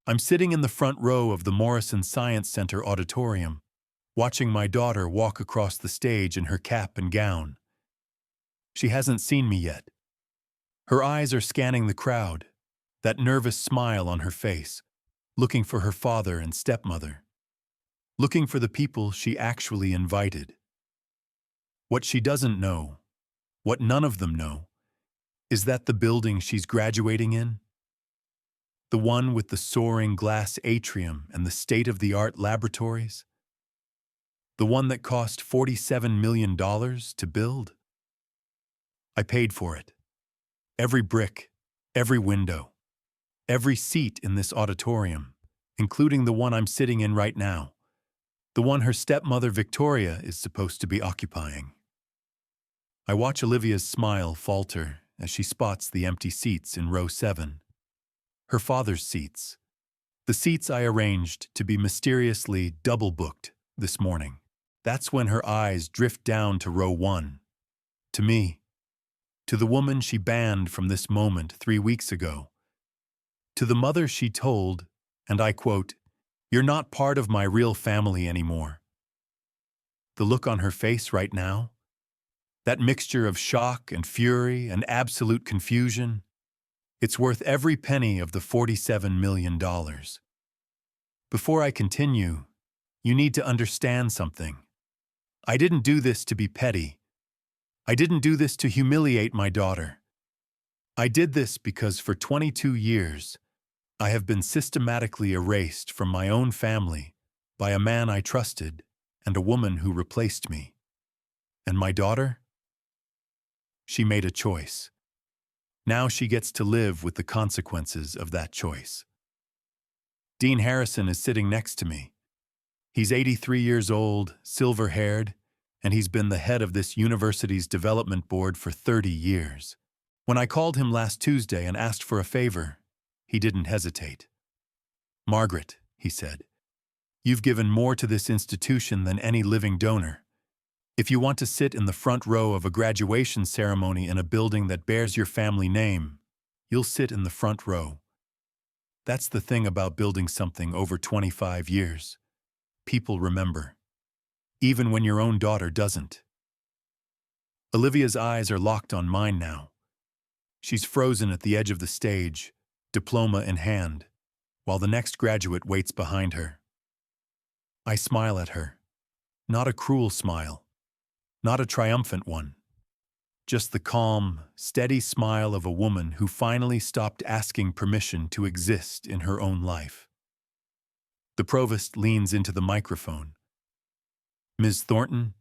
I'm sitting in the front row of the Morrison Science Center auditorium, watching my daughter walk across the stage in her cap and gown. She hasn't seen me yet. Her eyes are scanning the crowd, that nervous smile on her face, looking for her father and stepmother, looking for the people she actually invited. What she doesn't know, what none of them know, is that the building she's graduating in, the one with the soaring glass atrium and the state-of-the-art laboratories, the one that cost $47 million to build, I paid for it. Every brick, every window, every seat in this auditorium, including the one I'm sitting in right now, the one her stepmother Victoria is supposed to be occupying. I watch Olivia's smile falter as she spots the empty seats in row 7. Her father's seats. The seats I arranged to be mysteriously double-booked this morning. That's when her eyes drift down to row 1. To me. To the woman she banned from this moment 3 weeks ago. To the mother she told, and I quote, "You're not part of my real family anymore." The look on her face right now, that mixture of shock and fury and absolute confusion, it's worth every penny of the $47 million. Before I continue, you need to understand something. I didn't do this to be petty. I didn't do this to humiliate my daughter. I did this because for 22 years, I have been systematically erased from my own family by a man I trusted and a woman who replaced me. And my daughter? She made a choice. Now she gets to live with the consequences of that choice. Dean Harrison is sitting next to me. He's 83 years old, silver-haired, and he's been the head of this university's development board for 30 years. When I called him last Tuesday and asked for a favor, he didn't hesitate. "Margaret," he said, "you've given more to this institution than any living donor. If you want to sit in the front row of a graduation ceremony in a building that bears your family name, you'll sit in the front row." That's the thing about building something over 25 years. People remember. Even when your own daughter doesn't. Olivia's eyes are locked on mine now. She's frozen at the edge of the stage, diploma in hand, while the next graduate waits behind her. I smile at her. Not a cruel smile. Not a triumphant one. Just the calm, steady smile of a woman who finally stopped asking permission to exist in her own life. The provost leans into the microphone. "Ms. Thornton,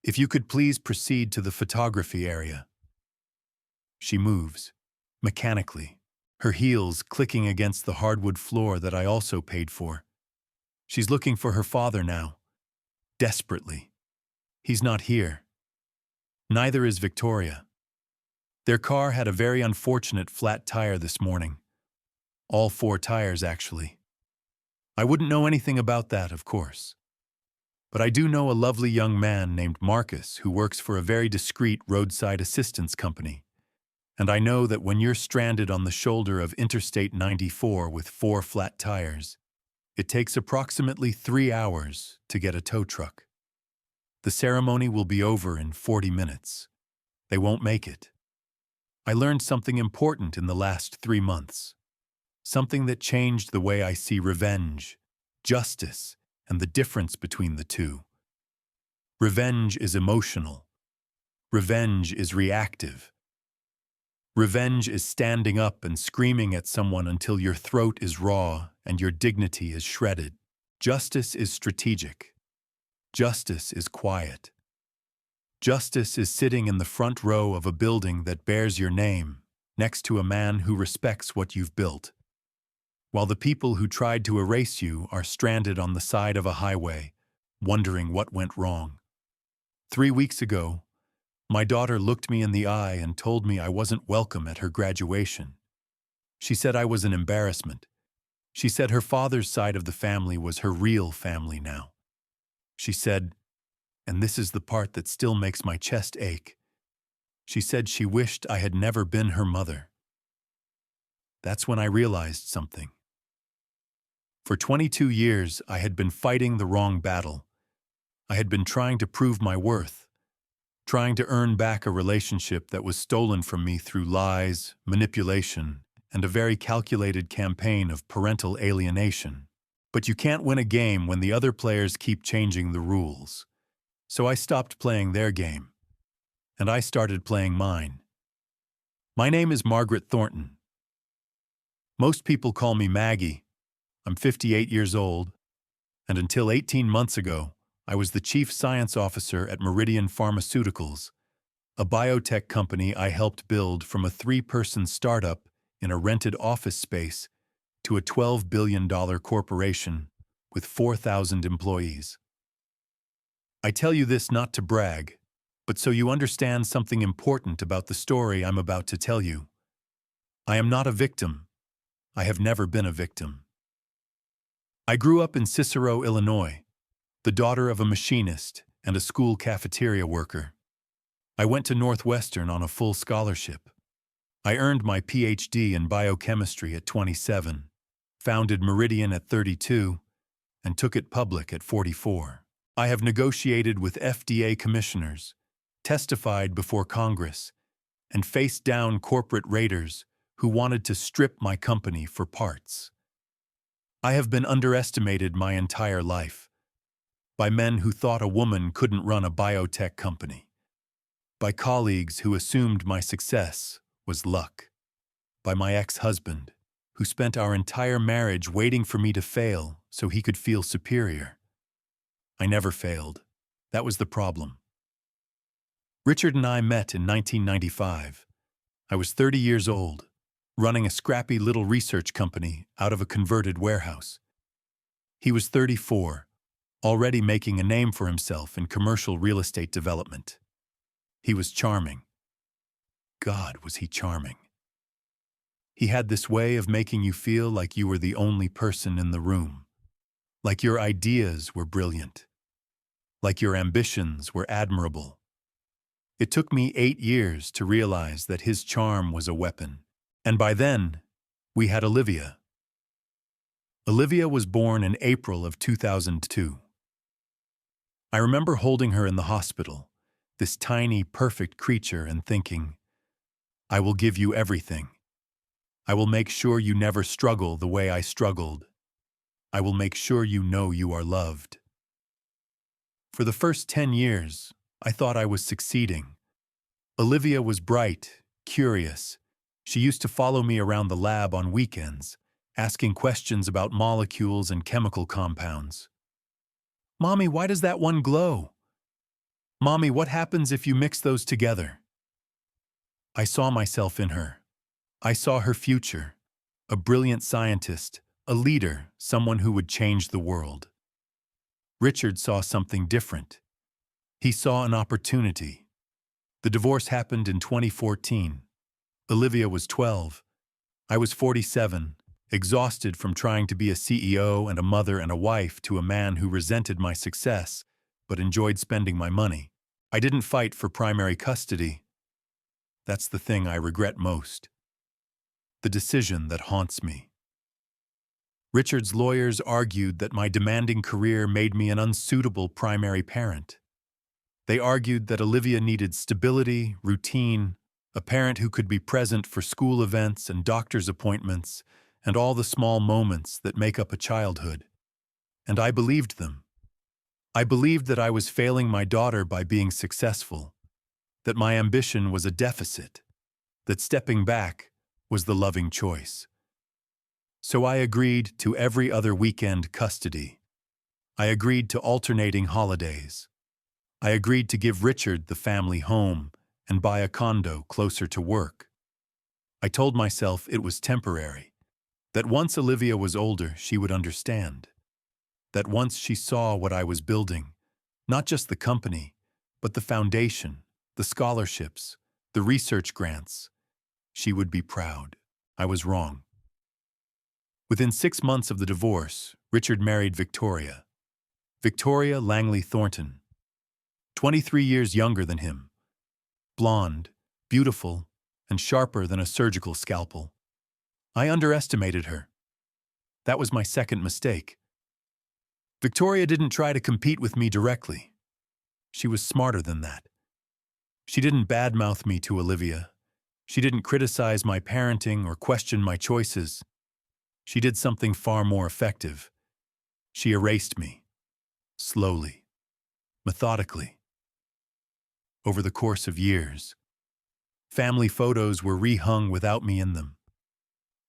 if you could please proceed to the photography area." She moves, mechanically, her heels clicking against the hardwood floor that I also paid for. She's looking for her father now, desperately. He's not here. Neither is Victoria. Their car had a very unfortunate flat tire this morning. All 4 tires, actually. I wouldn't know anything about that, of course. But I do know a lovely young man named Marcus who works for a very discreet roadside assistance company. And I know that when you're stranded on the shoulder of Interstate 94 with 4 flat tires, it takes approximately 3 hours to get a tow truck. The ceremony will be over in 40 minutes. They won't make it. I learned something important in the last 3 months. Something that changed the way I see revenge, justice, and the difference between the two. Revenge is emotional. Revenge is reactive. Revenge is standing up and screaming at someone until your throat is raw and your dignity is shredded. Justice is strategic. Justice is quiet. Justice is sitting in the front row of a building that bears your name, next to a man who respects what you've built, while the people who tried to erase you are stranded on the side of a highway, wondering what went wrong. 3 weeks ago, my daughter looked me in the eye and told me I wasn't welcome at her graduation. She said I was an embarrassment. She said her father's side of the family was her real family now. She said, and this is the part that still makes my chest ache, she said she wished I had never been her mother. That's when I realized something. For 22 years, I had been fighting the wrong battle. I had been trying to prove my worth, trying to earn back a relationship that was stolen from me through lies, manipulation, and a very calculated campaign of parental alienation. But you can't win a game when the other players keep changing the rules. So I stopped playing their game, and I started playing mine. My name is Margaret Thornton. Most people call me Maggie. I'm 58 years old, and until 18 months ago, I was the chief science officer at Meridian Pharmaceuticals, a biotech company I helped build from a 3-person startup in a rented office space to a $12 billion corporation with 4,000 employees. I tell you this not to brag, but so you understand something important about the story I'm about to tell you. I am not a victim. I have never been a victim. I grew up in Cicero, Illinois, the daughter of a machinist and a school cafeteria worker. I went to Northwestern on a full scholarship. I earned my PhD in biochemistry at 27, founded Meridian at 32, and took it public at 44. I have negotiated with FDA commissioners, testified before Congress, and faced down corporate raiders who wanted to strip my company for parts. I have been underestimated my entire life by men who thought a woman couldn't run a biotech company, by colleagues who assumed my success was luck, by my ex-husband who spent our entire marriage waiting for me to fail so he could feel superior. I never failed. That was the problem. Richard and I met in 1995. I was 30 years old, running a scrappy little research company out of a converted warehouse. He was 34, already making a name for himself in commercial real estate development. He was charming. God, was he charming. He had this way of making you feel like you were the only person in the room, like your ideas were brilliant, like your ambitions were admirable. It took me 8 years to realize that his charm was a weapon. And by then, we had Olivia. Olivia was born in April of 2002. I remember holding her in the hospital, this tiny, perfect creature, and thinking, I will give you everything. I will make sure you never struggle the way I struggled. I will make sure you know you are loved. For the first 10 years, I thought I was succeeding. Olivia was bright, curious. She used to follow me around the lab on weekends, asking questions about molecules and chemical compounds. Mommy, why does that one glow? Mommy, what happens if you mix those together? I saw myself in her. I saw her future, a brilliant scientist, a leader, someone who would change the world. Richard saw something different. He saw an opportunity. The divorce happened in 2014. Olivia was 12. I was 47, exhausted from trying to be a CEO and a mother and a wife to a man who resented my success but enjoyed spending my money. I didn't fight for primary custody. That's the thing I regret most. The decision that haunts me. Richard's lawyers argued that my demanding career made me an unsuitable primary parent. They argued that Olivia needed stability, routine, a parent who could be present for school events and doctor's appointments, and all the small moments that make up a childhood. And I believed them. I believed that I was failing my daughter by being successful, that my ambition was a deficit, that stepping back was the loving choice. So I agreed to every other weekend custody. I agreed to alternating holidays. I agreed to give Richard the family home and buy a condo closer to work. I told myself it was temporary, that once Olivia was older, she would understand, that once she saw what I was building, not just the company, but the foundation, the scholarships, the research grants, she would be proud. I was wrong. Within 6 months of the divorce, Richard married Victoria. Victoria Langley Thornton, 23 years younger than him. Blonde, beautiful, and sharper than a surgical scalpel. I underestimated her. That was my second mistake. Victoria didn't try to compete with me directly. She was smarter than that. She didn't badmouth me to Olivia. She didn't criticize my parenting or question my choices. She did something far more effective. She erased me. Slowly. Methodically. Over the course of years. Family photos were rehung without me in them.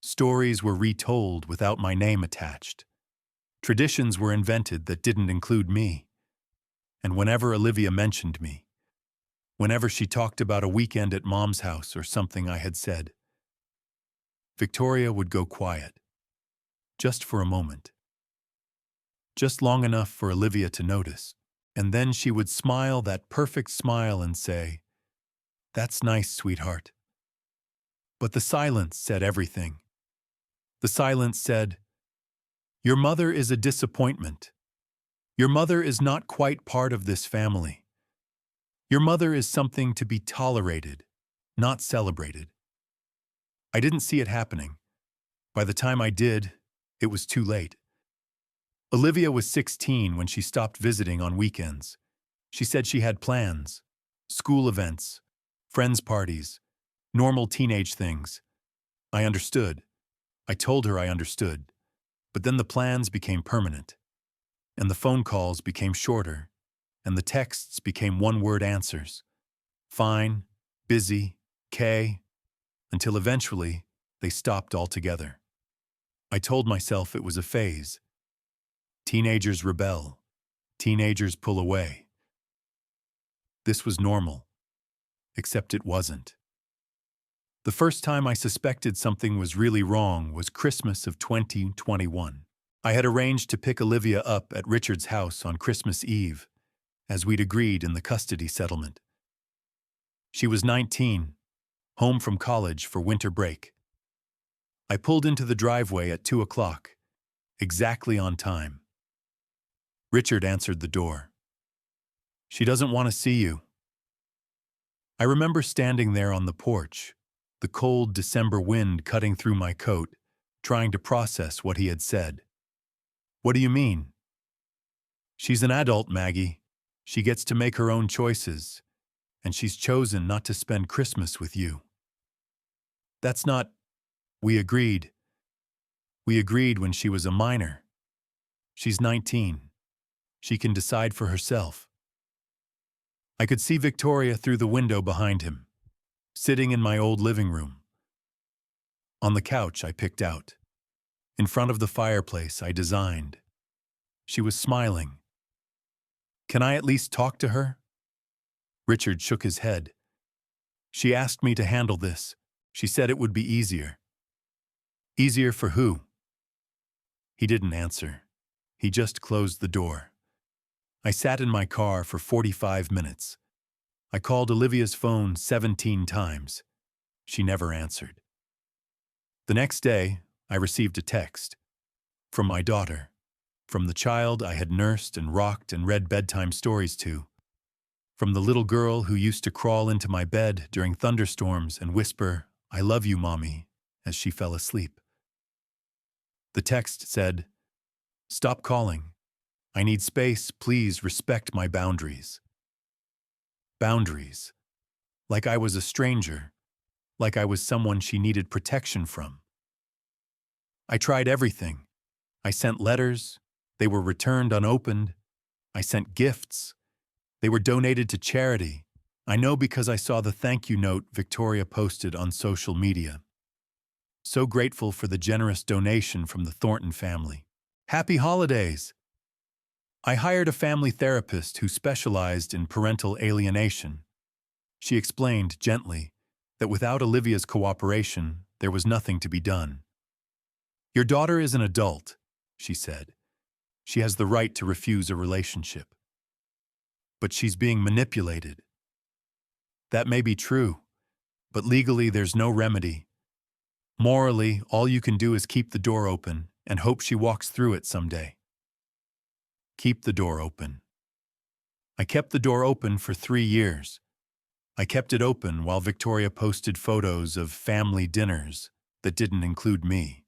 Stories were retold without my name attached. Traditions were invented that didn't include me. And whenever Olivia mentioned me, whenever she talked about a weekend at Mom's house or something I had said, Victoria would go quiet. Just for a moment. Just long enough for Olivia to notice. And then she would smile that perfect smile and say, "That's nice, sweetheart." But the silence said everything. The silence said, "Your mother is a disappointment. Your mother is not quite part of this family. Your mother is something to be tolerated, not celebrated." I didn't see it happening. By the time I did, it was too late. Olivia was 16 when she stopped visiting on weekends. She said she had plans, school events, friends' parties, normal teenage things. I understood. I told her I understood. But then the plans became permanent. And the phone calls became shorter. And the texts became one-word answers. Fine, busy, K, until eventually they stopped altogether. I told myself it was a phase. Teenagers rebel. Teenagers pull away. This was normal. Except it wasn't. The first time I suspected something was really wrong was Christmas of 2021. I had arranged to pick Olivia up at Richard's house on Christmas Eve, as we'd agreed in the custody settlement. She was 19, home from college for winter break. I pulled into the driveway at 2 o'clock, exactly on time. Richard answered the door. "She doesn't want to see you." I remember standing there on the porch, the cold December wind cutting through my coat, trying to process what he had said. "What do you mean?" "She's an adult, Maggie. She gets to make her own choices, and she's chosen not to spend Christmas with you." "That's not—" We agreed. We agreed when she was a minor. She's 19. She can decide for herself. I could see Victoria through the window behind him, sitting in my old living room. On the couch I picked out. In front of the fireplace I designed. She was smiling. "Can I at least talk to her?" Richard shook his head. "She asked me to handle this. She said it would be easier." "Easier for who?" He didn't answer. He just closed the door. I sat in my car for 45 minutes. I called Olivia's phone 17 times. She never answered. The next day, I received a text. From my daughter. From the child I had nursed and rocked and read bedtime stories to. From the little girl who used to crawl into my bed during thunderstorms and whisper, "I love you, Mommy," as she fell asleep. The text said, "Stop calling. I need space. Please respect my boundaries." Boundaries. Like I was a stranger. Like I was someone she needed protection from. I tried everything. I sent letters. They were returned unopened. I sent gifts. They were donated to charity. I know because I saw the thank you note Victoria posted on social media. So grateful for the generous donation from the Thornton family. Happy holidays! I hired a family therapist who specialized in parental alienation. She explained gently that without Olivia's cooperation, there was nothing to be done. "Your daughter is an adult," she said. "She has the right to refuse a relationship. But she's being manipulated." That may be true, but legally there's no remedy. Morally, all you can do is keep the door open and hope she walks through it someday. Keep the door open. I kept the door open for 3 years. I kept it open while Victoria posted photos of family dinners that didn't include me.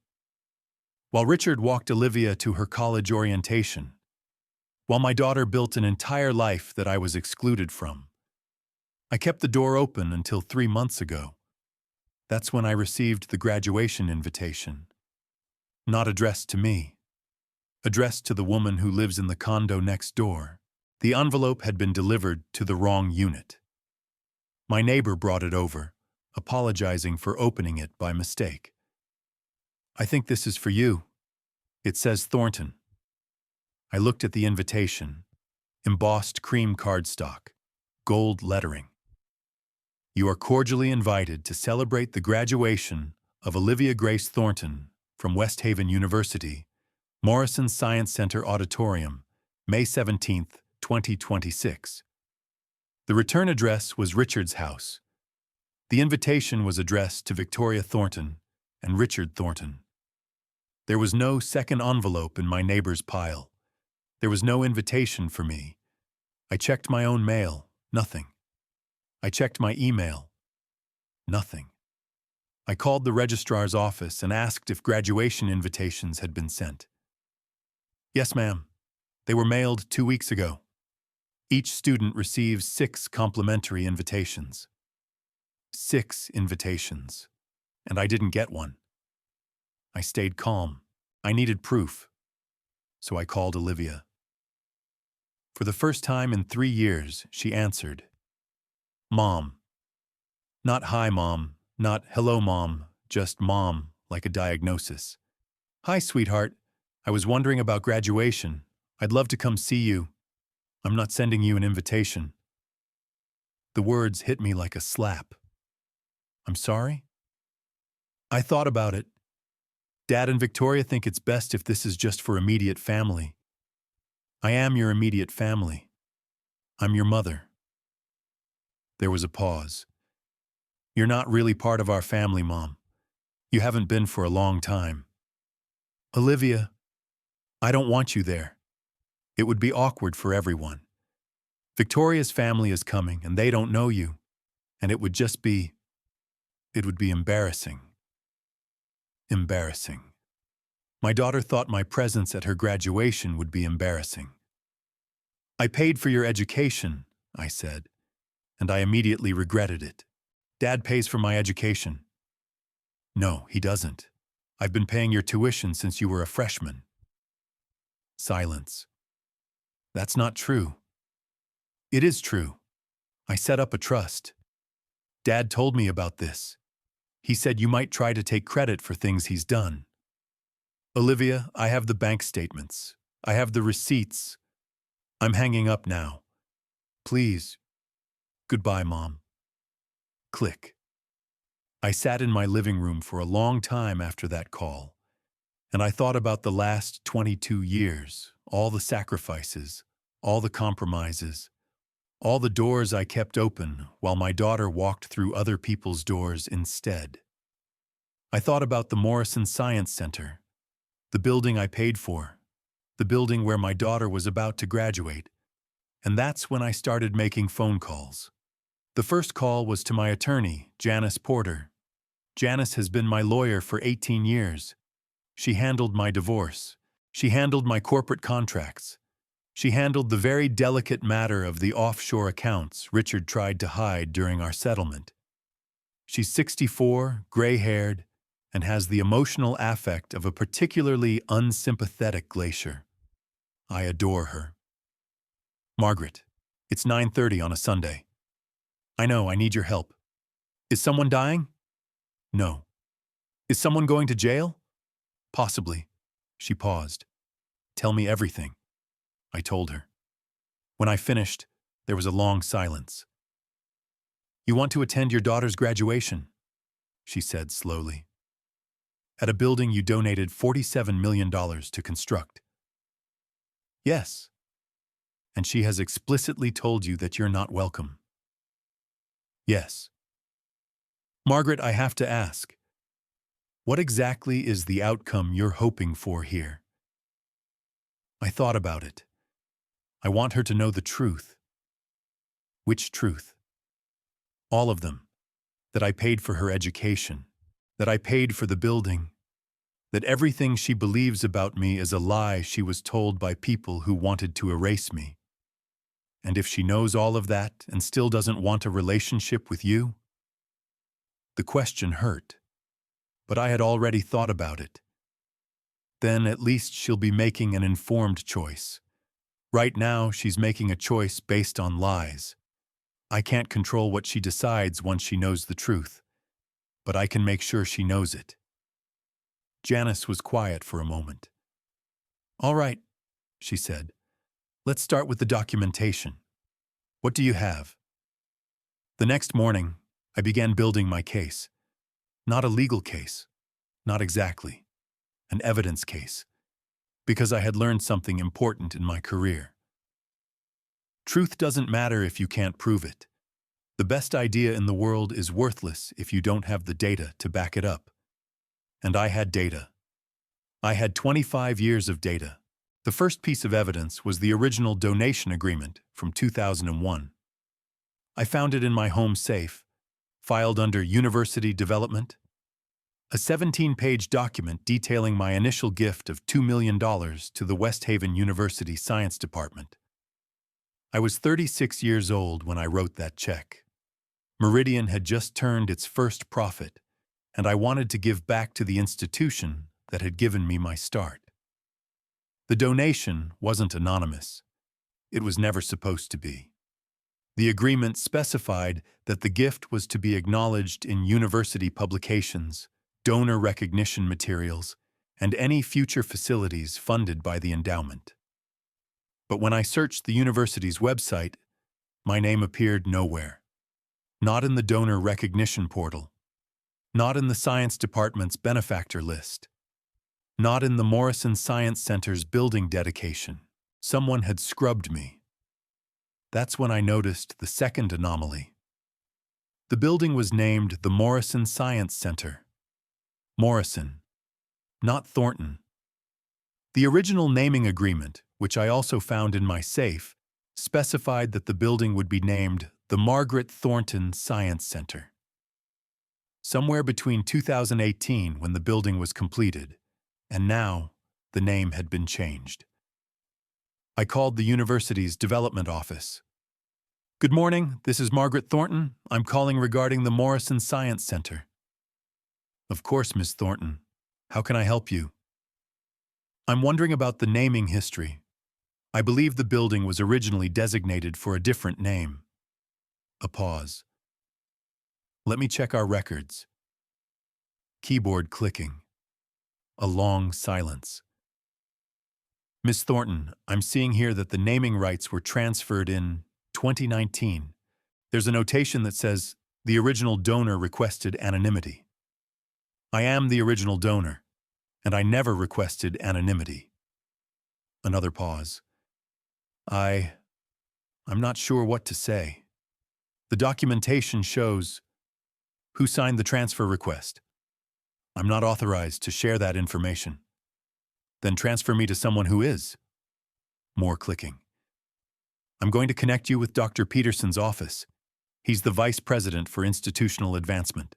while Richard walked Olivia to her college orientation, while my daughter built an entire life that I was excluded from. I kept the door open until 3 months ago. That's when I received the graduation invitation. Not addressed to me. Addressed to the woman who lives in the condo next door. The envelope had been delivered to the wrong unit. My neighbor brought it over, apologizing for opening it by mistake. I think this is for you. It says Thornton. I looked at the invitation. Embossed cream cardstock. Gold lettering. You are cordially invited to celebrate the graduation of Olivia Grace Thornton from West Haven University, Morrison Science Center Auditorium, May 17, 2026. The return address was Richard's house. The invitation was addressed to Victoria Thornton and Richard Thornton. There was no second envelope in my neighbor's pile. There was no invitation for me. I checked my own mail, nothing. I checked my email, nothing. I called the registrar's office and asked if graduation invitations had been sent. Yes, ma'am. They were mailed 2 weeks ago. Each student receives 6 complimentary invitations. 6 invitations. And I didn't get one. I stayed calm. I needed proof. So I called Olivia. For the first time in 3 years, she answered. Mom. Not hi, Mom. Not hello, Mom. Just Mom, like a diagnosis. Hi, sweetheart. I was wondering about graduation. I'd love to come see you. I'm not sending you an invitation. The words hit me like a slap. I'm sorry? I thought about it. Dad and Victoria think it's best if this is just for immediate family. I am your immediate family. I'm your mother. There was a pause. You're not really part of our family, Mom. You haven't been for a long time. Olivia, I don't want you there. It would be awkward for everyone. Victoria's family is coming and they don't know you. And it would be embarrassing. Embarrassing. My daughter thought my presence at her graduation would be embarrassing. I paid for your education, I said, and I immediately regretted it. Dad pays for my education. No, he doesn't. I've been paying your tuition since you were a freshman. Silence. That's not true. It is true. I set up a trust. Dad told me about this. He said you might try to take credit for things he's done. Olivia, I have the bank statements. I have the receipts. I'm hanging up now. Please. Goodbye, Mom. Click. I sat in my living room for a long time after that call, and I thought about the last 22 years, all the sacrifices, all the compromises, all the doors I kept open while my daughter walked through other people's doors instead. I thought about the Morrison Science Center, the building I paid for, the building where my daughter was about to graduate, and that's when I started making phone calls. The first call was to my attorney, Janice Porter. Janice has been my lawyer for 18 years. She handled my divorce. She handled my corporate contracts. She handled the very delicate matter of the offshore accounts Richard tried to hide during our settlement. She's 64, gray-haired, and has the emotional affect of a particularly unsympathetic glacier. I adore her. Margaret, it's 9:30 on a Sunday. I know, I need your help. Is someone dying? No. Is someone going to jail? Possibly. She paused. Tell me everything. I told her. When I finished, there was a long silence. You want to attend your daughter's graduation, she said slowly. At a building you donated $47 million to construct. Yes. And she has explicitly told you that you're not welcome. Yes. Margaret, I have to ask, what exactly is the outcome you're hoping for here? I thought about it. I want her to know the truth. Which truth? All of them. That I paid for her education. That I paid for the building. that everything she believes about me is a lie she was told by people who wanted to erase me. And if she knows all of that and still doesn't want a relationship with you? The question hurt, but I had already thought about it. Then at least she'll be making an informed choice. Right now, she's making a choice based on lies. I can't control what she decides once she knows the truth, but I can make sure she knows it. Janice was quiet for a moment. "All right," she said. "Let's start with the documentation. What do you have?" The next morning, I began building my case. Not a legal case. Not exactly. An evidence case. Because I had learned something important in my career. Truth doesn't matter if you can't prove it. The best idea in the world is worthless if you don't have the data to back it up. And I had data. I had 25 years of data. The first piece of evidence was the original donation agreement from 2001. I found it in my home safe, filed under University Development. A 17-page document detailing my initial gift of $2 million to the West Haven University Science Department. I was 36 years old when I wrote that check. Meridian had just turned its first profit, and I wanted to give back to the institution that had given me my start. The donation wasn't anonymous. It was never supposed to be. The agreement specified that the gift was to be acknowledged in university publications, donor recognition materials, and any future facilities funded by the endowment. But when I searched the university's website, my name appeared nowhere. Not in the donor recognition portal. Not in the science department's benefactor list. Not in the Morrison Science Center's building dedication. Someone had scrubbed me. That's when I noticed the second anomaly. The building was named the Morrison Science Center. Morrison, not Thornton. The original naming agreement, which I also found in my safe, specified that the building would be named the Margaret Thornton Science Center. Somewhere between 2018, when the building was completed, and now the name had been changed. I called the university's development office. "Good morning, this is Margaret Thornton. I'm calling regarding the Morrison Science Center." "Of course, Miss Thornton. How can I help you?" "I'm wondering about the naming history. I believe the building was originally designated for a different name." A pause. "Let me check our records." Keyboard clicking. A long silence. "Miss Thornton, I'm seeing here that the naming rights were transferred in 2019. There's a notation that says the original donor requested anonymity. I am the original donor, and I never requested anonymity." Another pause. I'm not sure what to say. The documentation shows who signed the transfer request. I'm not authorized to share that information. Then transfer me to someone who is. More clicking. I'm going to connect you with Dr. Peterson's office. He's the Vice President for Institutional Advancement.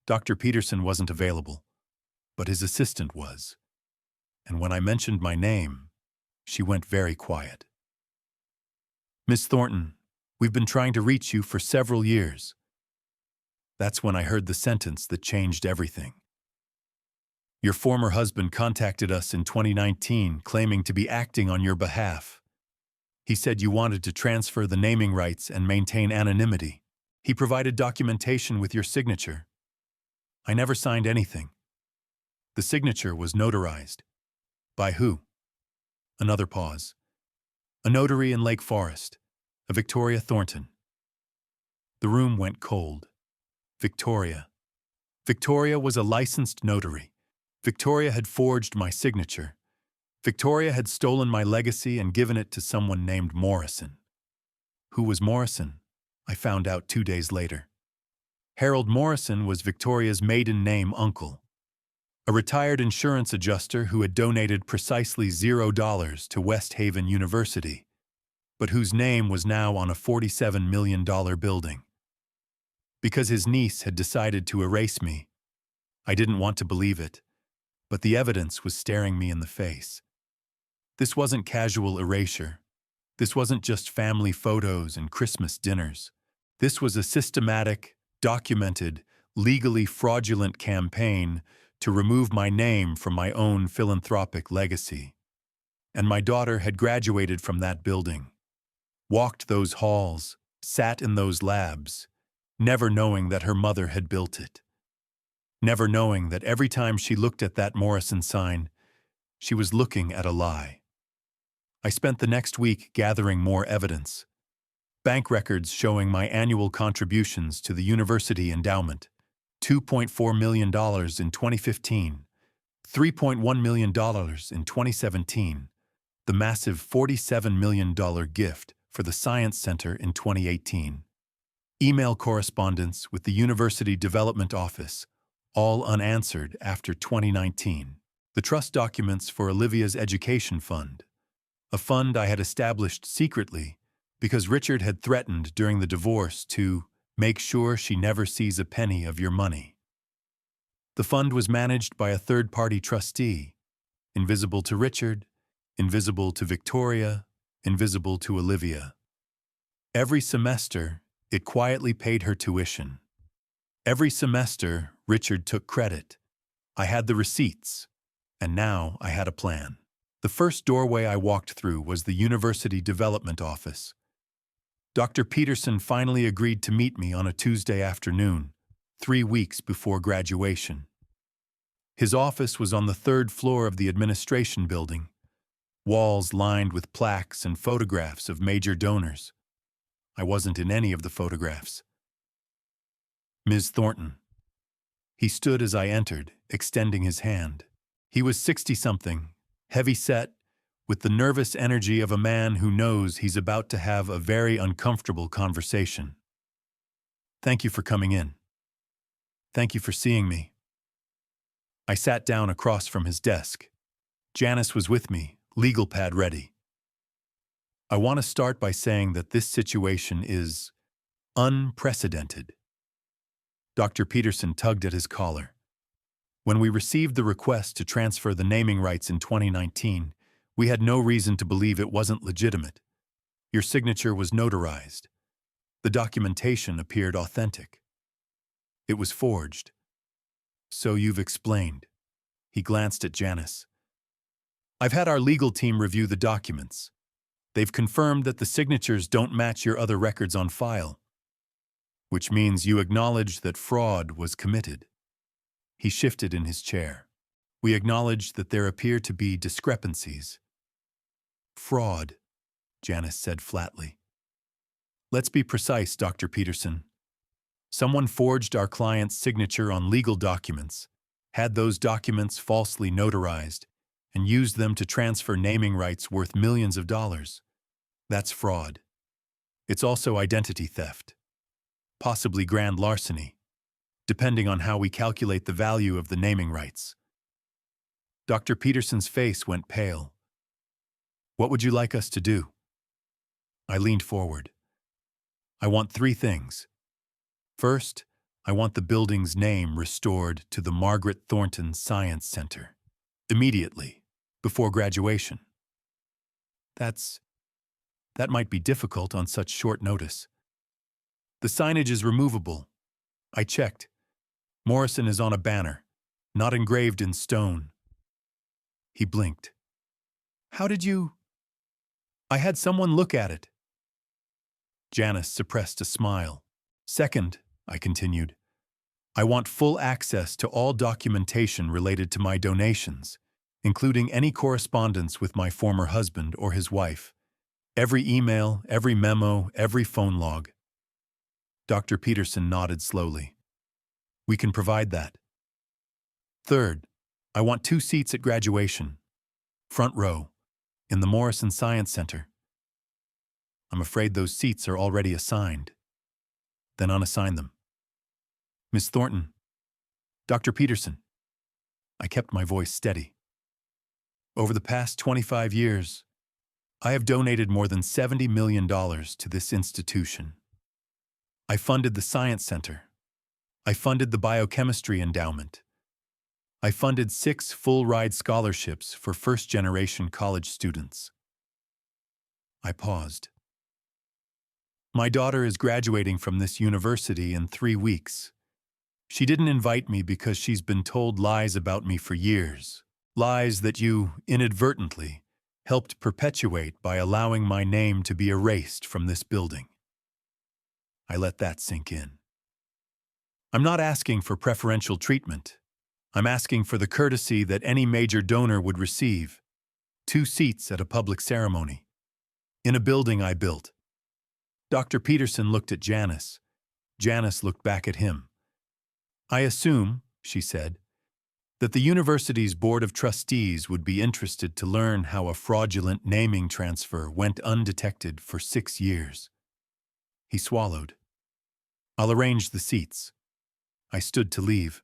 Dr. Peterson wasn't available, but his assistant was. And when I mentioned my name, she went very quiet. "Miss Thornton, we've been trying to reach you for several years." That's when I heard the sentence that changed everything. "Your former husband contacted us in 2019 claiming to be acting on your behalf. He said you wanted to transfer the naming rights and maintain anonymity. He provided documentation with your signature. I never signed anything. The signature was notarized. By who?" Another pause. "A notary in Lake Forest, a Victoria Thornton." The room went cold. Victoria. Victoria was a licensed notary. Victoria had forged my signature. Victoria had stolen my legacy and given it to someone named Morrison. Who was Morrison? I found out 2 days later. Harold Morrison was Victoria's maiden name uncle. A retired insurance adjuster who had donated precisely $0 to West Haven University, but whose name was now on a $47 million building. Because his niece had decided to erase me, I didn't want to believe it, but the evidence was staring me in the face. This wasn't casual erasure. This wasn't just family photos and Christmas dinners. This was a systematic, documented, legally fraudulent campaign to remove my name from my own philanthropic legacy. And my daughter had graduated from that building, walked those halls, sat in those labs, never knowing that her mother had built it. Never knowing that every time she looked at that Morrison sign, she was looking at a lie. I spent the next week gathering more evidence. Bank records showing my annual contributions to the university endowment, $2.4 million in 2015, $3.1 million in 2017, the massive $47 million gift for the Science Center in 2018. Email correspondence with the University Development Office, all unanswered after 2019. The trust documents for Olivia's education fund, a fund I had established secretly because Richard had threatened during the divorce to make sure she never sees a penny of your money. The fund was managed by a third-party trustee, invisible to Richard, invisible to Victoria, invisible to Olivia. Every semester, it quietly paid her tuition. Every semester, Richard took credit. I had the receipts, and now I had a plan. The first doorway I walked through was the University Development Office. Dr. Peterson finally agreed to meet me on a Tuesday afternoon, 3 weeks before graduation. His office was on the 3rd floor of the administration building, walls lined with plaques and photographs of major donors. I wasn't in any of the photographs. Ms. Thornton. He stood as I entered, extending his hand. He was 60-something, heavy-set, with the nervous energy of a man who knows he's about to have a very uncomfortable conversation. Thank you for coming in. Thank you for seeing me. I sat down across from his desk. Janice was with me, legal pad ready. I want to start by saying that this situation is unprecedented. Dr. Peterson tugged at his collar. When we received the request to transfer the naming rights in 2019, we had no reason to believe it wasn't legitimate. Your signature was notarized. The documentation appeared authentic. It was forged. So you've explained. He glanced at Janice. I've had our legal team review the documents. They've confirmed that the signatures don't match your other records on file, which means you acknowledge that fraud was committed. He shifted in his chair. We acknowledge that there appear to be discrepancies. Fraud, Janice said flatly. Let's be precise, Dr. Peterson. Someone forged our client's signature on legal documents, had those documents falsely notarized, and used them to transfer naming rights worth millions of dollars. That's fraud. It's also identity theft, possibly grand larceny, depending on how we calculate the value of the naming rights. Dr. Peterson's face went pale. What would you like us to do? I leaned forward. I want 3 things. First, I want the building's name restored to the Margaret Thornton Science Center. Immediately, before graduation. That might be difficult on such short notice. The signage is removable. I checked. Morrison is on a banner, not engraved in stone. He blinked. How did you? I had someone look at it. Janice suppressed a smile. Second, I continued, I want full access to all documentation related to my donations, including any correspondence with my former husband or his wife. Every email, every memo, every phone log. Dr. Peterson nodded slowly. We can provide that. Third, I want 2 seats at graduation. Front row, in the Morrison Science Center. I'm afraid those seats are already assigned. Then unassign them. Miss Thornton. Dr. Peterson. I kept my voice steady. Over the past 25 years, I have donated more than $70 million to this institution. I funded the Science Center. I funded the Biochemistry Endowment. I funded 6 full-ride scholarships for first-generation college students. I paused. My daughter is graduating from this university in 3 weeks. She didn't invite me because she's been told lies about me for years. Lies that you, inadvertently, helped perpetuate by allowing my name to be erased from this building. I let that sink in. I'm not asking for preferential treatment. I'm asking for the courtesy that any major donor would receive. 2 seats at a public ceremony. In a building I built. Dr. Peterson looked at Janice. Janice looked back at him. I assume, she said, that the university's board of trustees would be interested to learn how a fraudulent naming transfer went undetected for 6 years. He swallowed. I'll arrange the seats. I stood to leave.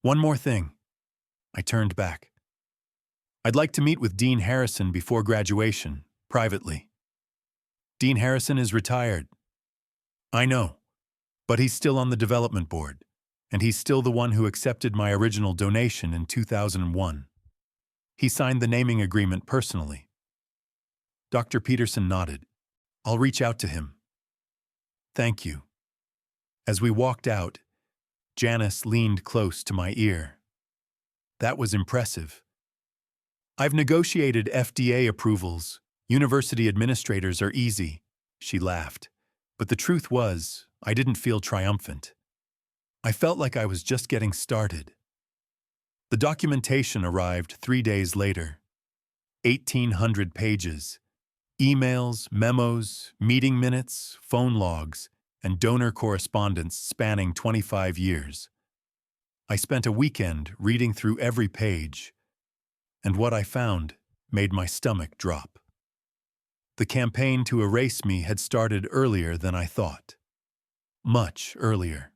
One more thing. I turned back. I'd like to meet with Dean Harrison before graduation, privately. Dean Harrison is retired. I know, but he's still on the development board, and he's still the one who accepted my original donation in 2001. He signed the naming agreement personally. Dr. Peterson nodded. I'll reach out to him. Thank you. As we walked out, Janice leaned close to my ear. That was impressive. I've negotiated FDA approvals. University administrators are easy, she laughed. But the truth was, I didn't feel triumphant. I felt like I was just getting started. The documentation arrived 3 days later. 1,800 pages. Emails, memos, meeting minutes, phone logs, and donor correspondence spanning 25 years. I spent a weekend reading through every page, and what I found made my stomach drop. The campaign to erase me had started earlier than I thought. Much earlier.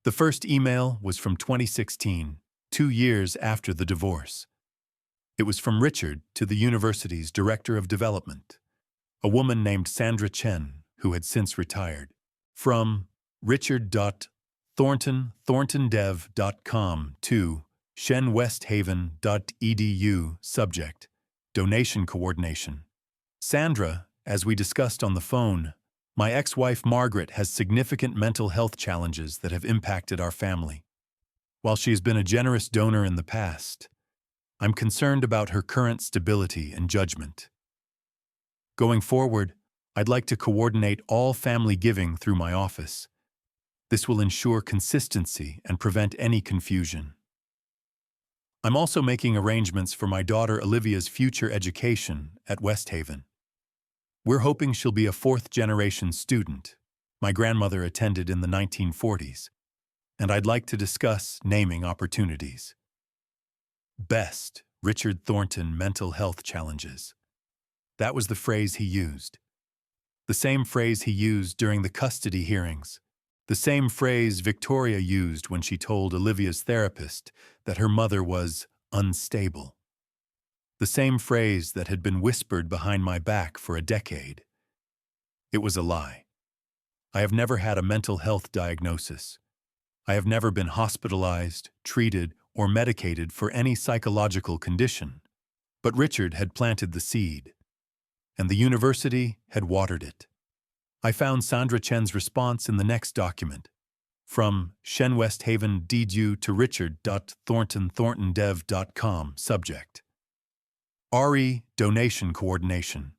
The first email was from 2016, 2 years after the divorce. It was from Richard to the university's director of development, a woman named Sandra Chen, who had since retired. From richard.thorntondev.com to shenwesthaven.edu. Subject: Donation Coordination. Sandra, as we discussed on the phone, my ex-wife Margaret has significant mental health challenges that have impacted our family. While she has been a generous donor in the past, I'm concerned about her current stability and judgment. Going forward, I'd like to coordinate all family giving through my office. This will ensure consistency and prevent any confusion. I'm also making arrangements for my daughter Olivia's future education at West Haven. We're hoping she'll be a 4th-generation student. My grandmother attended in the 1940s, and I'd like to discuss naming opportunities. Best Richard Thornton mental health challenges. That was the phrase he used. The same phrase he used during the custody hearings. The same phrase Victoria used when she told Olivia's therapist that her mother was unstable. The same phrase that had been whispered behind my back for a decade. It was a lie. I have never had a mental health diagnosis. I have never been hospitalized, treated, or medicated for any psychological condition. But Richard had planted the seed, and the university had watered it. I found Sandra Chen's response in the next document. From shenwesthaven.edu to richard.thorntondev.com. Subject: RE Donation Coordination.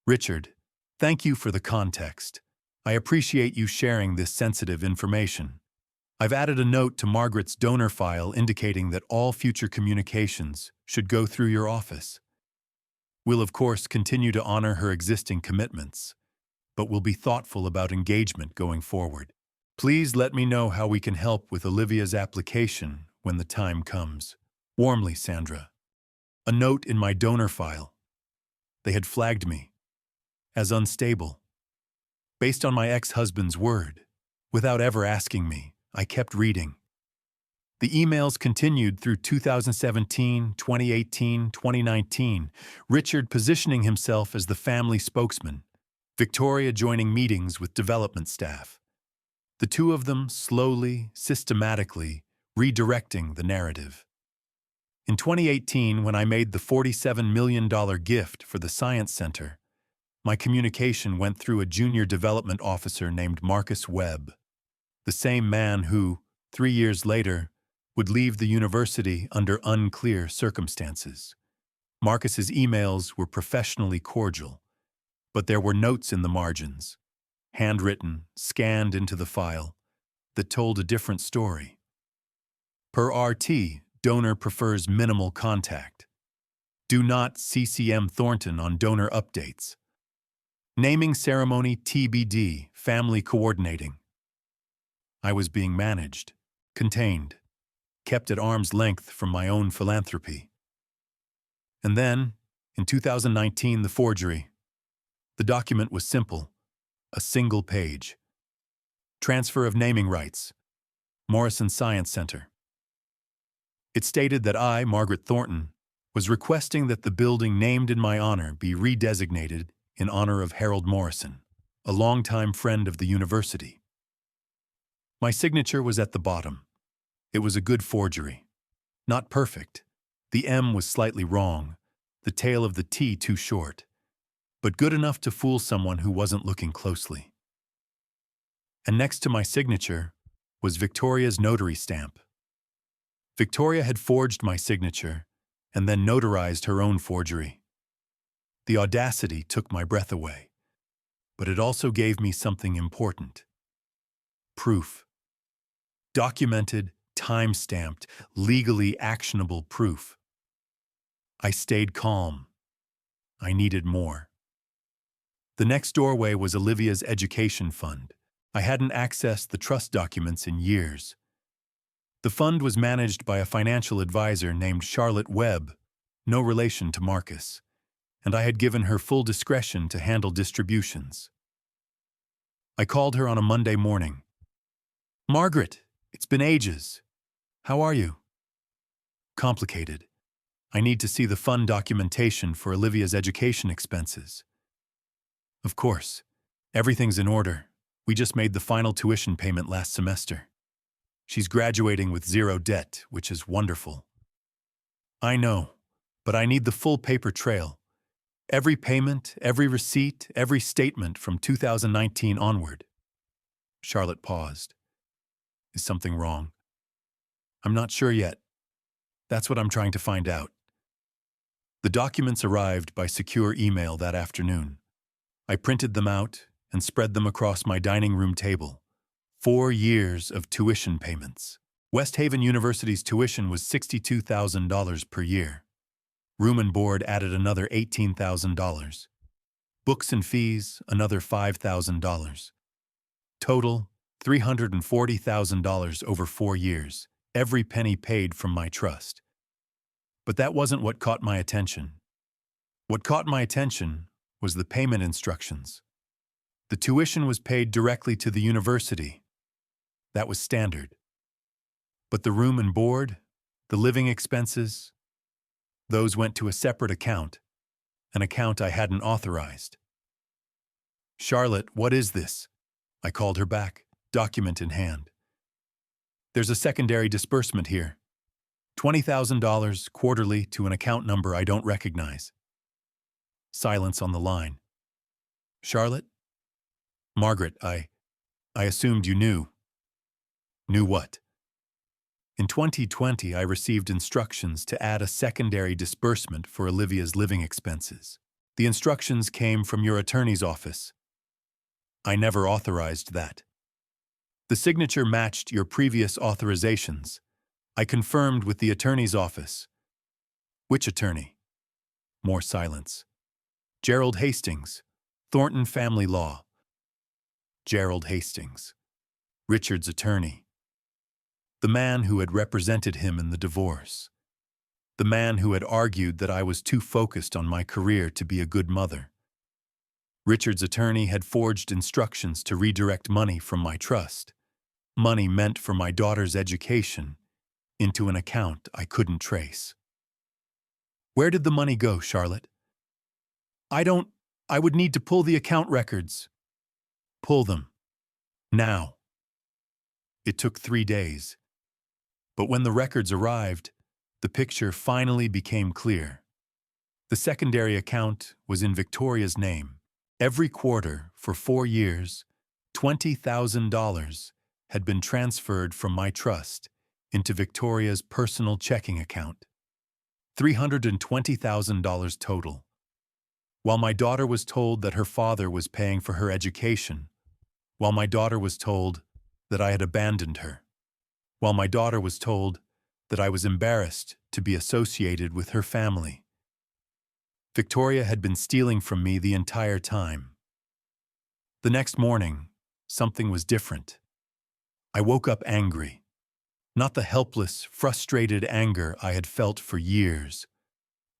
Richard, thank you for the context. I appreciate you sharing this sensitive information. I've added a note to Margaret's donor file indicating that all future communications should go through your office. We'll of course continue to honor her existing commitments, but we'll be thoughtful about engagement going forward. Please let me know how we can help with Olivia's application when the time comes. Warmly, Sandra. A note in my donor file. They had flagged me as unstable. Based on my ex-husband's word, without ever asking me, I kept reading. The emails continued through 2017, 2018, 2019, Richard positioning himself as the family spokesman, Victoria joining meetings with development staff. The two of them slowly, systematically, redirecting the narrative. In 2018, when I made the $47 million gift for the Science Center, my communication went through a junior development officer named Marcus Webb, the same man who, 3 years later, would leave the university under unclear circumstances. Marcus's emails were professionally cordial, but there were notes in the margins, handwritten, scanned into the file, that told a different story. Per RT, donor prefers minimal contact. Do not CCM Thornton on donor updates. Naming ceremony TBD, family coordinating. I was being managed, contained, kept at arm's length from my own philanthropy. And then, in 2019, the forgery. The document was simple, a single page. Transfer of naming rights, Morrison Science Center. It stated that I, Margaret Thornton, was requesting that the building named in my honor be redesignated in honor of Harold Morrison, a longtime friend of the university. My signature was at the bottom. It was a good forgery. Not perfect. The M was slightly wrong, the tail of the T too short, but good enough to fool someone who wasn't looking closely. And next to my signature was Victoria's notary stamp. Victoria had forged my signature and then notarized her own forgery. The audacity took my breath away, but it also gave me something important. Proof. Documented, time-stamped, legally actionable proof. I stayed calm. I needed more. The next doorway was Olivia's education fund. I hadn't accessed the trust documents in years. The fund was managed by a financial advisor named Charlotte Webb, no relation to Marcus, and I had given her full discretion to handle distributions. I called her on a Monday morning. "Margaret, it's been ages. How are you?" "Complicated. I need to see the fund documentation for Olivia's education expenses." "Of course. Everything's in order. We just made the final tuition payment last semester. She's graduating with zero debt, which is wonderful." "I know, but I need the full paper trail. Every payment, every receipt, every statement from 2019 onward." Charlotte paused. "Is something wrong?" "I'm not sure yet. That's what I'm trying to find out." The documents arrived by secure email that afternoon. I printed them out and spread them across my dining room table. 4 years of tuition payments. West Haven University's tuition was $62,000 per year. Room and board added another $18,000. Books and fees, another $5,000. Total, $340,000 over 4 years, every penny paid from my trust. But that wasn't what caught my attention. What caught my attention was the payment instructions. The tuition was paid directly to the university. That was standard. But the room and board, the living expenses, those went to a separate account, an account I hadn't authorized. "Charlotte, what is this?" I called her back, document in hand. "There's a secondary disbursement here. $20,000 quarterly to an account number I don't recognize." Silence on the line. "Charlotte?" "Margaret, I assumed you knew." "Knew what?" "In 2020, I received instructions to add a secondary disbursement for Olivia's living expenses. The instructions came from your attorney's office. I never authorized that. The signature matched your previous authorizations. I confirmed with the attorney's office." "Which attorney?" More silence. "Gerald Hastings, Thornton Family Law." Gerald Hastings, Richard's attorney. The man who had represented him in the divorce. The man who had argued that I was too focused on my career to be a good mother. Richard's attorney had forged instructions to redirect money from my trust, money meant for my daughter's education, into an account I couldn't trace. "Where did the money go, Charlotte?" I would need to pull the account records." "Pull them. Now." It took 3 days. But when the records arrived, the picture finally became clear. The secondary account was in Victoria's name. Every quarter for 4 years, $20,000 had been transferred from my trust into Victoria's personal checking account. $320,000 total. While my daughter was told that her father was paying for her education, while my daughter was told that I had abandoned her, while my daughter was told that I was embarrassed to be associated with her family. Victoria had been stealing from me the entire time. The next morning, something was different. I woke up angry. Not the helpless, frustrated anger I had felt for years.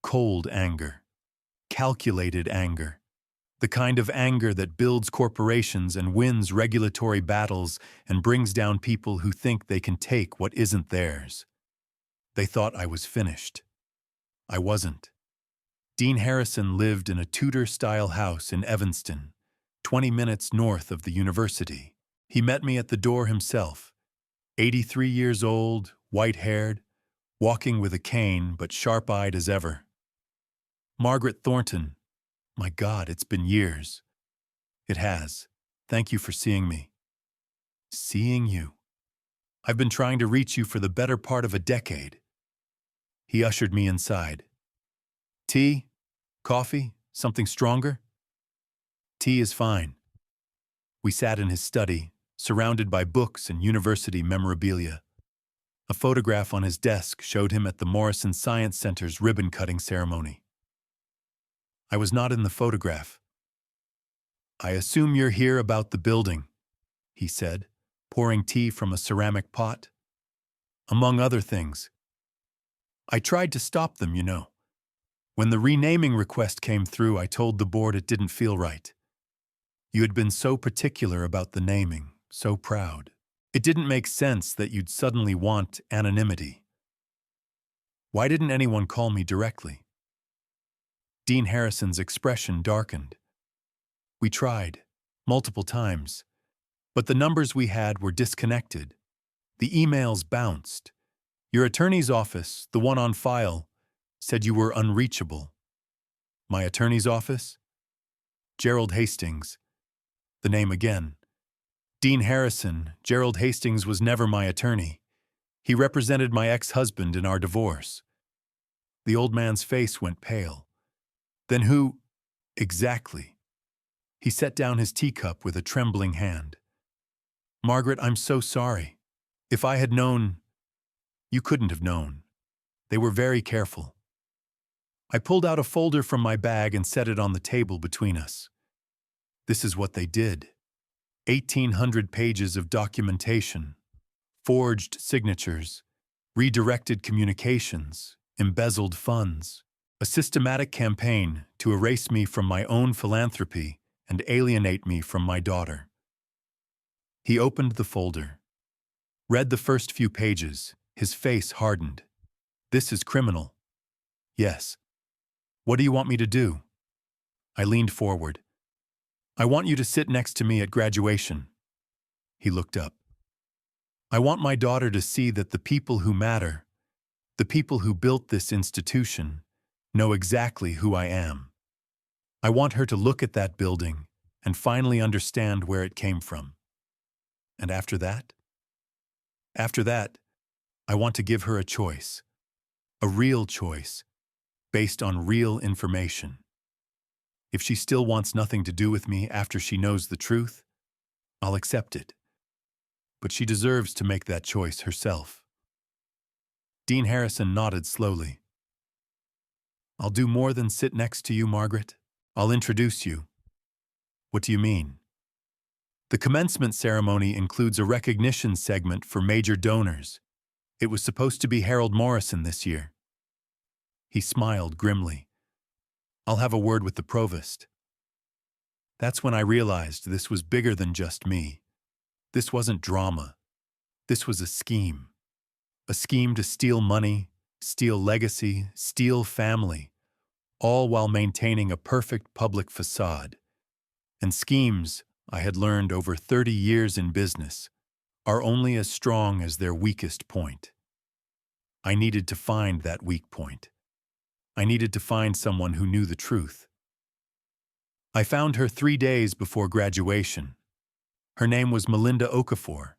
Cold anger. Calculated anger. The kind of anger that builds corporations and wins regulatory battles and brings down people who think they can take what isn't theirs. They thought I was finished. I wasn't. Dean Harrison lived in a Tudor-style house in Evanston, 20 minutes north of the university. He met me at the door himself, 83 years old, white-haired, walking with a cane but sharp-eyed as ever. Margaret Thornton. My God, it's been years. It has. Thank you for seeing me. Seeing you. I've been trying to reach you for the better part of a decade. He ushered me inside. Tea? Coffee? Something stronger? Tea is fine. We sat in his study, surrounded by books and university memorabilia. A photograph on his desk showed him at the Morrison Science Center's ribbon-cutting ceremony. I was not in the photograph. I assume you're here about the building, he said, pouring tea from a ceramic pot. Among other things. I tried to stop them, you know. When the renaming request came through, I told the board it didn't feel right. You had been so particular about the naming, so proud. It didn't make sense that you'd suddenly want anonymity. Why didn't anyone call me directly? Dean Harrison's expression darkened. We tried, multiple times, but the numbers we had were disconnected. The emails bounced. Your attorney's office, the one on file, said you were unreachable. My attorney's office? Gerald Hastings. The name again. Dean Harrison, Gerald Hastings was never my attorney. He represented my ex-husband in our divorce. The old man's face went pale. Then who? Exactly. He set down his teacup with a trembling hand. Margaret, I'm so sorry. If I had known... You couldn't have known. They were very careful. I pulled out a folder from my bag and set it on the table between us. This is what they did. 1,800 pages of documentation, forged signatures, redirected communications, embezzled funds, a systematic campaign to erase me from my own philanthropy and alienate me from my daughter. He opened the folder, read the first few pages, his face hardened. This is criminal. Yes. What do you want me to do? I leaned forward. I want you to sit next to me at graduation. He looked up. I want my daughter to see that the people who matter, the people who built this institution, know exactly who I am. I want her to look at that building and finally understand where it came from. And after that? After that, I want to give her a choice, a real choice, based on real information. If she still wants nothing to do with me after she knows the truth, I'll accept it. But she deserves to make that choice herself. Dean Harrison nodded slowly. I'll do more than sit next to you, Margaret. I'll introduce you. What do you mean? The commencement ceremony includes a recognition segment for major donors. It was supposed to be Harold Morrison this year. He smiled grimly. I'll have a word with the provost. That's when I realized this was bigger than just me. This wasn't drama. This was a scheme. A scheme to steal money, steal legacy, steal family, all while maintaining a perfect public facade. And schemes, I had learned over 30 years in business, are only as strong as their weakest point. I needed to find that weak point. I needed to find someone who knew the truth. I found her 3 days before graduation. Her name was Melinda Okafor.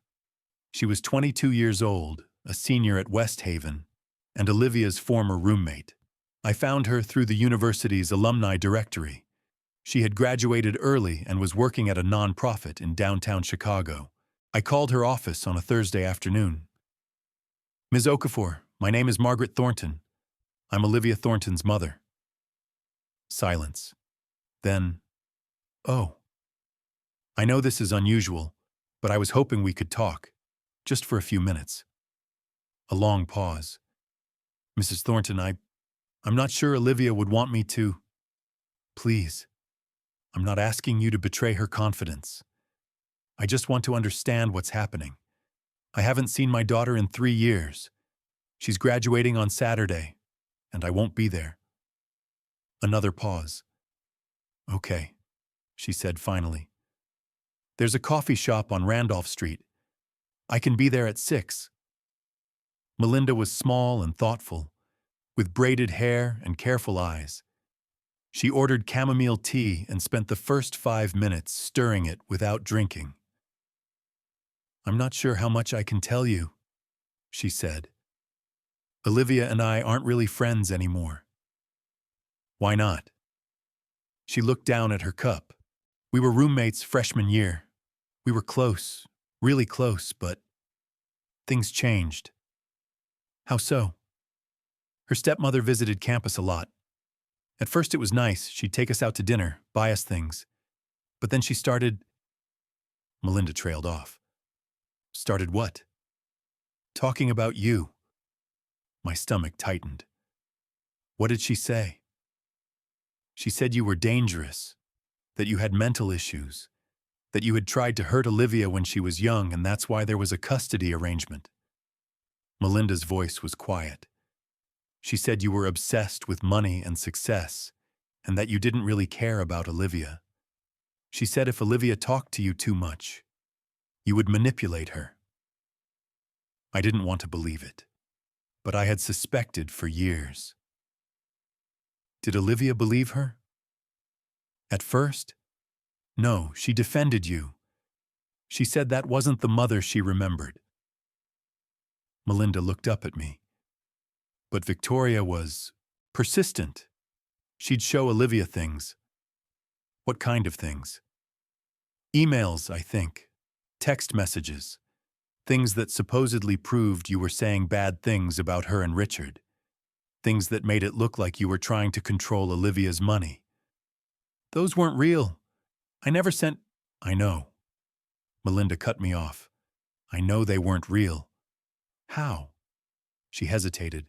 She was 22 years old, a senior at West Haven, and Olivia's former roommate. I found her through the university's alumni directory. She had graduated early and was working at a nonprofit in downtown Chicago. I called her office on a Thursday afternoon. "Ms. Okafor, my name is Margaret Thornton. I'm Olivia Thornton's mother." Silence. Then, "Oh. I know this is unusual, but I was hoping we could talk, just for a few minutes." A long pause. "Mrs. Thornton, I'm not sure Olivia would want me to." "Please. I'm not asking you to betray her confidence. I just want to understand what's happening. I haven't seen my daughter in 3 years. She's graduating on Saturday, and I won't be there." Another pause. "Okay," she said finally. "There's a coffee shop on Randolph Street. I can be there at 6. Melinda was small and thoughtful, with braided hair and careful eyes. She ordered chamomile tea and spent the first 5 minutes stirring it without drinking. "I'm not sure how much I can tell you," she said. "Olivia and I aren't really friends anymore." "Why not?" She looked down at her cup. "We were roommates freshman year. We were close, really close, but things changed." "How so?" "Her stepmother visited campus a lot. At first it was nice. She'd take us out to dinner, buy us things. But then she started—" Melinda trailed off. "Started what?" "Talking about you." My stomach tightened. "What did she say?" "She said you were dangerous, that you had mental issues, that you had tried to hurt Olivia when she was young, and that's why there was a custody arrangement." Melinda's voice was quiet. "She said you were obsessed with money and success, and that you didn't really care about Olivia. She said if Olivia talked to you too much, you would manipulate her." I didn't want to believe it, but I had suspected for years. "Did Olivia believe her?" "At first? No, she defended you. She said that wasn't the mother she remembered." Melinda looked up at me. "But Victoria was persistent. She'd show Olivia things." "What kind of things?" "Emails, I think. Text messages. Things that supposedly proved you were saying bad things about her and Richard. Things that made it look like you were trying to control Olivia's money." "Those weren't real. I never sent—" "I know." Melinda cut me off. "I know they weren't real." "How?" She hesitated.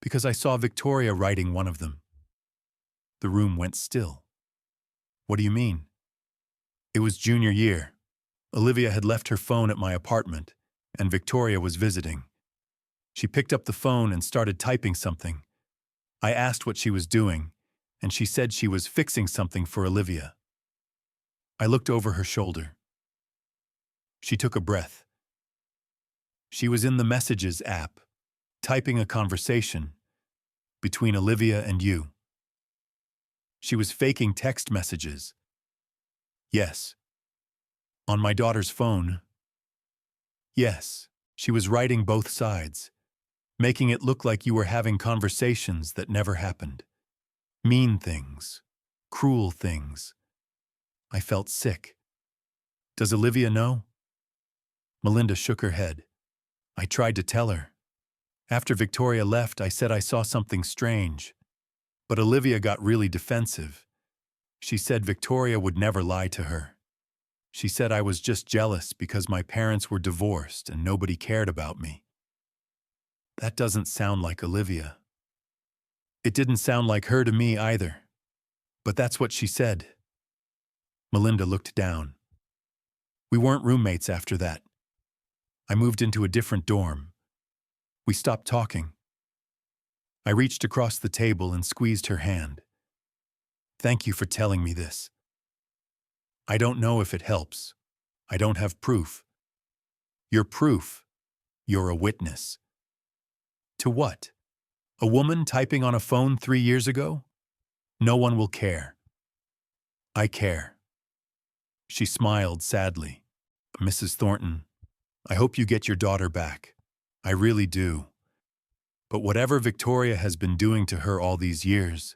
"Because I saw Victoria writing one of them." The room went still. "What do you mean?" "It was junior year. Olivia had left her phone at my apartment, and Victoria was visiting. She picked up the phone and started typing something. I asked what she was doing, and she said she was fixing something for Olivia." I looked over her shoulder. She took a breath. "She was in the Messages app, typing a conversation between Olivia and you." "She was faking text messages." "Yes." "On my daughter's phone?" "Yes. She was writing both sides, making it look like you were having conversations that never happened. Mean things, cruel things." I felt sick. "Does Olivia know?" Melinda shook her head. "I tried to tell her. After Victoria left, I said I saw something strange. But Olivia got really defensive. She said Victoria would never lie to her. She said I was just jealous because my parents were divorced and nobody cared about me." That doesn't sound like Olivia. It didn't sound like her to me either. But that's what she said. Melinda looked down. "We weren't roommates after that. I moved into a different dorm. We stopped talking." I reached across the table and squeezed her hand. "Thank you for telling me this. I don't know if it helps. I don't have proof. You're proof. You're a witness. To what? A woman typing on a phone 3 years ago? No one will care. I care. She smiled sadly. Mrs. Thornton, I hope you get your daughter back. I really do. But whatever Victoria has been doing to her all these years,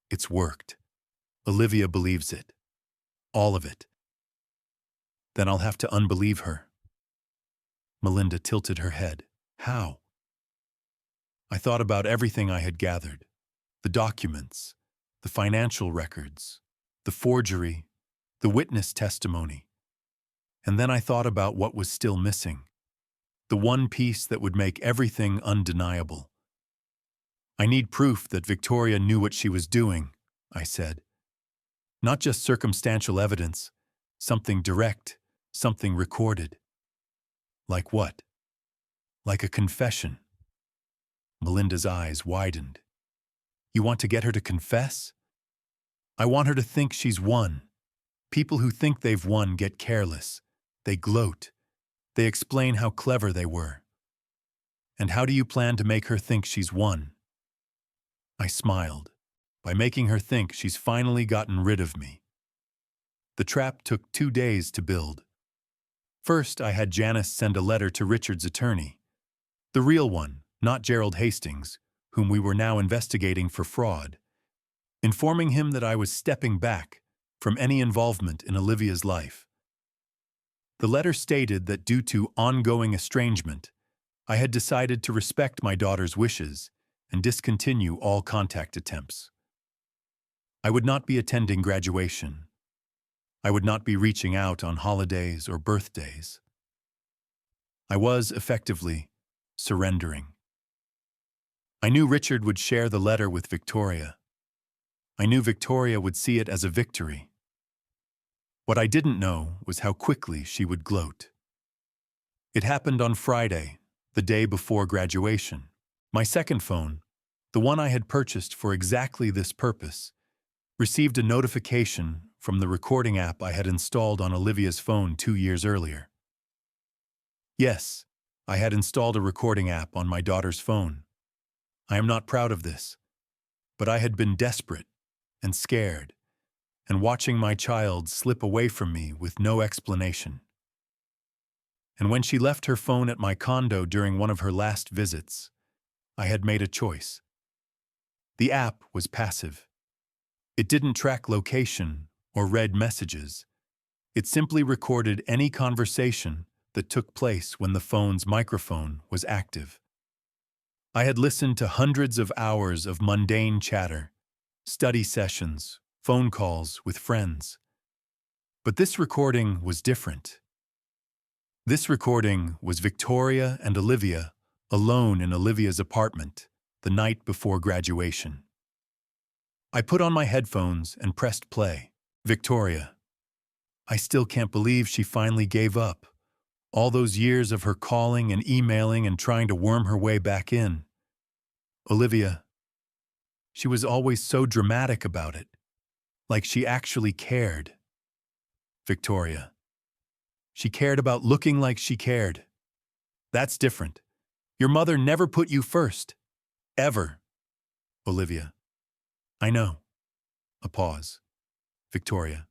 it's worked. Olivia believes it. All of it. Then I'll have to unbelieve her. Melinda tilted her head. How? I thought about everything I had gathered. The documents, the financial records, the forgery, the witness testimony. And then I thought about what was still missing. The one piece that would make everything undeniable. I need proof that Victoria knew what she was doing, I said. Not just circumstantial evidence, something direct, something recorded. Like what? Like a confession. Melinda's eyes widened. You want to get her to confess? I want her to think she's won. People who think they've won get careless. They gloat. They explain how clever they were. And how do you plan to make her think she's won? I smiled, by making her think she's finally gotten rid of me. The trap took 2 days to build. First, I had Janice send a letter to Richard's attorney. The real one, not Gerald Hastings, whom we were now investigating for fraud, informing him that I was stepping back from any involvement in Olivia's life. The letter stated that due to ongoing estrangement, I had decided to respect my daughter's wishes and discontinue all contact attempts. I would not be attending graduation. I would not be reaching out on holidays or birthdays. I was, effectively, surrendering. I knew Richard would share the letter with Victoria. I knew Victoria would see it as a victory. What I didn't know was how quickly she would gloat. It happened on Friday, the day before graduation. My second phone, the one I had purchased for exactly this purpose, received a notification from the recording app I had installed on Olivia's phone 2 years earlier. Yes, I had installed a recording app on my daughter's phone. I am not proud of this, but I had been desperate and scared, and watching my child slip away from me with no explanation. And when she left her phone at my condo during one of her last visits, I had made a choice. The app was passive. It didn't track location or read messages. It simply recorded any conversation that took place when the phone's microphone was active. I had listened to hundreds of hours of mundane chatter, study sessions, phone calls with friends. But this recording was different. This recording was Victoria and Olivia alone in Olivia's apartment the night before graduation. I put on my headphones and pressed play. Victoria. I still can't believe she finally gave up. All those years of her calling and emailing and trying to worm her way back in. Olivia. She was always so dramatic about it. Like she actually cared. Victoria. She cared about looking like she cared. That's different. Your mother never put you first. Ever. Olivia. I know. A pause. Victoria.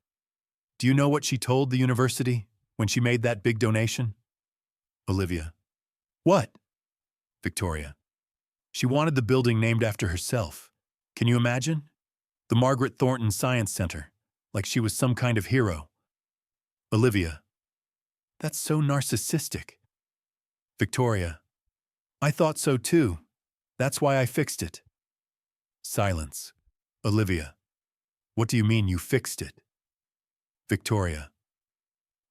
Do you know what she told the university when she made that big donation? Olivia. What? Victoria. She wanted the building named after herself. Can you imagine? The Margaret Thornton Science Center, like she was some kind of hero. Olivia. That's so narcissistic. Victoria. I thought so too. That's why I fixed it. Silence. Olivia. What do you mean you fixed it? Victoria.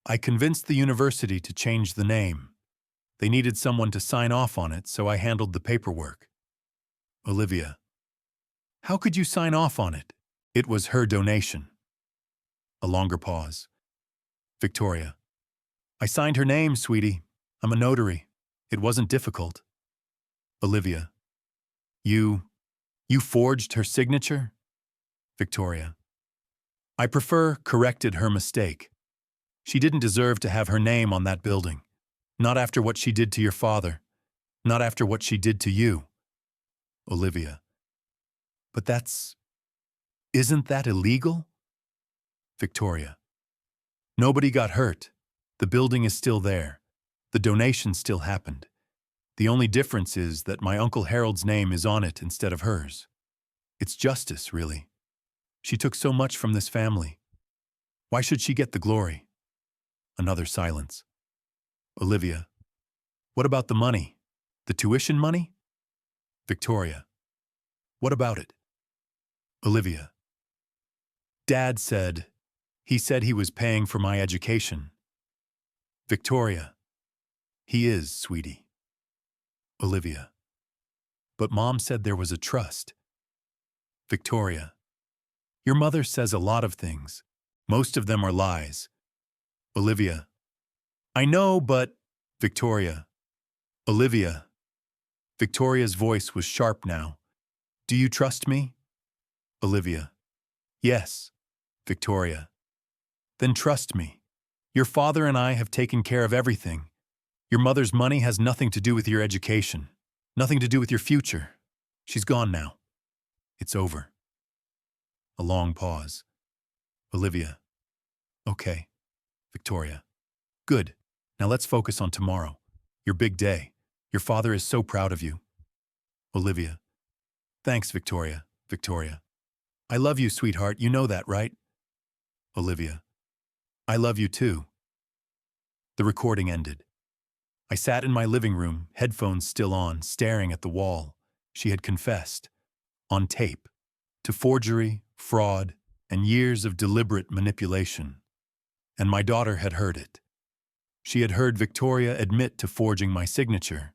I convinced the university to change the name. They needed someone to sign off on it, so I handled the paperwork. Olivia. How could you sign off on it? It was her donation. A longer pause. Victoria. I signed her name, sweetie. I'm a notary. It wasn't difficult. Olivia. You forged her signature? Victoria. I corrected her mistake. She didn't deserve to have her name on that building. Not after what she did to your father. Not after what she did to you. Olivia. But isn't that illegal? Victoria. Nobody got hurt. The building is still there. The donation still happened. The only difference is that my Uncle Harold's name is on it instead of hers. It's justice, really. She took so much from this family. Why should she get the glory? Another silence. Olivia. What about the money? The tuition money? Victoria. What about it? Olivia. Dad said, he said he was paying for my education. Victoria. He is, sweetie. Olivia. But Mom said there was a trust. Victoria. Your mother says a lot of things. Most of them are lies. Olivia. I know, but... Victoria. Olivia. Victoria's voice was sharp now. Do you trust me? Olivia. Yes. Victoria. Then trust me. Your father and I have taken care of everything. Your mother's money has nothing to do with your education. Nothing to do with your future. She's gone now. It's over. A long pause. Olivia. Okay. Victoria. Good. Now let's focus on tomorrow. Your big day. Your father is so proud of you. Olivia. Thanks, Victoria. Victoria. I love you, sweetheart. You know that, right? Olivia. I love you too. The recording ended. I sat in my living room, headphones still on, staring at the wall. She had confessed, on tape, to forgery, fraud, and years of deliberate manipulation. And my daughter had heard it. She had heard Victoria admit to forging my signature,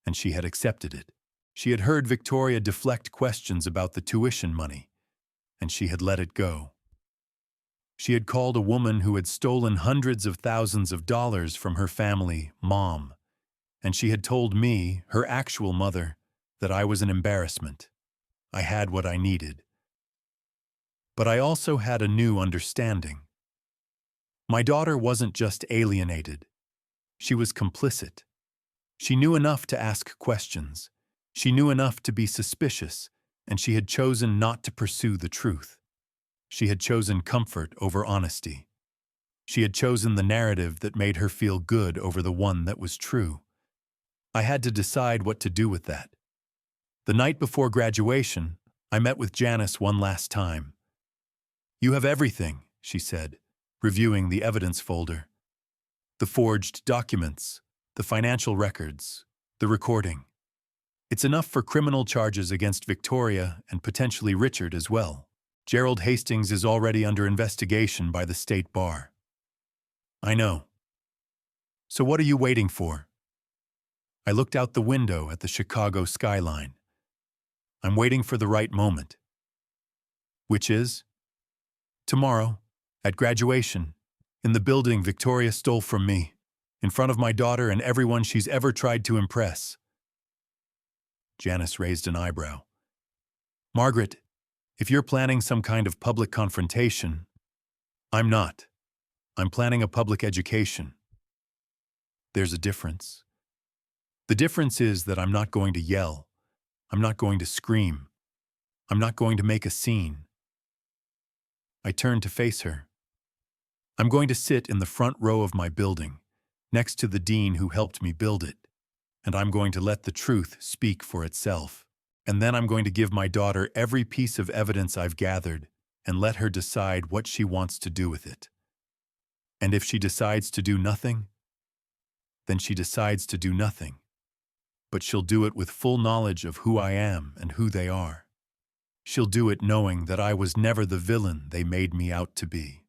and she had accepted it. She had heard Victoria deflect questions about the tuition money, and she had let it go. She had called a woman who had stolen hundreds of thousands of dollars from her family Mom, and she had told me, her actual mother, that I was an embarrassment. I had what I needed. But I also had a new understanding. My daughter wasn't just alienated. She was complicit. She knew enough to ask questions. She knew enough to be suspicious, and she had chosen not to pursue the truth. She had chosen comfort over honesty. She had chosen the narrative that made her feel good over the one that was true. I had to decide what to do with that. The night before graduation, I met with Janice one last time. You have everything, she said, reviewing the evidence folder. The forged documents, the financial records, the recording. It's enough for criminal charges against Victoria and potentially Richard as well. Gerald Hastings is already under investigation by the state bar. I know. So what are you waiting for? I looked out the window at the Chicago skyline. I'm waiting for the right moment. Which is? Tomorrow, at graduation, in the building Victoria stole from me, in front of my daughter and everyone she's ever tried to impress. Janice raised an eyebrow. Margaret, if you're planning some kind of public confrontation, I'm not. I'm planning a public education. There's a difference. The difference is that I'm not going to yell. I'm not going to scream. I'm not going to make a scene. I turned to face her. I'm going to sit in the front row of my building, next to the dean who helped me build it, and I'm going to let the truth speak for itself. And then I'm going to give my daughter every piece of evidence I've gathered and let her decide what she wants to do with it. And if she decides to do nothing, then she decides to do nothing. But she'll do it with full knowledge of who I am and who they are. She'll do it knowing that I was never the villain they made me out to be.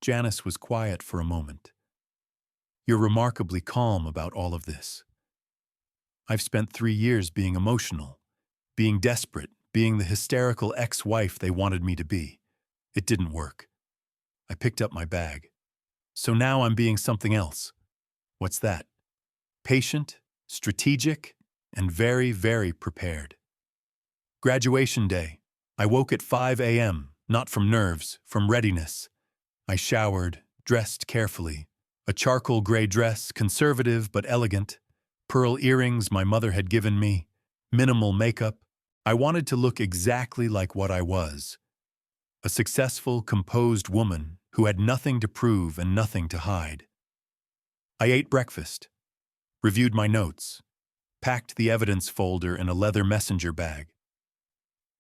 Janice was quiet for a moment. You're remarkably calm about all of this. I've spent 3 years being emotional, being desperate, being the hysterical ex-wife they wanted me to be. It didn't work. I picked up my bag. So now I'm being something else. What's that? Patient, strategic, and very, very prepared. Graduation day. I woke at 5 a.m., not from nerves, from readiness. I showered, dressed carefully, A charcoal gray dress, conservative but elegant, pearl earrings my mother had given me, minimal makeup. I wanted to look exactly like what I was. A successful, composed woman who had nothing to prove and nothing to hide. I ate breakfast, reviewed my notes, packed the evidence folder in a leather messenger bag.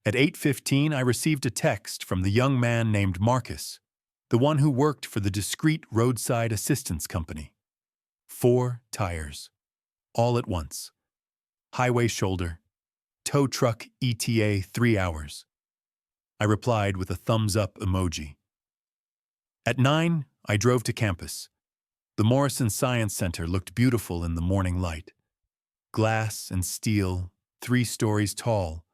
At 8:15, I received a text from the young man named Marcus, the one who worked for the discreet roadside assistance company. 4 tires, all at once. Highway shoulder, tow truck ETA 3 hours. I replied with a thumbs-up emoji. At 9, I drove to campus. The Morrison Science Center looked beautiful in the morning light. Glass and steel, 3 stories tall,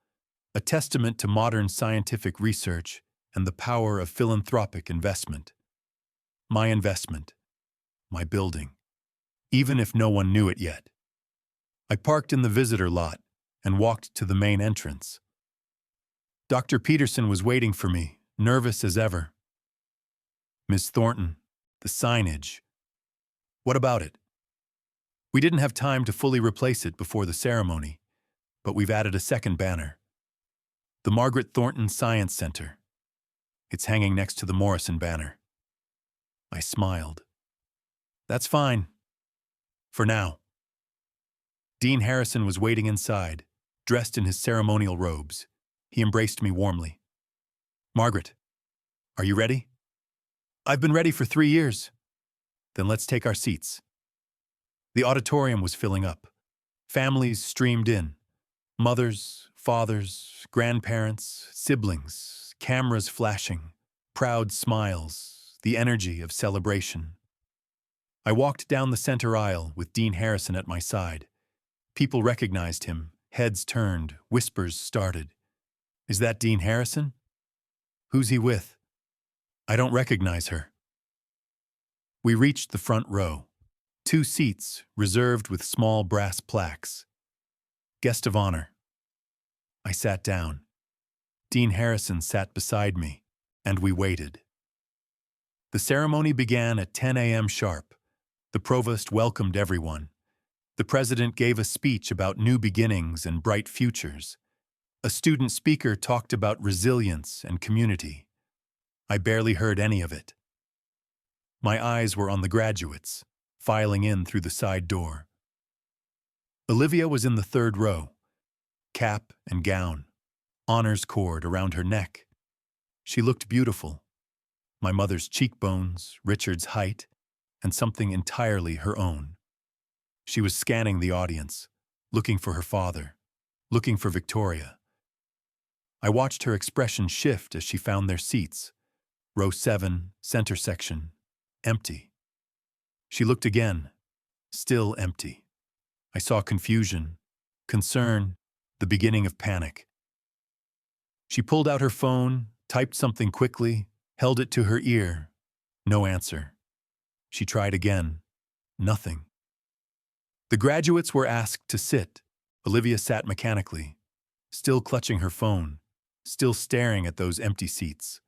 a testament to modern scientific research and the power of philanthropic investment. My investment, my building, even if no one knew it yet. I parked in the visitor lot and walked to the main entrance. Dr. Peterson was waiting for me, nervous as ever. Miss Thornton, the signage. What about it? We didn't have time to fully replace it before the ceremony, but we've added a second banner. The Margaret Thornton Science Center. It's hanging next to the Morrison banner. I smiled. That's fine. For now. Dean Harrison was waiting inside, dressed in his ceremonial robes. He embraced me warmly. Margaret, are you ready? I've been ready for 3 years. Then let's take our seats. The auditorium was filling up. Families streamed in. Mothers, fathers, grandparents, siblings, cameras flashing, proud smiles, the energy of celebration. I walked down the center aisle with Dean Harrison at my side. People recognized him, heads turned, whispers started. Is that Dean Harrison? Who's he with? I don't recognize her. We reached the front row. 2 seats reserved with small brass plaques. Guest of honor. I sat down. Dean Harrison sat beside me, and we waited. The ceremony began at 10 a.m. sharp. The provost welcomed everyone. The president gave a speech about new beginnings and bright futures. A student speaker talked about resilience and community. I barely heard any of it. My eyes were on the graduates, filing in through the side door. Olivia was in the 3rd row, cap and gown, honors cord around her neck. She looked beautiful. My mother's cheekbones, Richard's height, and something entirely her own. She was scanning the audience, looking for her father, looking for Victoria. I watched her expression shift as she found their seats. Row 7, center section, empty. She looked again, still empty. I saw confusion, concern, the beginning of panic. She pulled out her phone, typed something quickly, held it to her ear. No answer. She tried again. Nothing. The graduates were asked to sit. Olivia sat mechanically, still clutching her phone, still staring at those empty seats.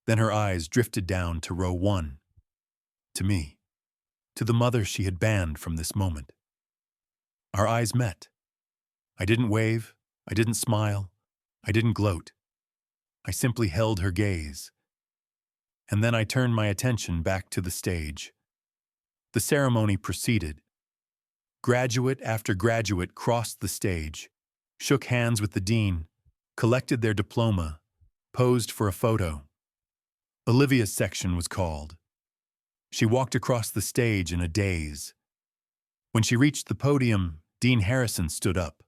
Then her eyes drifted down to row 1, to me, to the mother she had banned from this moment. Our eyes met. I didn't wave, I didn't smile, I didn't gloat. I simply held her gaze. And then I turned my attention back to the stage. The ceremony proceeded. Graduate after graduate crossed the stage, shook hands with the dean, collected their diploma, posed for a photo. Olivia's section was called. She walked across the stage in a daze. When she reached the podium, Dean Harrison stood up.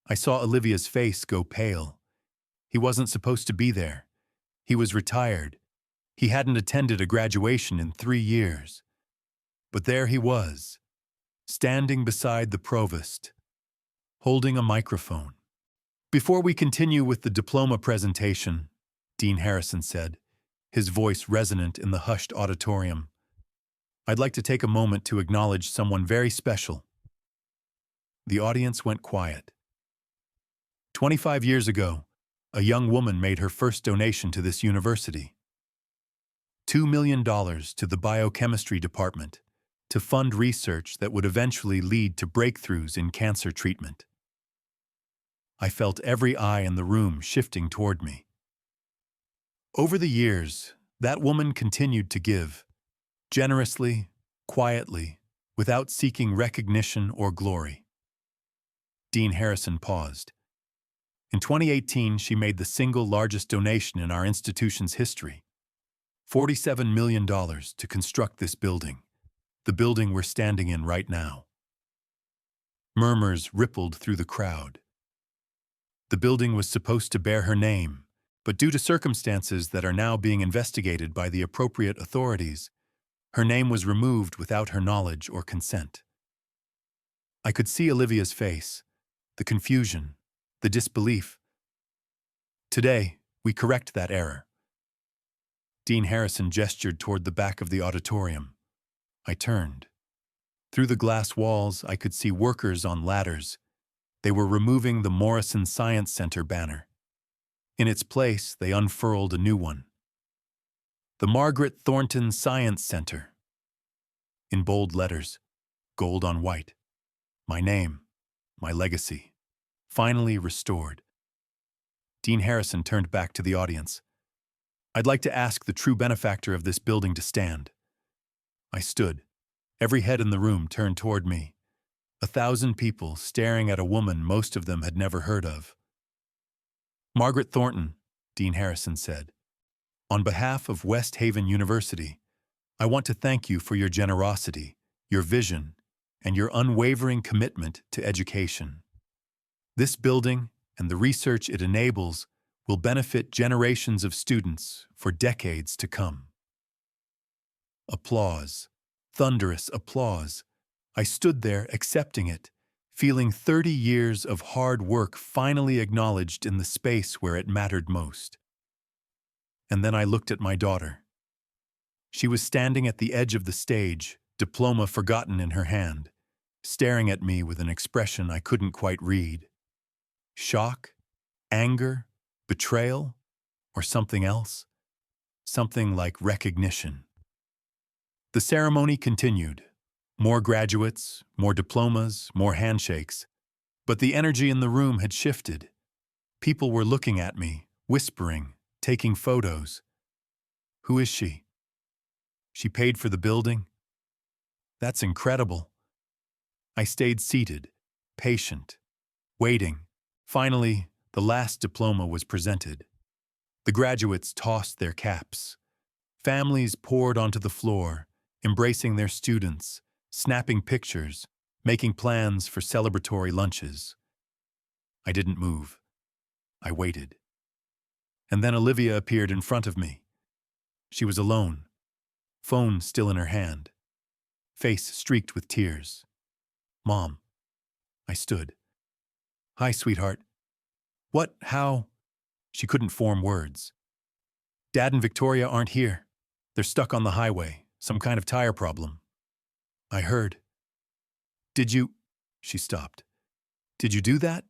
I saw Olivia's face go pale. He wasn't supposed to be there. He was retired. He hadn't attended a graduation in 3 years. But there he was, standing beside the provost, holding a microphone. Before we continue with the diploma presentation, Dean Harrison said, his voice resonant in the hushed auditorium, I'd like to take a moment to acknowledge someone very special. The audience went quiet. 25 years ago, a young woman made her first donation to this university. $2 million to the biochemistry department to fund research that would eventually lead to breakthroughs in cancer treatment. I felt every eye in the room shifting toward me. Over the years, that woman continued to give, generously, quietly, without seeking recognition or glory. Dean Harrison paused. In 2018, she made the single largest donation in our institution's history, $47 million to construct this building, the building we're standing in right now. Murmurs rippled through the crowd. The building was supposed to bear her name, but due to circumstances that are now being investigated by the appropriate authorities, her name was removed without her knowledge or consent. I could see Olivia's face, the confusion, the disbelief. Today, we correct that error. Dean Harrison gestured toward the back of the auditorium. I turned. Through the glass walls, I could see workers on ladders. They were removing the Morrison Science Center banner. In its place, they unfurled a new one. The Margaret Thornton Science Center. In bold letters, gold on white. My name, my legacy, finally restored. Dean Harrison turned back to the audience. I'd like to ask the true benefactor of this building to stand. I stood. Every head in the room turned toward me. 1,000 people staring at a woman most of them had never heard of. Margaret Thornton, Dean Harrison said, on behalf of West Haven University, I want to thank you for your generosity, your vision, and your unwavering commitment to education. This building and the research it enables will benefit generations of students for decades to come. Applause, thunderous applause. I stood there accepting it, feeling 30 years of hard work finally acknowledged in the space where it mattered most. And then I looked at my daughter. She was standing at the edge of the stage, diploma forgotten in her hand, staring at me with an expression I couldn't quite read. Shock, anger, betrayal, or something else? Something like recognition. The ceremony continued. More graduates, more diplomas, more handshakes. But the energy in the room had shifted. People were looking at me, whispering, taking photos. Who is she? She paid for the building? That's incredible. I stayed seated, patient, waiting. Finally, the last diploma was presented. The graduates tossed their caps. Families poured onto the floor, embracing their students, snapping pictures, making plans for celebratory lunches. I didn't move. I waited. And then Olivia appeared in front of me. She was alone, phone still in her hand, face streaked with tears. Mom. I stood. Hi, sweetheart. What? How? She couldn't form words. Dad and Victoria aren't here. They're stuck on the highway, some kind of tire problem. I heard. Did you? She stopped. Did you do that?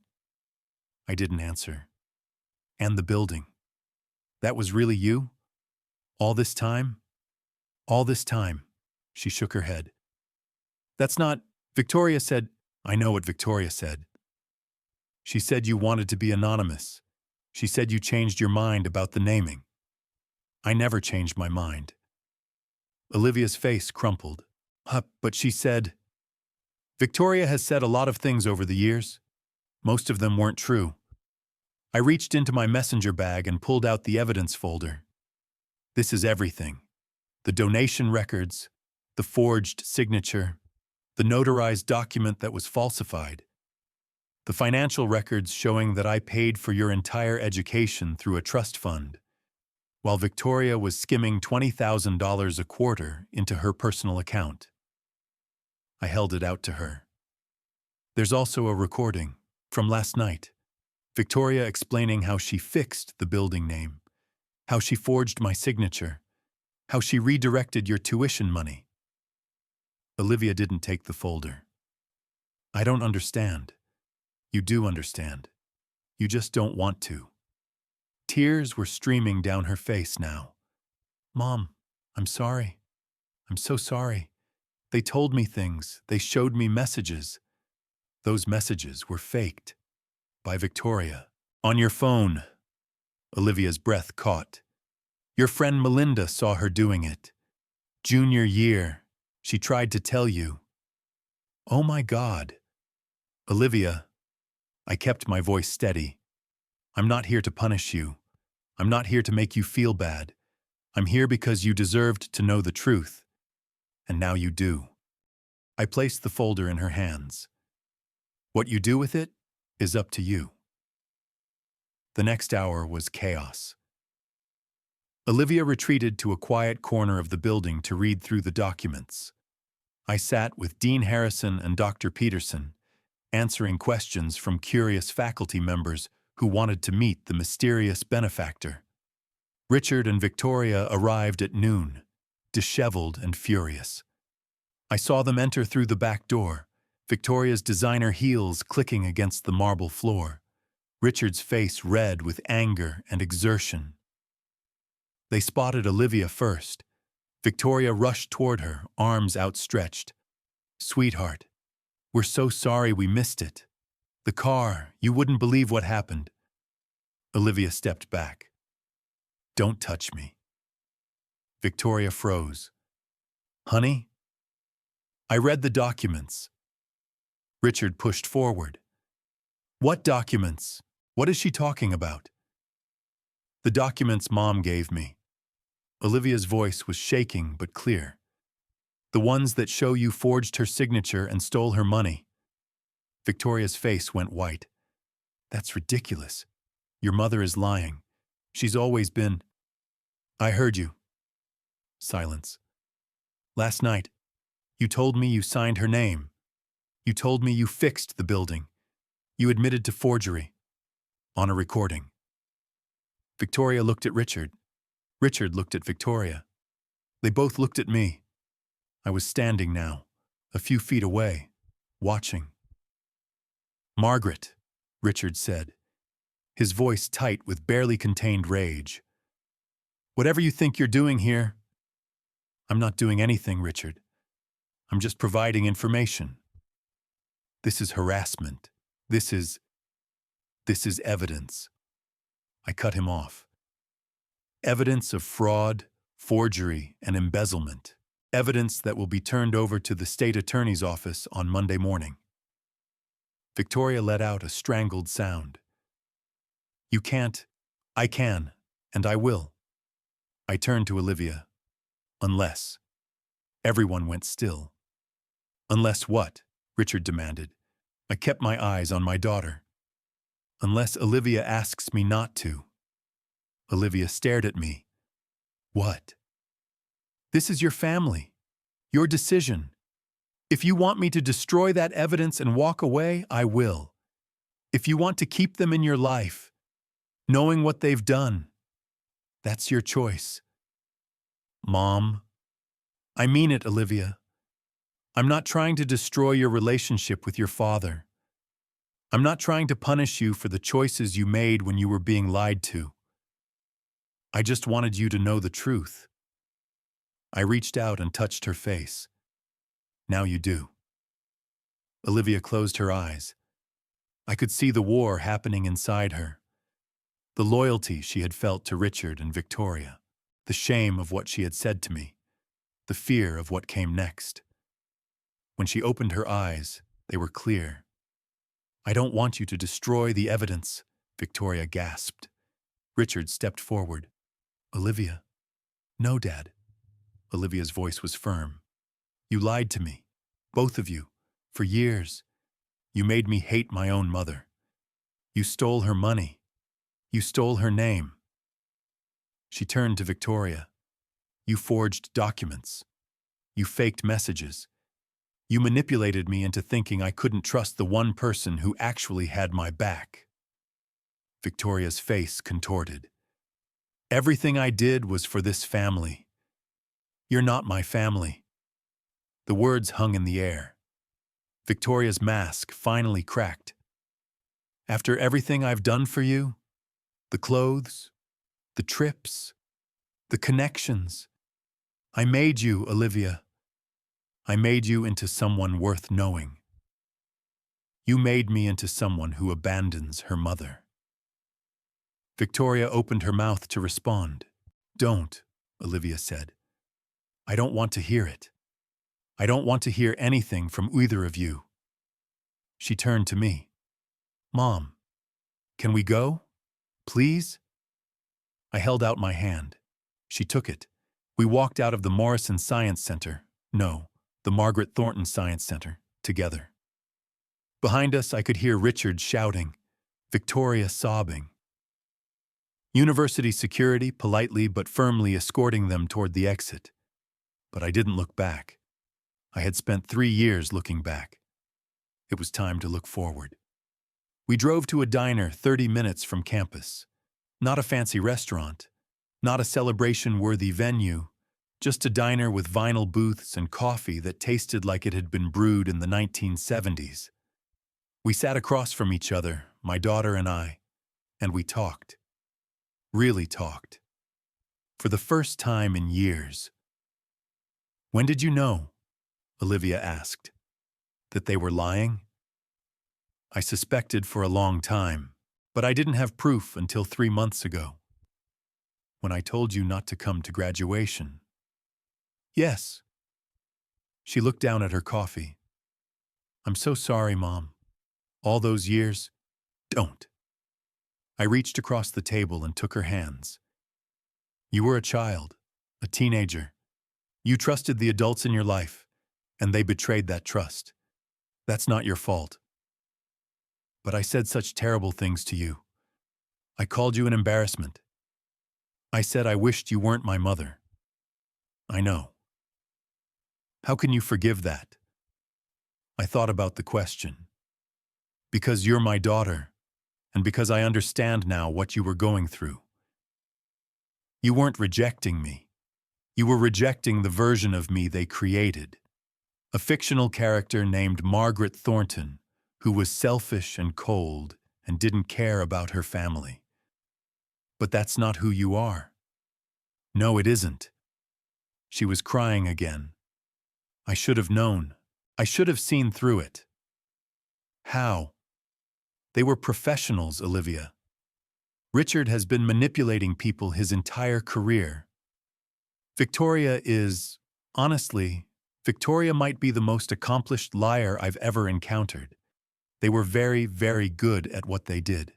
I didn't answer. And the building. That was really you? All this time? All this time. She shook her head. That's not, Victoria said, I know what Victoria said. She said you wanted to be anonymous. She said you changed your mind about the naming. I never changed my mind. Olivia's face crumpled. But she said, Victoria has said a lot of things over the years. Most of them weren't true. I reached into my messenger bag and pulled out the evidence folder. This is everything. The donation records, the forged signature, the notarized document that was falsified, the financial records showing that I paid for your entire education through a trust fund, while Victoria was skimming $20,000 a quarter into her personal account. I held it out to her. There's also a recording from last night. Victoria explaining how she fixed the building name, how she forged my signature, how she redirected your tuition money. Olivia didn't take the folder. I don't understand. You do understand. You just don't want to. Tears were streaming down her face now. Mom, I'm sorry. I'm so sorry. They told me things. They showed me messages. Those messages were faked. By Victoria. On your phone. Olivia's breath caught. Your friend Melinda saw her doing it. Junior year. She tried to tell you. Oh my God. Olivia. I kept my voice steady. I'm not here to punish you. I'm not here to make you feel bad. I'm here because you deserved to know the truth. And now you do. I placed the folder in her hands. What you do with it is up to you. The next hour was chaos. Olivia retreated to a quiet corner of the building to read through the documents. I sat with Dean Harrison and Dr. Peterson, answering questions from curious faculty members who wanted to meet the mysterious benefactor. Richard and Victoria arrived at noon, disheveled and furious. I saw them enter through the back door, Victoria's designer heels clicking against the marble floor, Richard's face red with anger and exertion. They spotted Olivia first. Victoria rushed toward her, arms outstretched. Sweetheart, we're so sorry we missed it. The car, you wouldn't believe what happened. Olivia stepped back. Don't touch me. Victoria froze. Honey? I read the documents. Richard pushed forward. What documents? What is she talking about? The documents Mom gave me. Olivia's voice was shaking but clear. The ones that show you forged her signature and stole her money. Victoria's face went white. That's ridiculous. Your mother is lying. She's always been... I heard you. Silence. Last night, you told me you signed her name. You told me you fixed the building. You admitted to forgery. On a recording. Victoria looked at Richard. Richard looked at Victoria. They both looked at me. I was standing now, a few feet away, watching. Margaret, Richard said, his voice tight with barely contained rage. Whatever you think you're doing here, I'm not doing anything, Richard. I'm just providing information. This is harassment. This is evidence. I cut him off. Evidence of fraud, forgery, and embezzlement. Evidence that will be turned over to the state attorney's office on Monday morning. Victoria let out a strangled sound. You can't. I can, and I will. I turned to Olivia. Unless. Everyone went still. Unless what? Richard demanded. I kept my eyes on my daughter. Unless Olivia asks me not to. Olivia stared at me. What? This is your family. Your decision. If you want me to destroy that evidence and walk away, I will. If you want to keep them in your life, knowing what they've done, that's your choice. Mom, I mean it, Olivia. I'm not trying to destroy your relationship with your father. I'm not trying to punish you for the choices you made when you were being lied to. I just wanted you to know the truth. I reached out and touched her face. Now you do. Olivia closed her eyes. I could see the war happening inside her. The loyalty she had felt to Richard and Victoria. The shame of what she had said to me. The fear of what came next. When she opened her eyes, they were clear. I don't want you to destroy the evidence, Victoria gasped. Richard stepped forward. Olivia. No, Dad. Olivia's voice was firm. You lied to me, both of you, for years. You made me hate my own mother. You stole her money. You stole her name. She turned to Victoria. You forged documents. You faked messages. You manipulated me into thinking I couldn't trust the one person who actually had my back. Victoria's face contorted. Everything I did was for this family. You're not my family. The words hung in the air. Victoria's mask finally cracked. After everything I've done for you, the clothes, the trips, the connections, I made you, Olivia. I made you into someone worth knowing. You made me into someone who abandons her mother. Victoria opened her mouth to respond. Don't, Olivia said. I don't want to hear it. I don't want to hear anything from either of you. She turned to me. Mom, can we go? Please? I held out my hand. She took it. We walked out of the Morrison Science Center, no, the Margaret Thornton Science Center, together. Behind us, I could hear Richard shouting, Victoria sobbing. University security politely but firmly escorting them toward the exit. But I didn't look back. I had spent 3 years looking back. It was time to look forward. We drove to a diner 30 minutes from campus. Not a fancy restaurant, not a celebration-worthy venue, just a diner with vinyl booths and coffee that tasted like it had been brewed in the 1970s. We sat across from each other, my daughter and I, and we talked. Really talked. For the first time in years. When did you know? Olivia asked. That they were lying? I suspected for a long time, but I didn't have proof until 3 months ago. When I told you not to come to graduation. Yes. She looked down at her coffee. I'm so sorry, Mom. All those years? Don't. I reached across the table and took her hands. You were a child, a teenager. You trusted the adults in your life, and they betrayed that trust. That's not your fault. But I said such terrible things to you. I called you an embarrassment. I said I wished you weren't my mother. I know. How can you forgive that? I thought about the question. Because you're my daughter, and because I understand now what you were going through. You weren't rejecting me. You were rejecting the version of me they created. A fictional character named Margaret Thornton, who was selfish and cold and didn't care about her family. But that's not who you are. No, it isn't. She was crying again. I should have known. I should have seen through it. How? They were professionals, Olivia. Richard has been manipulating people his entire career. Victoria is, honestly, Victoria might be the most accomplished liar I've ever encountered. They were very, very good at what they did.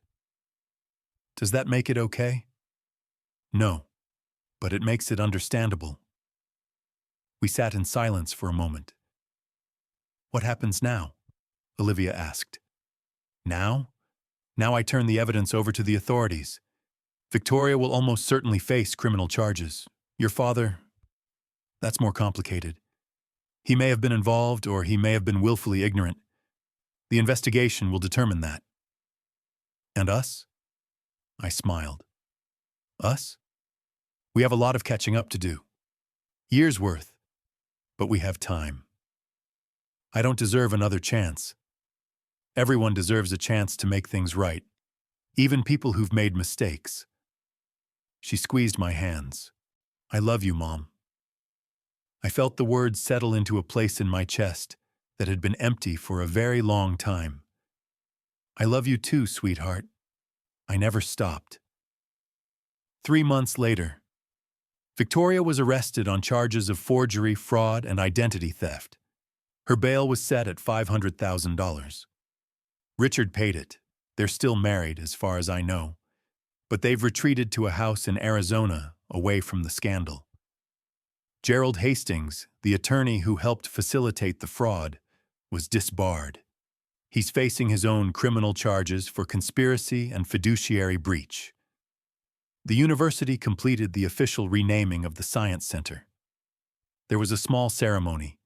Does that make it okay? No, but it makes it understandable. We sat in silence for a moment. What happens now? Olivia asked. Now? Now I turn the evidence over to the authorities. Victoria will almost certainly face criminal charges. Your father, that's more complicated. He may have been involved or he may have been willfully ignorant. The investigation will determine that. And us? I smiled. Us? We have a lot of catching up to do. Years worth. But we have time. I don't deserve another chance. Everyone deserves a chance to make things right, even people who've made mistakes. She squeezed my hands. I love you, Mom. I felt the words settle into a place in my chest that had been empty for a very long time. I love you too, sweetheart. I never stopped. 3 months later, Victoria was arrested on charges of forgery, fraud, and identity theft. Her bail was set at $500,000. Richard paid it. They're still married, as far as I know. But they've retreated to a house in Arizona, away from the scandal. Gerald Hastings, the attorney who helped facilitate the fraud, was disbarred. He's facing his own criminal charges for conspiracy and fiduciary breach. The university completed the official renaming of the Science Center. There was a small ceremony,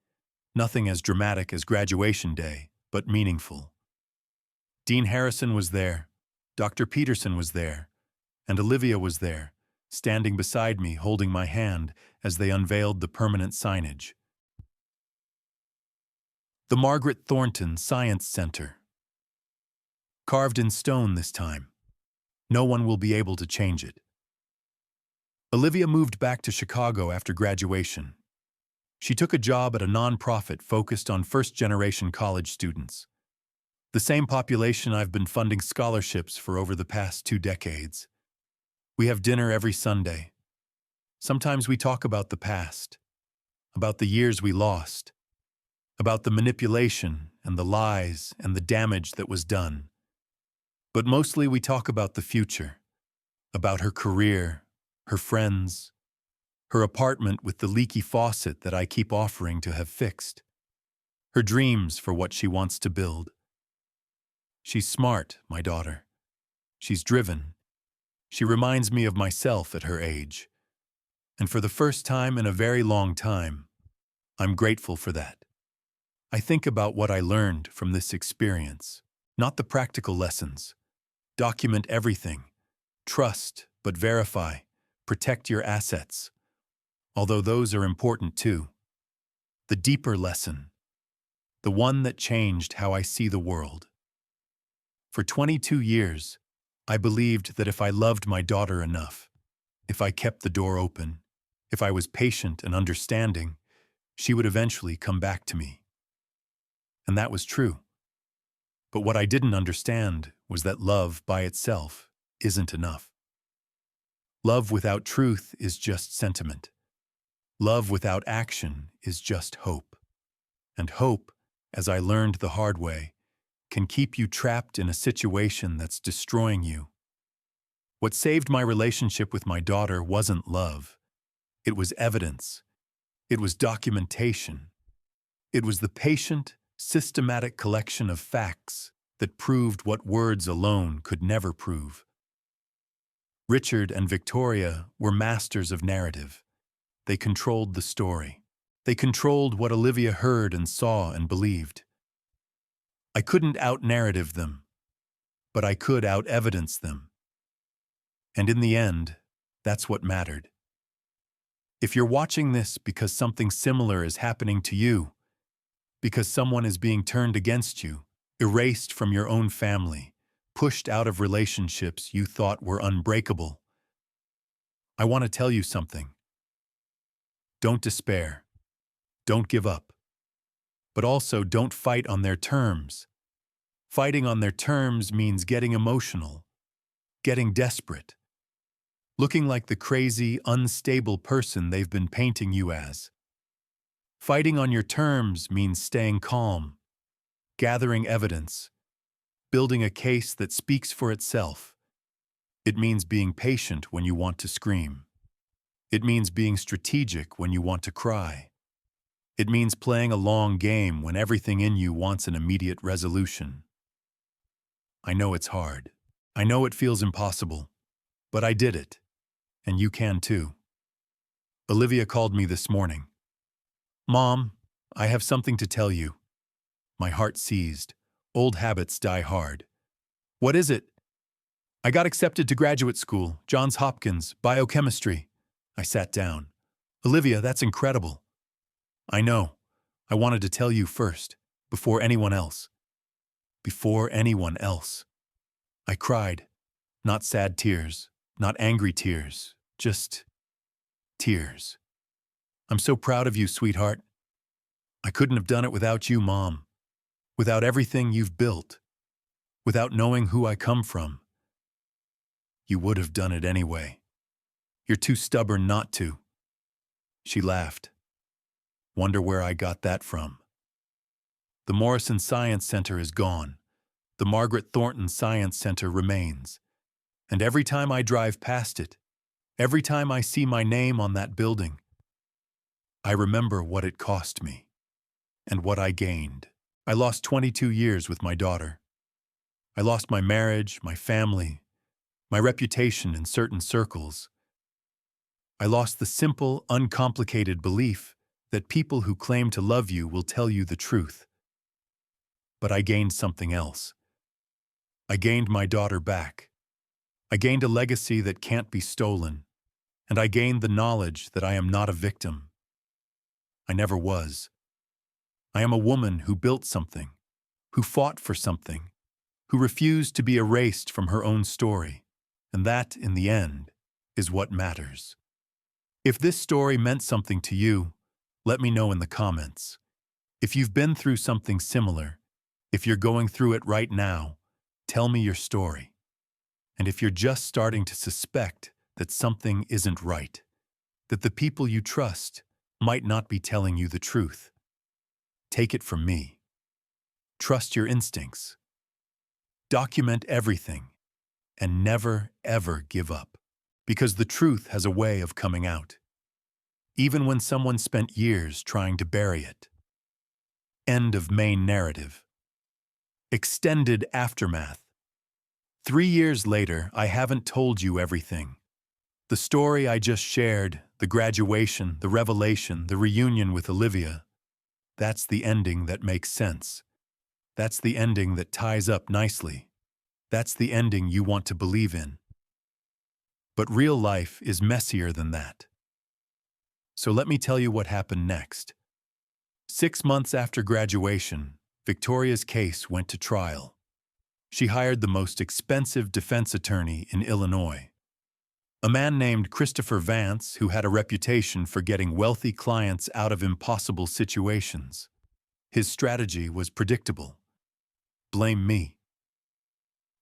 nothing as dramatic as graduation day, but meaningful. Dean Harrison was there, Dr. Peterson was there, and Olivia was there, standing beside me holding my hand as they unveiled the permanent signage. The Margaret Thornton Science Center. Carved in stone this time. No one will be able to change it. Olivia moved back to Chicago after graduation, She took a job at a nonprofit focused on first-generation college students, the same population I've been funding scholarships for over the past 2 decades. We have dinner every Sunday. Sometimes we talk about the past, about the years we lost, about the manipulation and the lies and the damage that was done. But mostly we talk about the future, about her career, her friends, her apartment with the leaky faucet that I keep offering to have fixed, her dreams for what she wants to build. She's smart, my daughter. She's driven. She reminds me of myself at her age. And for the first time in a very long time, I'm grateful for that. I think about what I learned from this experience, not the practical lessons. Document everything. Trust, but verify. Protect your assets. Although those are important too. The deeper lesson. The one that changed how I see the world. For 22 years, I believed that if I loved my daughter enough, if I kept the door open, if I was patient and understanding, she would eventually come back to me. And that was true. But what I didn't understand was that love by itself isn't enough. Love without truth is just sentiment. Love without action is just hope. And hope, as I learned the hard way, can keep you trapped in a situation that's destroying you. What saved my relationship with my daughter wasn't love. It was evidence. It was documentation. It was the patient, systematic collection of facts that proved what words alone could never prove. Richard and Victoria were masters of narrative. They controlled the story. They controlled what Olivia heard and saw and believed. I couldn't out-narrative them, but I could out-evidence them. And in the end, that's what mattered. If you're watching this because something similar is happening to you, because someone is being turned against you, erased from your own family, pushed out of relationships you thought were unbreakable, I want to tell you something. Don't despair. Don't give up. But also don't fight on their terms. Fighting on their terms means getting emotional, getting desperate, looking like the crazy, unstable person they've been painting you as. Fighting on your terms means staying calm, gathering evidence, building a case that speaks for itself. It means being patient when you want to scream. It means being strategic when you want to cry. It means playing a long game when everything in you wants an immediate resolution. I know it's hard. I know it feels impossible. But I did it. And you can too. Olivia called me this morning. Mom, I have something to tell you. My heart seized. Old habits die hard. What is it? I got accepted to graduate school, Johns Hopkins, biochemistry. I sat down. Olivia, that's incredible. I know. I wanted to tell you first, before anyone else. Before anyone else. I cried. Not sad tears, not angry tears, just tears. I'm so proud of you, sweetheart. I couldn't have done it without you, Mom. Without everything you've built. Without knowing who I come from. You would have done it anyway. You're too stubborn not to. She laughed. Wonder where I got that from. The Morrison Science Center is gone. The Margaret Thornton Science Center remains. And every time I drive past it, every time I see my name on that building, I remember what it cost me and what I gained. I lost 22 years with my daughter. I lost my marriage, my family, my reputation in certain circles. I lost the simple, uncomplicated belief that people who claim to love you will tell you the truth. But I gained something else. I gained my daughter back. I gained a legacy that can't be stolen. And I gained the knowledge that I am not a victim. I never was. I am a woman who built something, who fought for something, who refused to be erased from her own story. And that, in the end, is what matters. If this story meant something to you, Let me know in the comments. If you've been through something similar, if you're going through it right now, tell me your story. And if you're just starting to suspect that something isn't right, that the people you trust might not be telling you the truth, take it from me. Trust your instincts. Document everything, and never, ever give up. Because the truth has a way of coming out, even when someone spent years trying to bury it. End of main narrative. Extended aftermath. 3 years later, I haven't told you everything. The story I just shared, the graduation, the revelation, the reunion with Olivia, that's the ending that makes sense. That's the ending that ties up nicely. That's the ending you want to believe in. But real life is messier than that. So let me tell you what happened next. 6 months after graduation, Victoria's case went to trial. She hired the most expensive defense attorney in Illinois, a man named Christopher Vance, who had a reputation for getting wealthy clients out of impossible situations. His strategy was predictable. Blame me.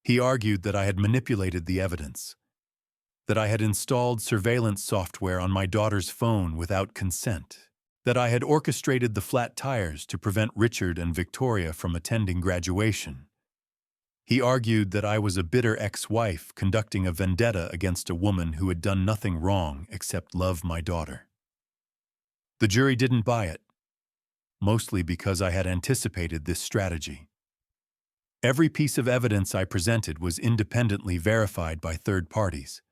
He argued that I had manipulated the evidence, that I had installed surveillance software on my daughter's phone without consent, that I had orchestrated the flat tires to prevent Richard and Victoria from attending graduation. He argued that I was a bitter ex-wife conducting a vendetta against a woman who had done nothing wrong except love my daughter. The jury didn't buy it, mostly because I had anticipated this strategy. Every piece of evidence I presented was independently verified by third parties.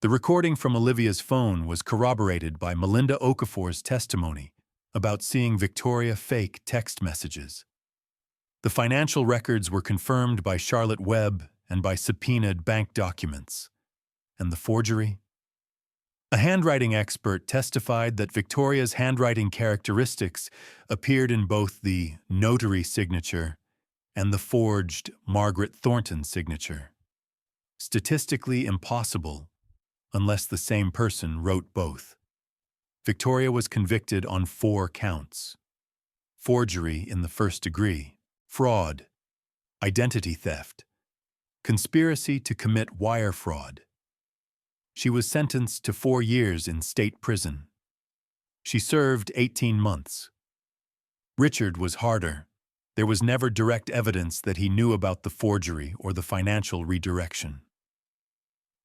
The recording from Olivia's phone was corroborated by Melinda Okafor's testimony about seeing Victoria fake text messages. The financial records were confirmed by Charlotte Webb and by subpoenaed bank documents. And the forgery? A handwriting expert testified that Victoria's handwriting characteristics appeared in both the notary signature and the forged Margaret Thornton signature. Statistically impossible unless the same person wrote both. Victoria was convicted on 4 counts: forgery in the first degree, fraud, identity theft, conspiracy to commit wire fraud. She was sentenced to 4 years in state prison. She served 18 months. Richard was harder. There was never direct evidence that he knew about the forgery or the financial redirection.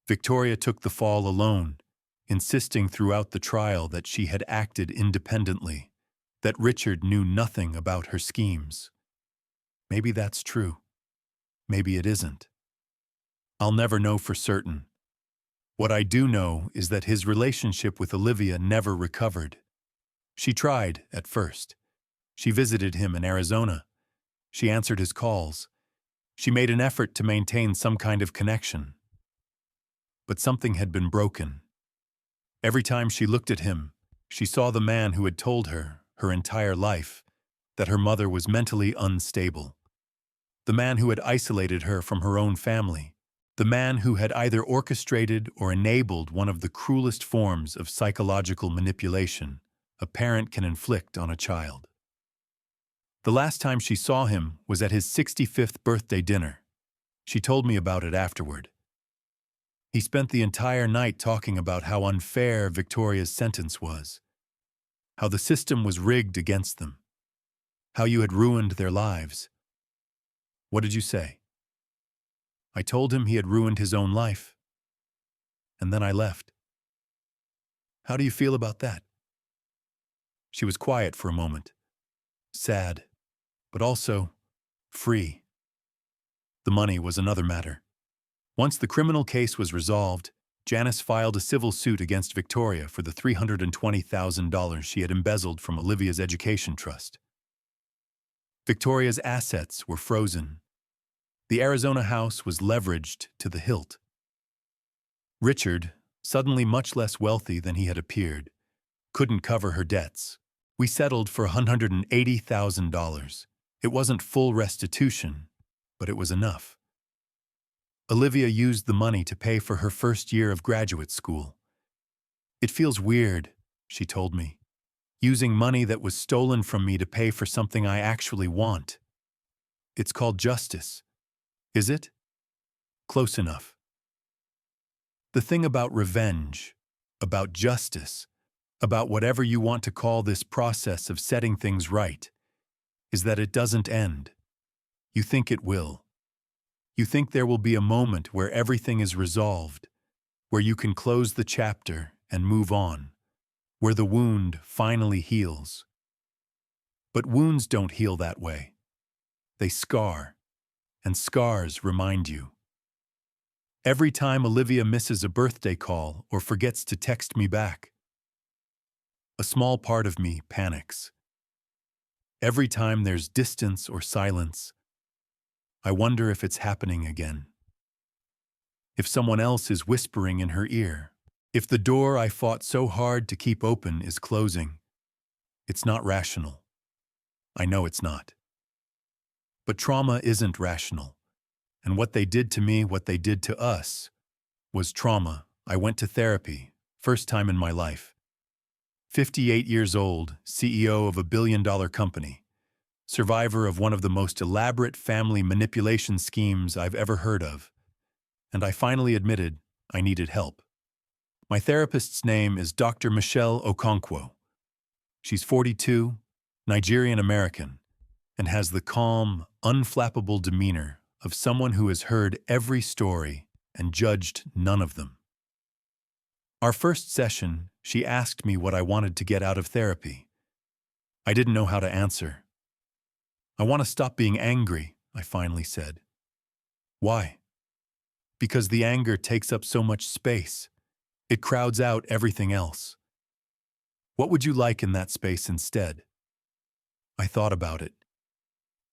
Victoria took the fall alone, insisting throughout the trial that she had acted independently, that Richard knew nothing about her schemes. Maybe that's true. Maybe it isn't. I'll never know for certain. What I do know is that his relationship with Olivia never recovered. She tried at first. She visited him in Arizona. She answered his calls. She made an effort to maintain some kind of connection. But something had been broken. Every time she looked at him, she saw the man who had told her, her entire life, that her mother was mentally unstable. The man who had isolated her from her own family. The man who had either orchestrated or enabled one of the cruelest forms of psychological manipulation a parent can inflict on a child. The last time she saw him was at his 65th birthday dinner. She told me about it afterward. He spent the entire night talking about how unfair Victoria's sentence was, how the system was rigged against them, how you had ruined their lives. What did you say? I told him he had ruined his own life, and then I left. How do you feel about that? She was quiet for a moment, sad, but also free. The money was another matter. Once the criminal case was resolved, Janice filed a civil suit against Victoria for the $320,000 she had embezzled from Olivia's education trust. Victoria's assets were frozen. The Arizona house was leveraged to the hilt. Richard, suddenly much less wealthy than he had appeared, couldn't cover her debts. We settled for $180,000. It wasn't full restitution, but it was enough. Olivia used the money to pay for her first year of graduate school. It feels weird, she told me. using money that was stolen from me to pay for something I actually want. It's called justice. Is it? Close enough. The thing about revenge, about justice, about whatever you want to call this process of setting things right, is that it doesn't end. You think it will. You think there will be a moment where everything is resolved, where you can close the chapter and move on, where the wound finally heals. But wounds don't heal that way. They scar, and scars remind you. Every time Olivia misses a birthday call or forgets to text me back, a small part of me panics. Every time there's distance or silence, I wonder if it's happening again. If someone else is whispering in her ear, if the door I fought so hard to keep open is closing. It's not rational. I know it's not. But trauma isn't rational. And what they did to me, what they did to us, was trauma. I went to therapy, first time in my life. 58 years old, CEO of a billion-dollar company, survivor of one of the most elaborate family manipulation schemes I've ever heard of. And I finally admitted I needed help. My therapist's name is Dr. Michelle Okonkwo. She's 42, Nigerian-American, and has the calm, unflappable demeanor of someone who has heard every story and judged none of them. Our first session, she asked me what I wanted to get out of therapy. I didn't know how to answer. I want to stop being angry, I finally said. Why? Because the anger takes up so much space. It crowds out everything else. What would you like in that space instead? I thought about it.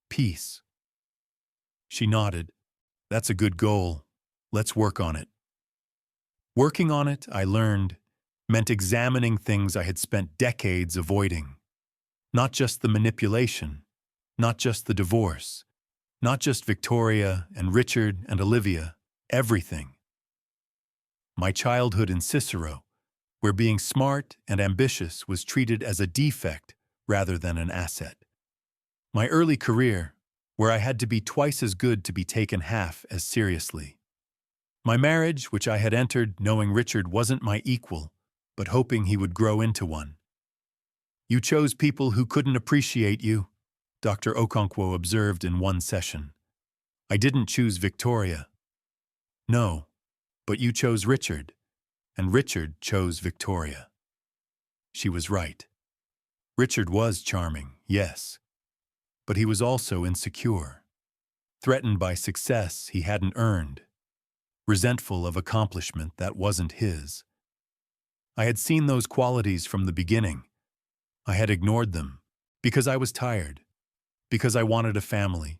Peace. She nodded. That's a good goal. Let's work on it. Working on it, I learned, meant examining things I had spent decades avoiding. Not just the manipulation, not just the divorce, not just Victoria and Richard and Olivia, everything. My childhood in Cicero, where being smart and ambitious was treated as a defect rather than an asset. My early career, where I had to be twice as good to be taken half as seriously. My marriage, which I had entered knowing Richard wasn't my equal, but hoping he would grow into one. You chose people who couldn't appreciate you, Dr. Okonkwo observed in one session. I didn't choose Victoria. No, but you chose Richard, and Richard chose Victoria. She was right. Richard was charming, yes, but he was also insecure, threatened by success he hadn't earned, resentful of accomplishment that wasn't his. I had seen those qualities from the beginning. I had ignored them because I was tired, because I wanted a family,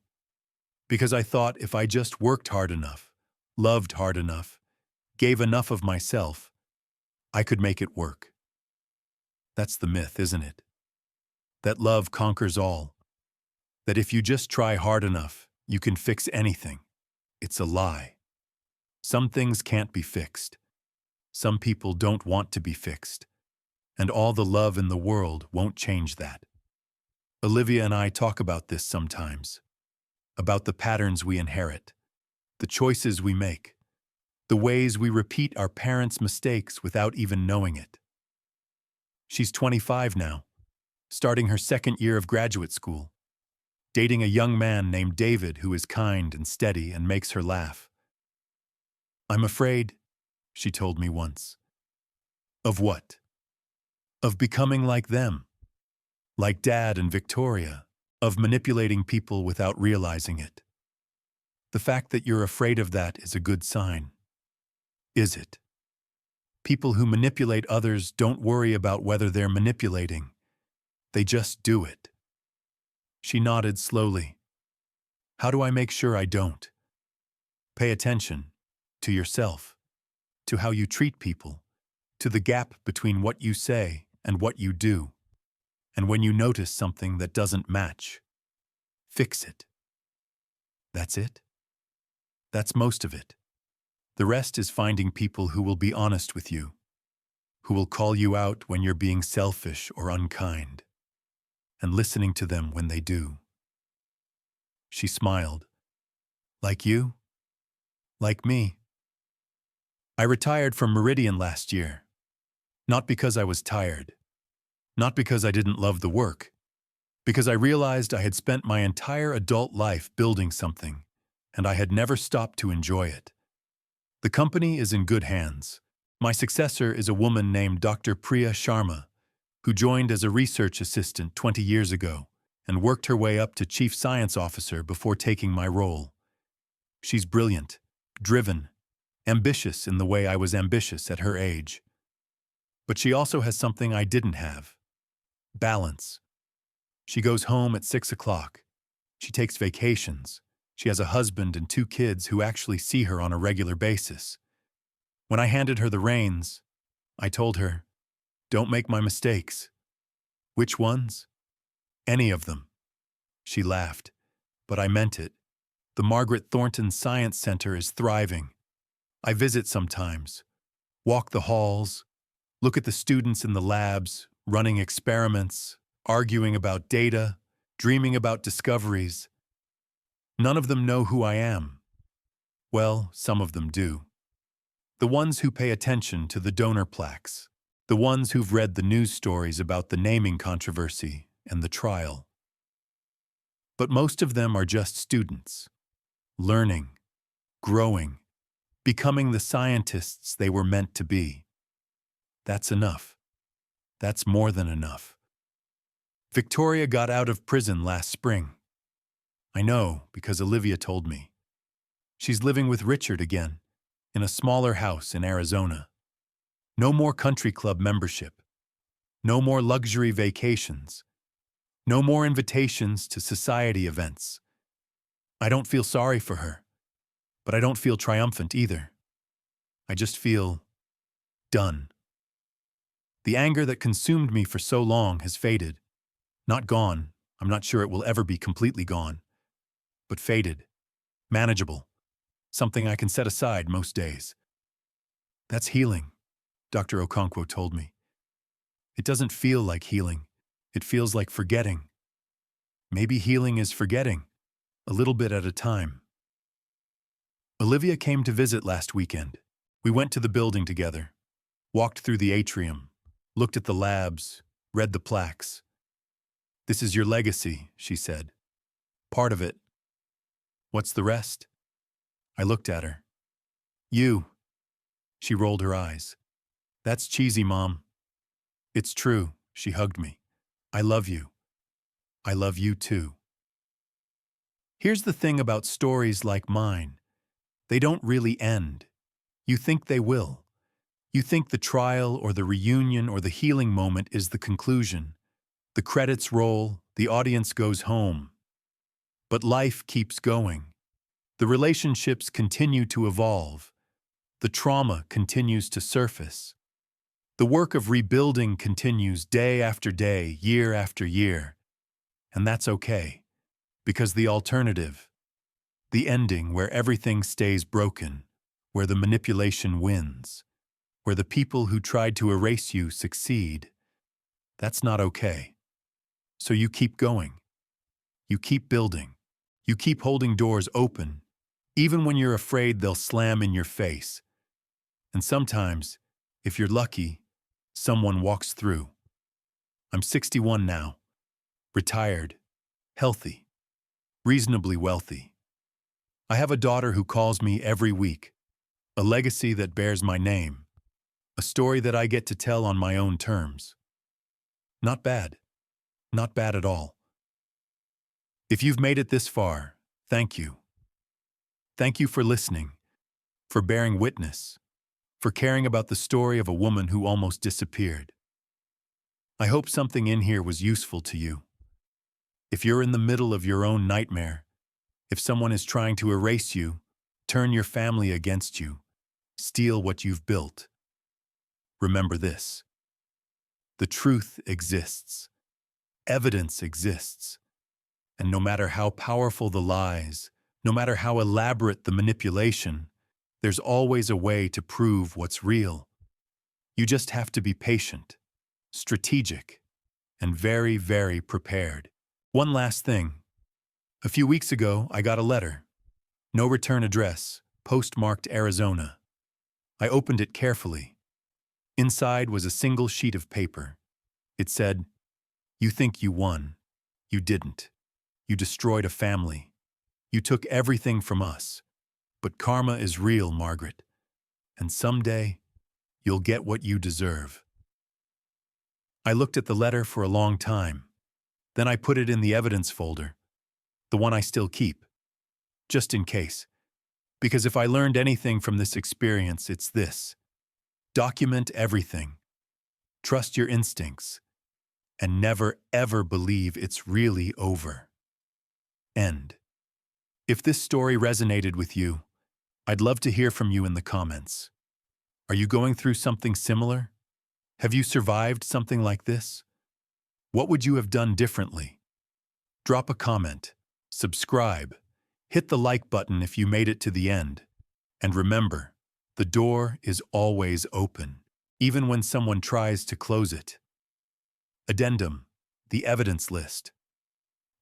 because I thought if I just worked hard enough, loved hard enough, gave enough of myself, I could make it work. That's the myth, isn't it? That love conquers all. That if you just try hard enough, you can fix anything. It's a lie. Some things can't be fixed. Some people don't want to be fixed. And all the love in the world won't change that. Olivia and I talk about this sometimes. About the patterns we inherit. The choices we make. The ways we repeat our parents' mistakes without even knowing it. She's 25 now, starting her second year of graduate school, dating a young man named David who is kind and steady and makes her laugh. I'm afraid, she told me once. Of what? Of becoming like them. Like Dad and Victoria. Of manipulating people without realizing it. The fact that you're afraid of that is a good sign. Is it? People who manipulate others don't worry about whether they're manipulating. They just do it. She nodded slowly. How do I make sure I don't? Pay attention. To yourself, to how you treat people, to the gap between what you say and what you do. And when you notice something that doesn't match, fix it. That's it? That's most of it. The rest is finding people who will be honest with you, who will call you out when you're being selfish or unkind, and listening to them when they do. She smiled. Like you? Like me? I retired from Meridian last year. Not because I was tired. Not because I didn't love the work. Because I realized I had spent my entire adult life building something, and I had never stopped to enjoy it. The company is in good hands. My successor is a woman named Dr. Priya Sharma, who joined as a research assistant 20 years ago and worked her way up to chief science officer before taking my role. She's brilliant, driven, ambitious in the way I was ambitious at her age. But she also has something I didn't have: balance. She goes home at 6 o'clock. She takes vacations. She has a husband and 2 kids who actually see her on a regular basis. When I handed her the reins, I told her, "Don't make my mistakes." "Which ones?" "Any of them." She laughed, but I meant it. The Margaret Thornton Science Center is thriving. I visit sometimes, walk the halls, look at the students in the labs, running experiments, arguing about data, dreaming about discoveries. None of them know who I am. Well, some of them do. The ones who pay attention to the donor plaques, the ones who've read the news stories about the naming controversy and the trial. But most of them are just students, learning, growing, becoming the scientists they were meant to be. That's enough. That's more than enough. Victoria got out of prison last spring. I know because Olivia told me. She's living with Richard again, in a smaller house in Arizona. No more country club membership. No more luxury vacations. No more invitations to society events. I don't feel sorry for her, but I don't feel triumphant either. I just feel done. The anger that consumed me for so long has faded. Not gone. I'm not sure it will ever be completely gone. But faded. Manageable. Something I can set aside most days. That's healing, Dr. Okonkwo told me. It doesn't feel like healing. It feels like forgetting. Maybe healing is forgetting, a little bit at a time. Olivia came to visit last weekend. We went to the building together, walked through the atrium, looked at the labs, read the plaques. "This is your legacy," she said. "Part of it. What's the rest?" I looked at her. "You." She rolled her eyes. "That's cheesy, Mom." "It's true," she hugged me. "I love you. I love you too." Here's the thing about stories like mine. They don't really end. You think they will. You think the trial or the reunion or the healing moment is the conclusion. The credits roll, the audience goes home. But life keeps going. The relationships continue to evolve. The trauma continues to surface. The work of rebuilding continues day after day, year after year. And that's okay, because the alternative, the ending where everything stays broken, where the manipulation wins, where the people who tried to erase you succeed, that's not okay. So you keep going. You keep building. You keep holding doors open, even when you're afraid they'll slam in your face. And sometimes, if you're lucky, someone walks through. I'm 61 now, retired, healthy, reasonably wealthy. I have a daughter who calls me every week, a legacy that bears my name, a story that I get to tell on my own terms. Not bad. Not bad at all. If you've made it this far, thank you. Thank you for listening, for bearing witness, for caring about the story of a woman who almost disappeared. I hope something in here was useful to you. If you're in the middle of your own nightmare, if someone is trying to erase you, turn your family against you, steal what you've built, remember this: the truth exists. Evidence exists. And no matter how powerful the lies, no matter how elaborate the manipulation, there's always a way to prove what's real. You just have to be patient, strategic, and very, very prepared. One last thing. A few weeks ago, I got a letter. No return address, postmarked Arizona. I opened it carefully. Inside was a single sheet of paper. It said, "You think you won. You didn't. You destroyed a family. You took everything from us. But karma is real, Margaret. And someday, you'll get what you deserve." I looked at the letter for a long time. Then I put it in the evidence folder, the one I still keep, just in case. Because if I learned anything from this experience, it's this: document everything, trust your instincts, and never ever believe it's really over. End. If this story resonated with you, I'd love to hear from you in the comments. Are you going through something similar? Have you survived something like this? What would you have done differently? Drop a comment, subscribe, hit the like button if you made it to the end. And remember, the door is always open, even when someone tries to close it. Addendum: the evidence list.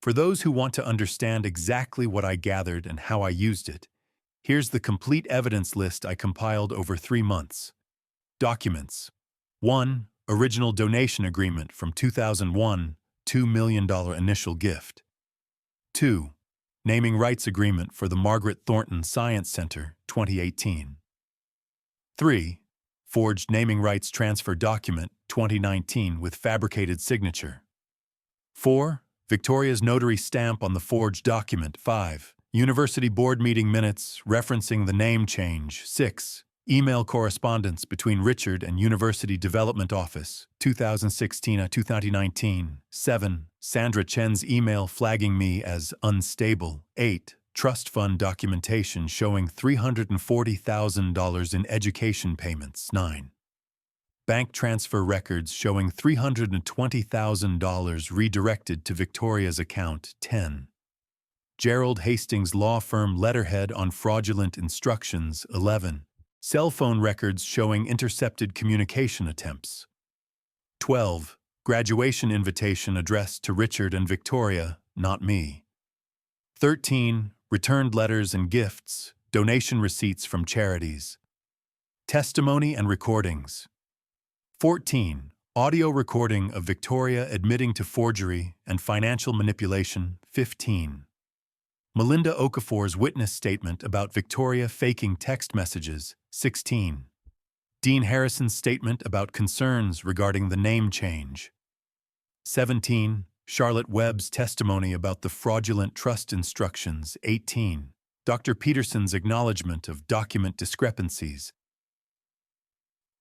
For those who want to understand exactly what I gathered and how I used it, here's the complete evidence list I compiled over 3 months. Documents. 1. Original donation agreement from 2001, $2 million initial gift. 2. Naming rights agreement for the Margaret Thornton Science Center, 2018. 3. Forged naming rights transfer document, 2019 with fabricated signature. 4. Victoria's notary stamp on the forged document. 5. University board meeting minutes referencing the name change. 6. Email correspondence between Richard and University Development Office, 2016-2019. 7. Sandra Chen's email flagging me as unstable. 8. Trust fund documentation showing $340,000 in education payments. 9. Bank transfer records showing $320,000 redirected to Victoria's account. 10. Gerald Hastings Law Firm letterhead on fraudulent instructions. 11. Cell phone records showing intercepted communication attempts. 12. Graduation invitation addressed to Richard and Victoria, not me. 13. Returned letters and gifts, donation receipts from charities. Testimony and recordings. 14. Audio recording of Victoria admitting to forgery and financial manipulation. 15. Melinda Okafor's witness statement about Victoria faking text messages. 16. Dean Harrison's statement about concerns regarding the name change. 17. Charlotte Webb's testimony about the fraudulent trust instructions. 18. Dr. Peterson's acknowledgement of document discrepancies.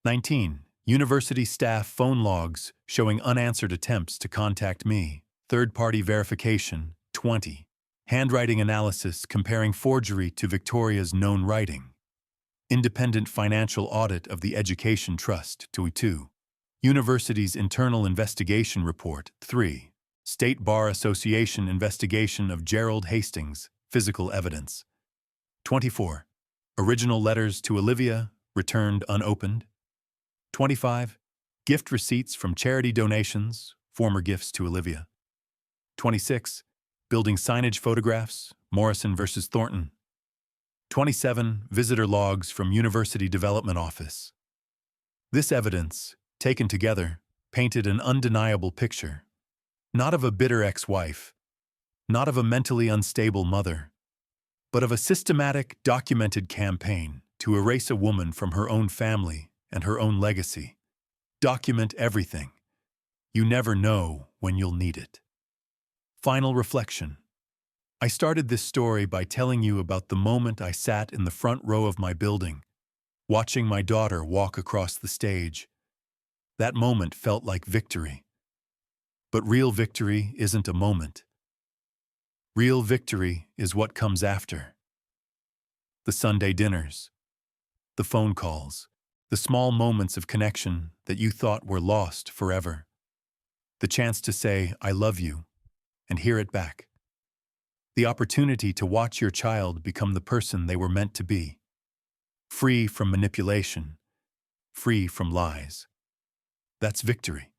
19. University staff phone logs showing unanswered attempts to contact me. Third-party verification. 20. Handwriting analysis comparing forgery to Victoria's known writing. Independent financial audit of the Education Trust. 2. University's internal investigation report. 3. State Bar Association investigation of Gerald Hastings, physical evidence. 24. Original letters to Olivia, returned unopened. 25. Gift receipts from charity donations, former gifts to Olivia. 26. Building signage photographs, Morrison versus Thornton. 27. Visitor logs from University Development Office. This evidence, taken together, painted an undeniable picture. Not of a bitter ex-wife, not of a mentally unstable mother, but of a systematic, documented campaign to erase a woman from her own family and her own legacy. Document everything. You never know when you'll need it. Final reflection. I started this story by telling you about the moment I sat in the front row of my building, watching my daughter walk across the stage. That moment felt like victory. But real victory isn't a moment. Real victory is what comes after. The Sunday dinners, the phone calls, the small moments of connection that you thought were lost forever. The chance to say, "I love you," and hear it back. The opportunity to watch your child become the person they were meant to be. Free from manipulation, free from lies. That's victory.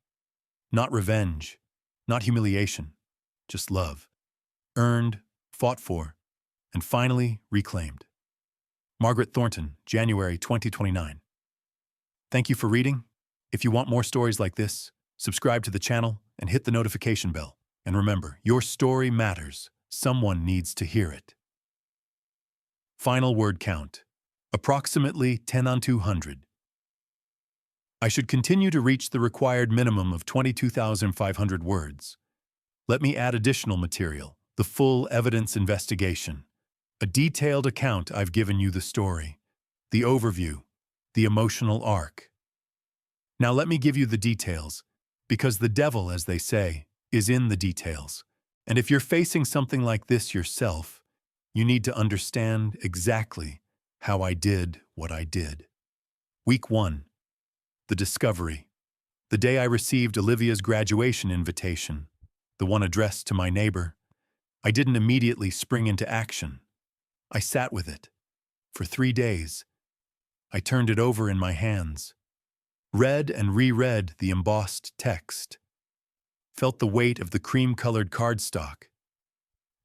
Not revenge, not humiliation, just love. Earned, fought for, and finally reclaimed. Margaret Thornton, January 2029. Thank you for reading. If you want more stories like this, subscribe to the channel and hit the notification bell. And remember, your story matters. Someone needs to hear it. Final word count. Approximately 10 on 200. I should continue to reach the required minimum of 22,500 words. Let me add additional material, the full evidence investigation. A detailed account. I've given you the story, the overview, the emotional arc. Now let me give you the details, because the devil, as they say, is in the details. And if you're facing something like this yourself, you need to understand exactly how I did what I did. Week 1. The discovery. The day I received Olivia's graduation invitation, the one addressed to my neighbor, I didn't immediately spring into action. I sat with it. For 3 days. I turned it over in my hands, read and reread the embossed text, felt the weight of the cream-colored cardstock.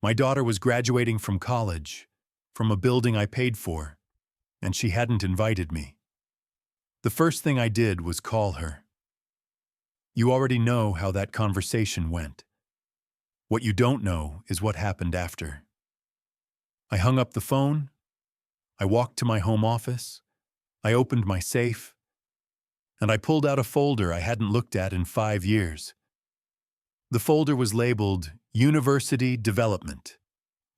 My daughter was graduating from college, from a building I paid for, and she hadn't invited me. The first thing I did was call her. You already know how that conversation went. What you don't know is what happened after. I hung up the phone. I walked to my home office. I opened my safe. And I pulled out a folder I hadn't looked at in 5 years. The folder was labeled University Development.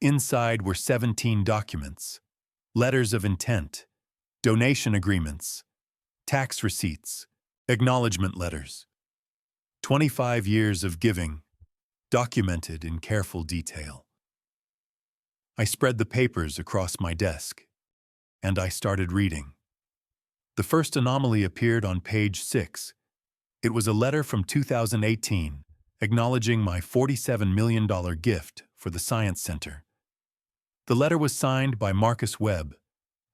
Inside were 17 documents, letters of intent, donation agreements, tax receipts, acknowledgement letters. 25 years of giving, documented in careful detail. I spread the papers across my desk, and I started reading. The first anomaly appeared on page 6. It was a letter from 2018, acknowledging my $47 million gift for the Science Center. The letter was signed by Marcus Webb,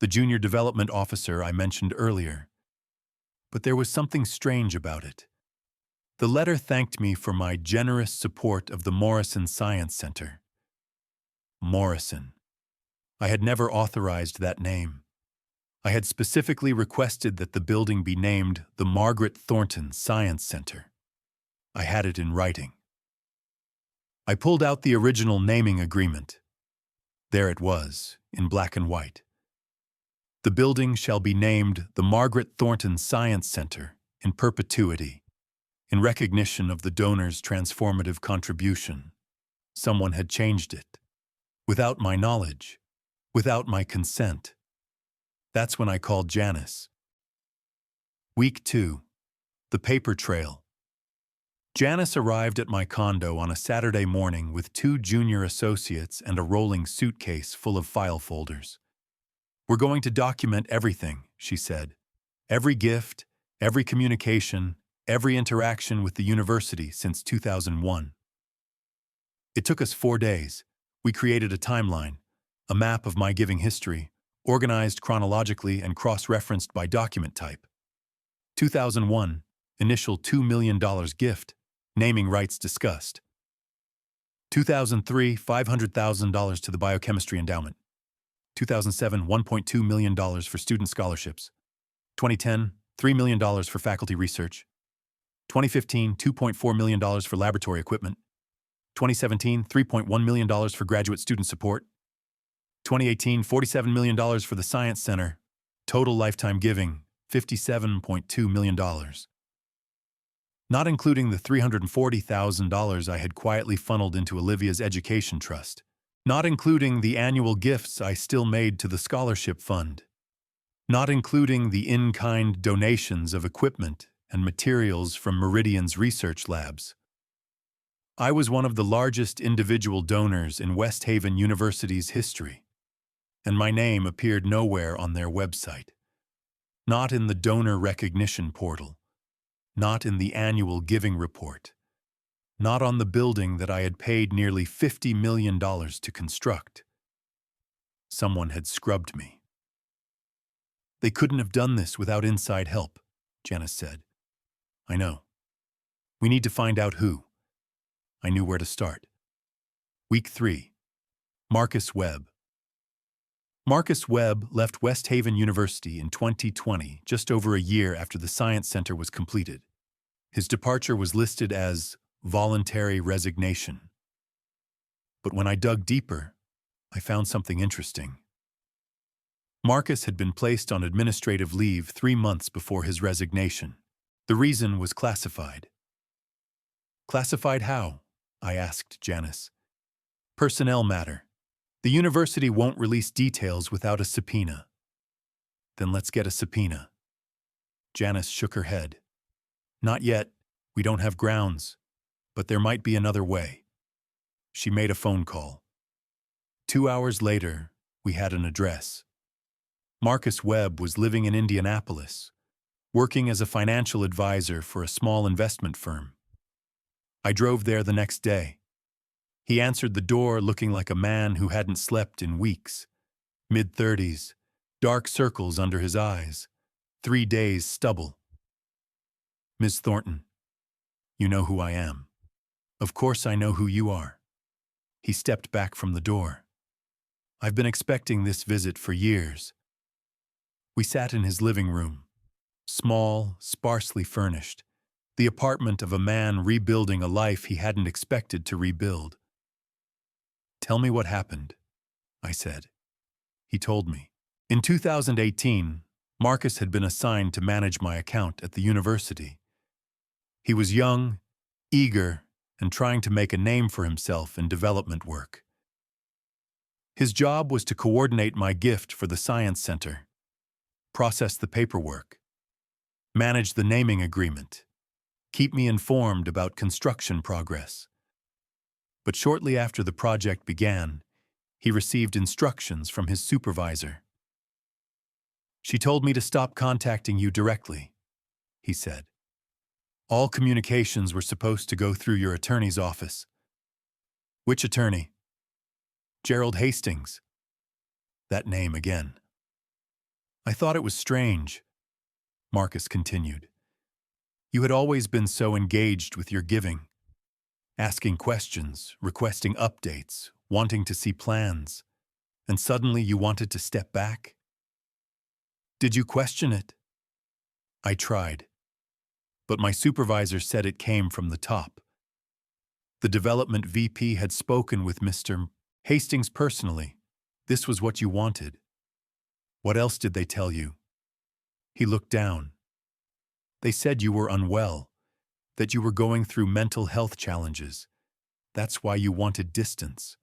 the junior development officer I mentioned earlier. But there was something strange about it. The letter thanked me for my generous support of the Morrison Science Center. Morrison. I had never authorized that name. I had specifically requested that the building be named the Margaret Thornton Science Center. I had it in writing. I pulled out the original naming agreement. There it was, in black and white. The building shall be named the Margaret Thornton Science Center in perpetuity, in recognition of the donor's transformative contribution. Someone had changed it. Without my knowledge, without my consent. That's when I called Janice. Week 2. The paper trail. Janice arrived at my condo on a Saturday morning with 2 junior associates and a rolling suitcase full of file folders. We're going to document everything, she said. Every gift, every communication, every interaction with the university since 2001. It took us 4 days. We created a timeline, a map of my giving history, organized chronologically and cross-referenced by document type. 2001, initial $2 million gift, naming rights discussed. 2003, $500,000 to the biochemistry endowment. 2007, $1.2 million for student scholarships. 2010, $3 million for faculty research. 2015, $2.4 million for laboratory equipment. 2017, $3.1 million for graduate student support. 2018, $47 million for the Science Center. Total lifetime giving, $57.2 million. Not including the $340,000 I had quietly funneled into Olivia's education trust. Not including the annual gifts I still made to the scholarship fund. Not including the in-kind donations of equipment and materials from Meridian's research labs. I was one of the largest individual donors in West Haven University's history, and my name appeared nowhere on their website. Not in the donor recognition portal. Not in the annual giving report. Not on the building that I had paid nearly $50 million to construct. Someone had scrubbed me. They couldn't have done this without inside help. Janice said. I know. We need to find out who. I knew where to start. Week 3. Marcus Webb. Marcus Webb left West Haven University in 2020, just over a year after the Science Center was completed. His departure was listed as voluntary resignation. But when I dug deeper, I found something interesting. Marcus had been placed on administrative leave 3 months before his resignation. The reason was classified. Classified how? I asked Janice. Personnel matter. The university won't release details without a subpoena. Then let's get a subpoena. Janice shook her head. Not yet. We don't have grounds. But there might be another way. She made a phone call. 2 hours later, we had an address. Marcus Webb was living in Indianapolis, working as a financial advisor for a small investment firm. I drove there the next day. He answered the door looking like a man who hadn't slept in weeks. Mid-30s, dark circles under his eyes, 3 days stubble. Ms. Thornton, you know who I am. Of course I know who you are. He stepped back from the door. I've been expecting this visit for years. We sat in his living room, small, sparsely furnished, the apartment of a man rebuilding a life he hadn't expected to rebuild. Tell me what happened, I said. He told me. In 2018, Marcus had been assigned to manage my account at the university. He was young, eager, and trying to make a name for himself in development work. His job was to coordinate my gift for the Science Center, process the paperwork, manage the naming agreement, keep me informed about construction progress. But shortly after the project began, he received instructions from his supervisor. She told me to stop contacting you directly, he said. All communications were supposed to go through your attorney's office. Which attorney? Gerald Hastings. That name again. I thought it was strange, Marcus continued. You had always been so engaged with your giving, asking questions, requesting updates, wanting to see plans, and suddenly you wanted to step back? Did you question it? I tried, but my supervisor said it came from the top. The development VP had spoken with Mr. Hastings personally. This was what you wanted. What else did they tell you? He looked down. They said you were unwell, that you were going through mental health challenges. That's why you wanted distance.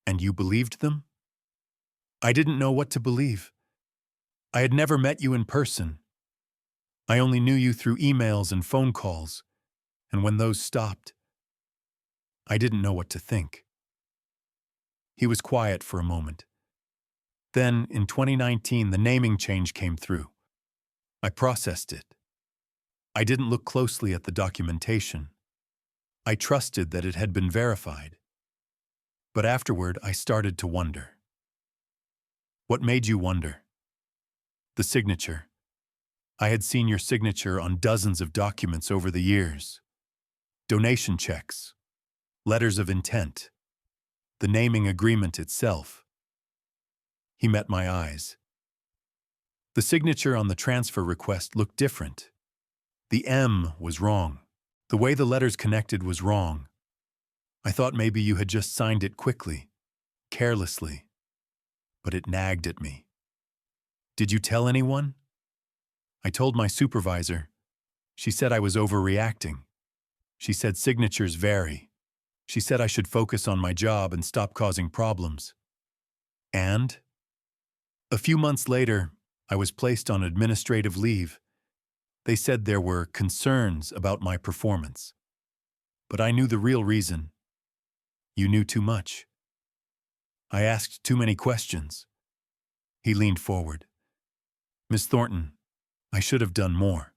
And you believed them? I didn't know what to believe. I had never met you in person. I only knew you through emails and phone calls, and when those stopped, I didn't know what to think. He was quiet for a moment. Then, in 2019, the naming change came through. I processed it. I didn't look closely at the documentation. I trusted that it had been verified. But afterward, I started to wonder. What made you wonder? The signature. I had seen your signature on dozens of documents over the years. Donation checks, letters of intent, the naming agreement itself. He met my eyes. The signature on the transfer request looked different. The M was wrong. The way the letters connected was wrong. I thought maybe you had just signed it quickly, carelessly, but it nagged at me. Did you tell anyone? I told my supervisor. She said I was overreacting. She said signatures vary. She said I should focus on my job and stop causing problems. And? A few months later, I was placed on administrative leave. They said there were concerns about my performance. But I knew the real reason. You knew too much. I asked too many questions. He leaned forward. Miss Thornton, I should have done more.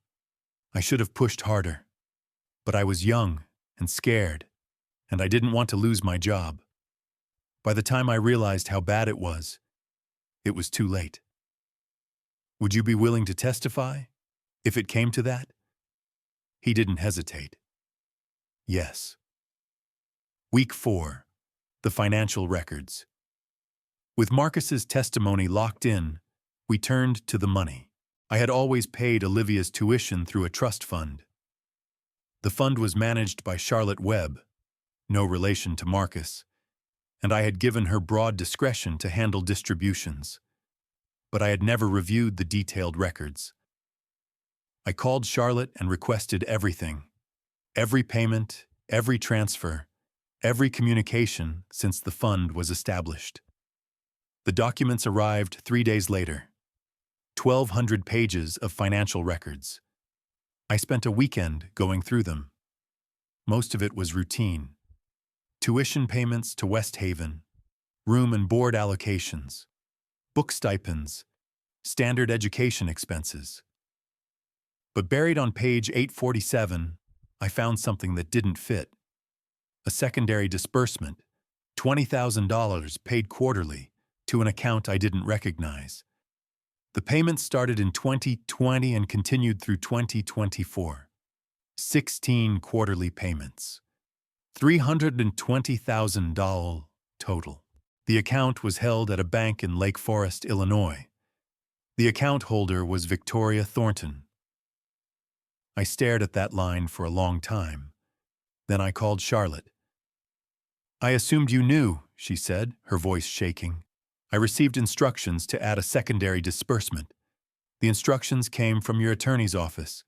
I should have pushed harder. But I was young and scared, and I didn't want to lose my job. By the time I realized how bad it was too late. Would you be willing to testify? If it came to that, he didn't hesitate. Yes. Week 4. The financial records. With Marcus's testimony locked in, we turned to the money. I had always paid Olivia's tuition through a trust fund. The fund was managed by Charlotte Webb, no relation to Marcus, and I had given her broad discretion to handle distributions. But I had never reviewed the detailed records. I called Charlotte and requested everything. Every payment, every transfer, every communication since the fund was established. The documents arrived 3 days later. 1,200 pages of financial records. I spent a weekend going through them. Most of it was routine. Tuition payments to West Haven, room and board allocations, book stipends, standard education expenses. But buried on page 847, I found something that didn't fit. A secondary disbursement, $20,000 paid quarterly to an account I didn't recognize. The payment started in 2020 and continued through 2024. 16 quarterly payments. $320,000 total. The account was held at a bank in Lake Forest, Illinois. The account holder was Victoria Thornton. I stared at that line for a long time. Then I called Charlotte. "I assumed you knew," she said, her voice shaking. "I received instructions to add a secondary disbursement. The instructions came from your attorney's office."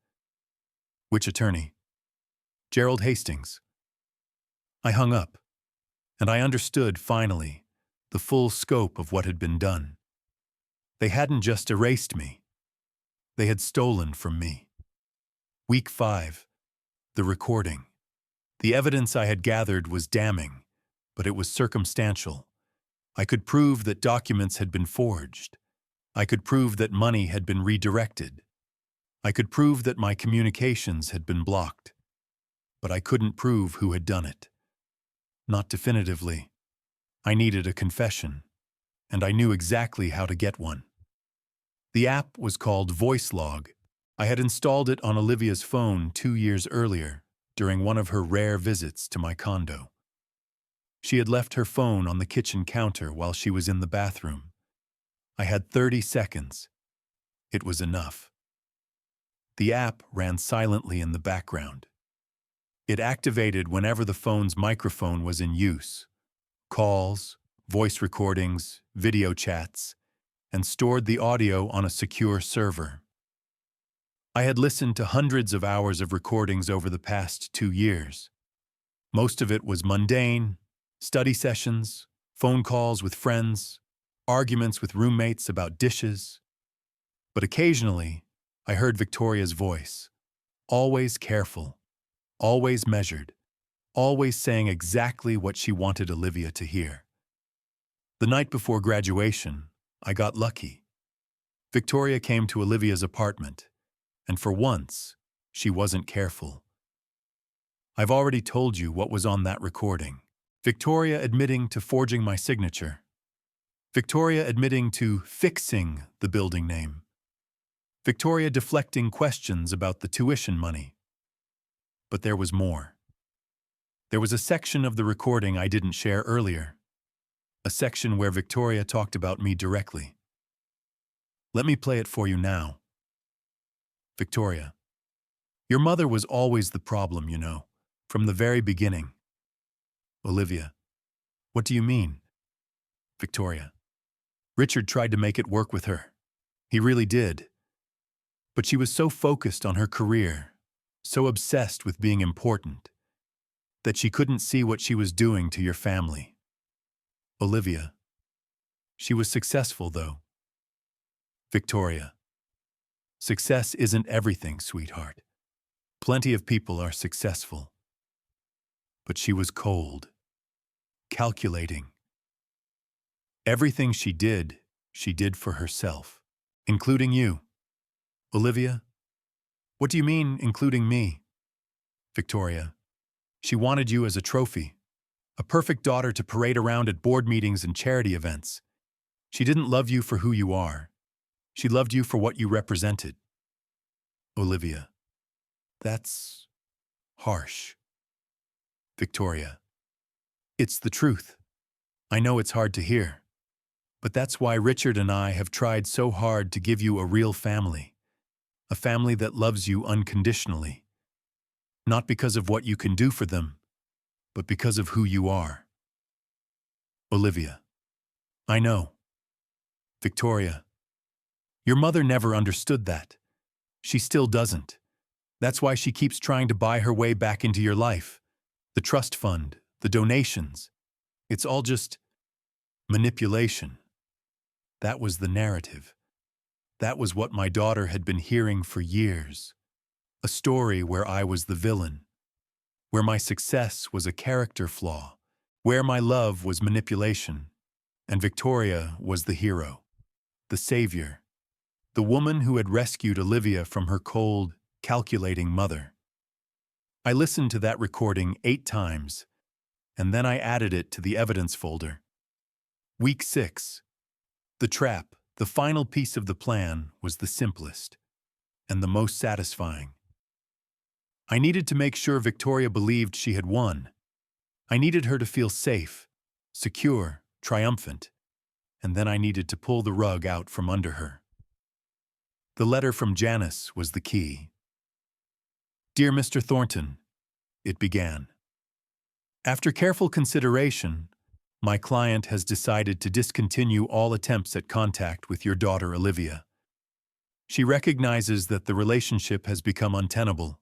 "Which attorney?" "Gerald Hastings." I hung up, and I understood, finally, the full scope of what had been done. They hadn't just erased me. They had stolen from me. Week 5. The recording. The evidence I had gathered was damning, but it was circumstantial. I could prove that documents had been forged. I could prove that money had been redirected. I could prove that my communications had been blocked. But I couldn't prove who had done it. Not definitively. I needed a confession, and I knew exactly how to get one. The app was called VoiceLog. I had installed it on Olivia's phone 2 years earlier, during one of her rare visits to my condo. She had left her phone on the kitchen counter while she was in the bathroom. I had 30 seconds. It was enough. The app ran silently in the background. It activated whenever the phone's microphone was in use. Calls, voice recordings, video chats, and stored the audio on a secure server. I had listened to hundreds of hours of recordings over the past 2 years. Most of it was mundane, study sessions, phone calls with friends, arguments with roommates about dishes. But occasionally, I heard Victoria's voice, always careful, always measured, always saying exactly what she wanted Olivia to hear. The night before graduation, I got lucky. Victoria came to Olivia's apartment, and for once, she wasn't careful. I've already told you what was on that recording. Victoria admitting to forging my signature. Victoria admitting to fixing the building name. Victoria deflecting questions about the tuition money. But there was more. There was a section of the recording I didn't share earlier. A section where Victoria talked about me directly. Let me play it for you now. Victoria: "Your mother was always the problem, you know, from the very beginning." Olivia: "What do you mean?" Victoria: "Richard tried to make it work with her. He really did. But she was so focused on her career, so obsessed with being important, that she couldn't see what she was doing to your family." Olivia: "She was successful, though." Victoria: "Success isn't everything, sweetheart. Plenty of people are successful. But she was cold, calculating. Everything she did for herself, including you." Olivia: "What do you mean, including me?" Victoria: "She wanted you as a trophy, a perfect daughter to parade around at board meetings and charity events. She didn't love you for who you are. She loved you for what you represented." Olivia. That's harsh. Victoria. It's the truth. I know it's hard to hear, but that's why Richard and I have tried so hard to give you a real family, a family that loves you unconditionally, not because of what you can do for them, but because of who you are. Olivia. I know. Victoria. Your mother never understood that. She still doesn't. That's why she keeps trying to buy her way back into your life. The trust fund, the donations. It's all just manipulation. That was the narrative. That was what my daughter had been hearing for years. A story where I was the villain, where my success was a character flaw, where my love was manipulation, and Victoria was the hero, the savior, the woman who had rescued Olivia from her cold, calculating mother. I listened to that recording 8 times, and then I added it to the evidence folder. Week 6. The trap, the final piece of the plan, was the simplest and the most satisfying. I needed to make sure Victoria believed she had won. I needed her to feel safe, secure, triumphant, and then I needed to pull the rug out from under her. The letter from Janice was the key. Dear Mr. Thornton, it began. After careful consideration, my client has decided to discontinue all attempts at contact with your daughter Olivia. She recognizes that the relationship has become untenable,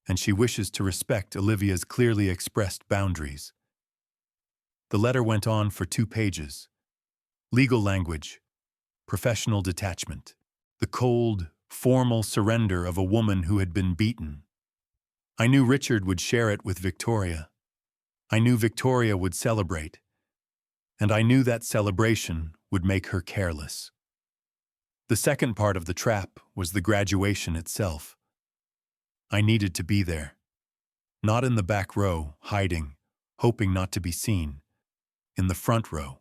and she wishes to respect Olivia's clearly expressed boundaries. The letter went on for 2 pages. Legal language, professional detachment, the cold, formal surrender of a woman who had been beaten. I knew Richard would share it with Victoria. I knew Victoria would celebrate. And I knew that celebration would make her careless. The second part of the trap was the graduation itself. I needed to be there. Not in the back row, hiding, hoping not to be seen. In the front row,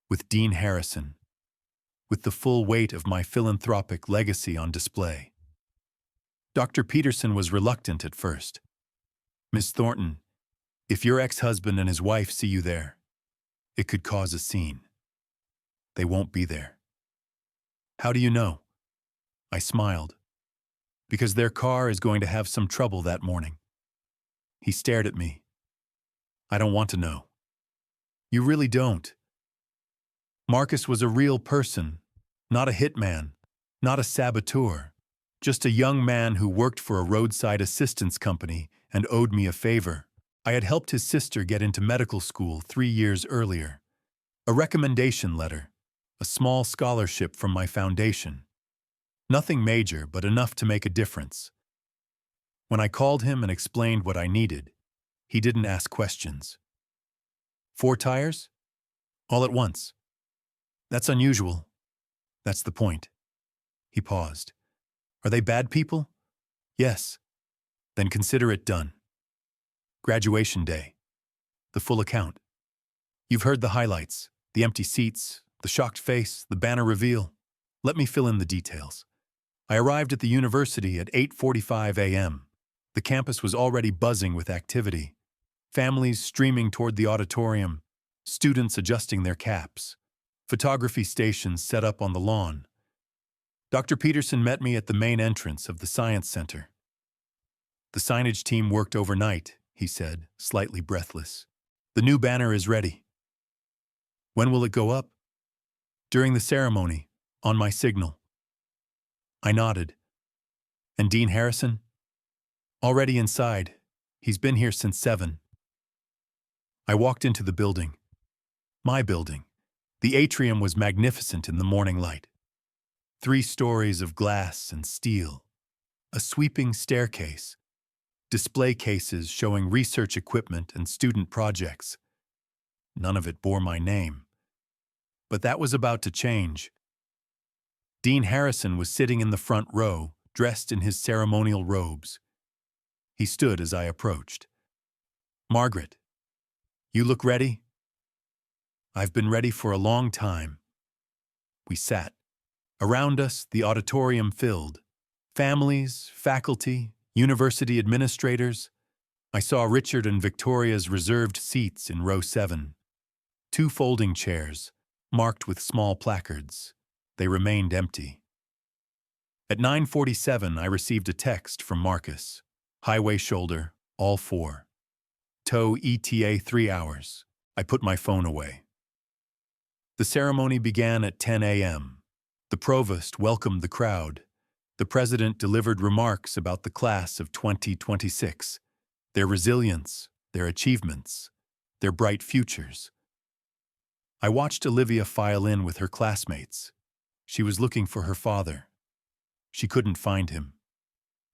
with Dean Harrison, with the full weight of my philanthropic legacy on display. Dr. Peterson was reluctant at first. Miss Thornton, if your ex-husband and his wife see you there, it could cause a scene. They won't be there. How do you know? I smiled. Because their car is going to have some trouble that morning. He stared at me. I don't want to know. You really don't. Marcus was a real person, not a hitman, not a saboteur, just a young man who worked for a roadside assistance company and owed me a favor. I had helped his sister get into medical school 3 years earlier. A recommendation letter, a small scholarship from my foundation. Nothing major, but enough to make a difference. When I called him and explained what I needed, he didn't ask questions. 4 tires? All at once. That's unusual. That's the point. He paused. Are they bad people? Yes. Then consider it done. Graduation day. The full account. You've heard the highlights, the empty seats, the shocked face, the banner reveal. Let me fill in the details. I arrived at the university at 8:45 a.m. The campus was already buzzing with activity. Families streaming toward the auditorium, students adjusting their caps, photography stations set up on the lawn. Dr. Peterson met me at the main entrance of the Science Center. The signage team worked overnight, he said, slightly breathless. The new banner is ready. When will it go up? During the ceremony, on my signal. I nodded. And Dean Harrison? Already inside. He's been here since 7. I walked into the building. My building. The atrium was magnificent in the morning light. 3 stories of glass and steel. A sweeping staircase. Display cases showing research equipment and student projects. None of it bore my name. But that was about to change. Dean Harrison was sitting in the front row, dressed in his ceremonial robes. He stood as I approached. Margaret, you look ready? I've been ready for a long time. We sat. Around us, the auditorium filled. Families, faculty, university administrators. I saw Richard and Victoria's reserved seats in row 7. 2 folding chairs, marked with small placards. They remained empty. At 9:47, I received a text from Marcus. Highway shoulder, all 4. Tow ETA 3 hours. I put my phone away. The ceremony began at 10 a.m. The provost welcomed the crowd. The president delivered remarks about the class of 2026, their resilience, their achievements, their bright futures. I watched Olivia file in with her classmates. She was looking for her father. She couldn't find him.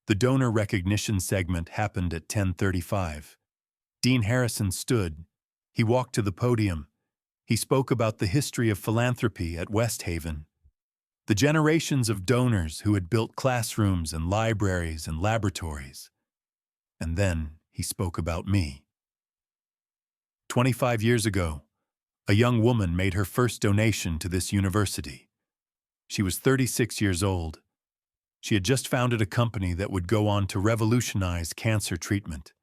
The donor recognition segment happened at 10:35. Dean Harrison stood. He walked to the podium. He spoke about the history of philanthropy at West Haven, the generations of donors who had built classrooms and libraries and laboratories. And then he spoke about me. 25 years ago, a young woman made her first donation to this university. She was 36 years old. She had just founded a company that would go on to revolutionize cancer treatment,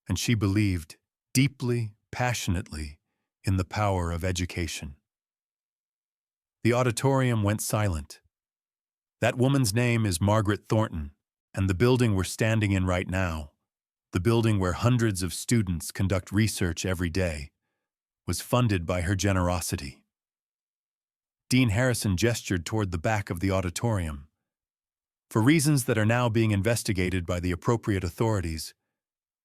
and she believed deeply, passionately, in the power of education. The auditorium went silent. That woman's name is Margaret Thornton, and the building we're standing in right now, the building where hundreds of students conduct research every day, was funded by her generosity. Dean Harrison gestured toward the back of the auditorium. For reasons that are now being investigated by the appropriate authorities,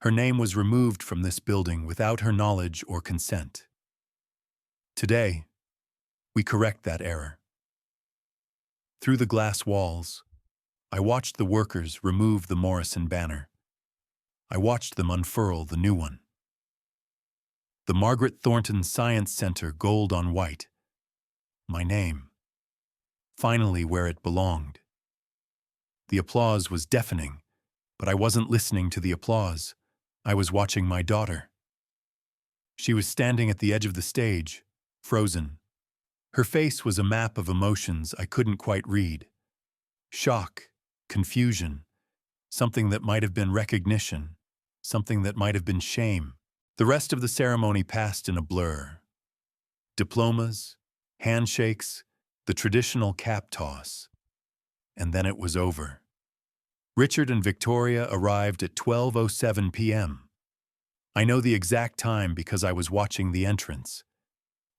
her name was removed from this building without her knowledge or consent. Today, we correct that error. Through the glass walls, I watched the workers remove the Morrison banner. I watched them unfurl the new one. The Margaret Thornton Science Center, gold on white. My name. Finally where it belonged. The applause was deafening, but I wasn't listening to the applause. I was watching my daughter. She was standing at the edge of the stage, frozen. Her face was a map of emotions I couldn't quite read. Shock, confusion, something that might have been recognition, something that might have been shame. The rest of the ceremony passed in a blur. Diplomas, handshakes, the traditional cap toss. And then it was over. Richard and Victoria arrived at 12:07 p.m. I know the exact time because I was watching the entrance.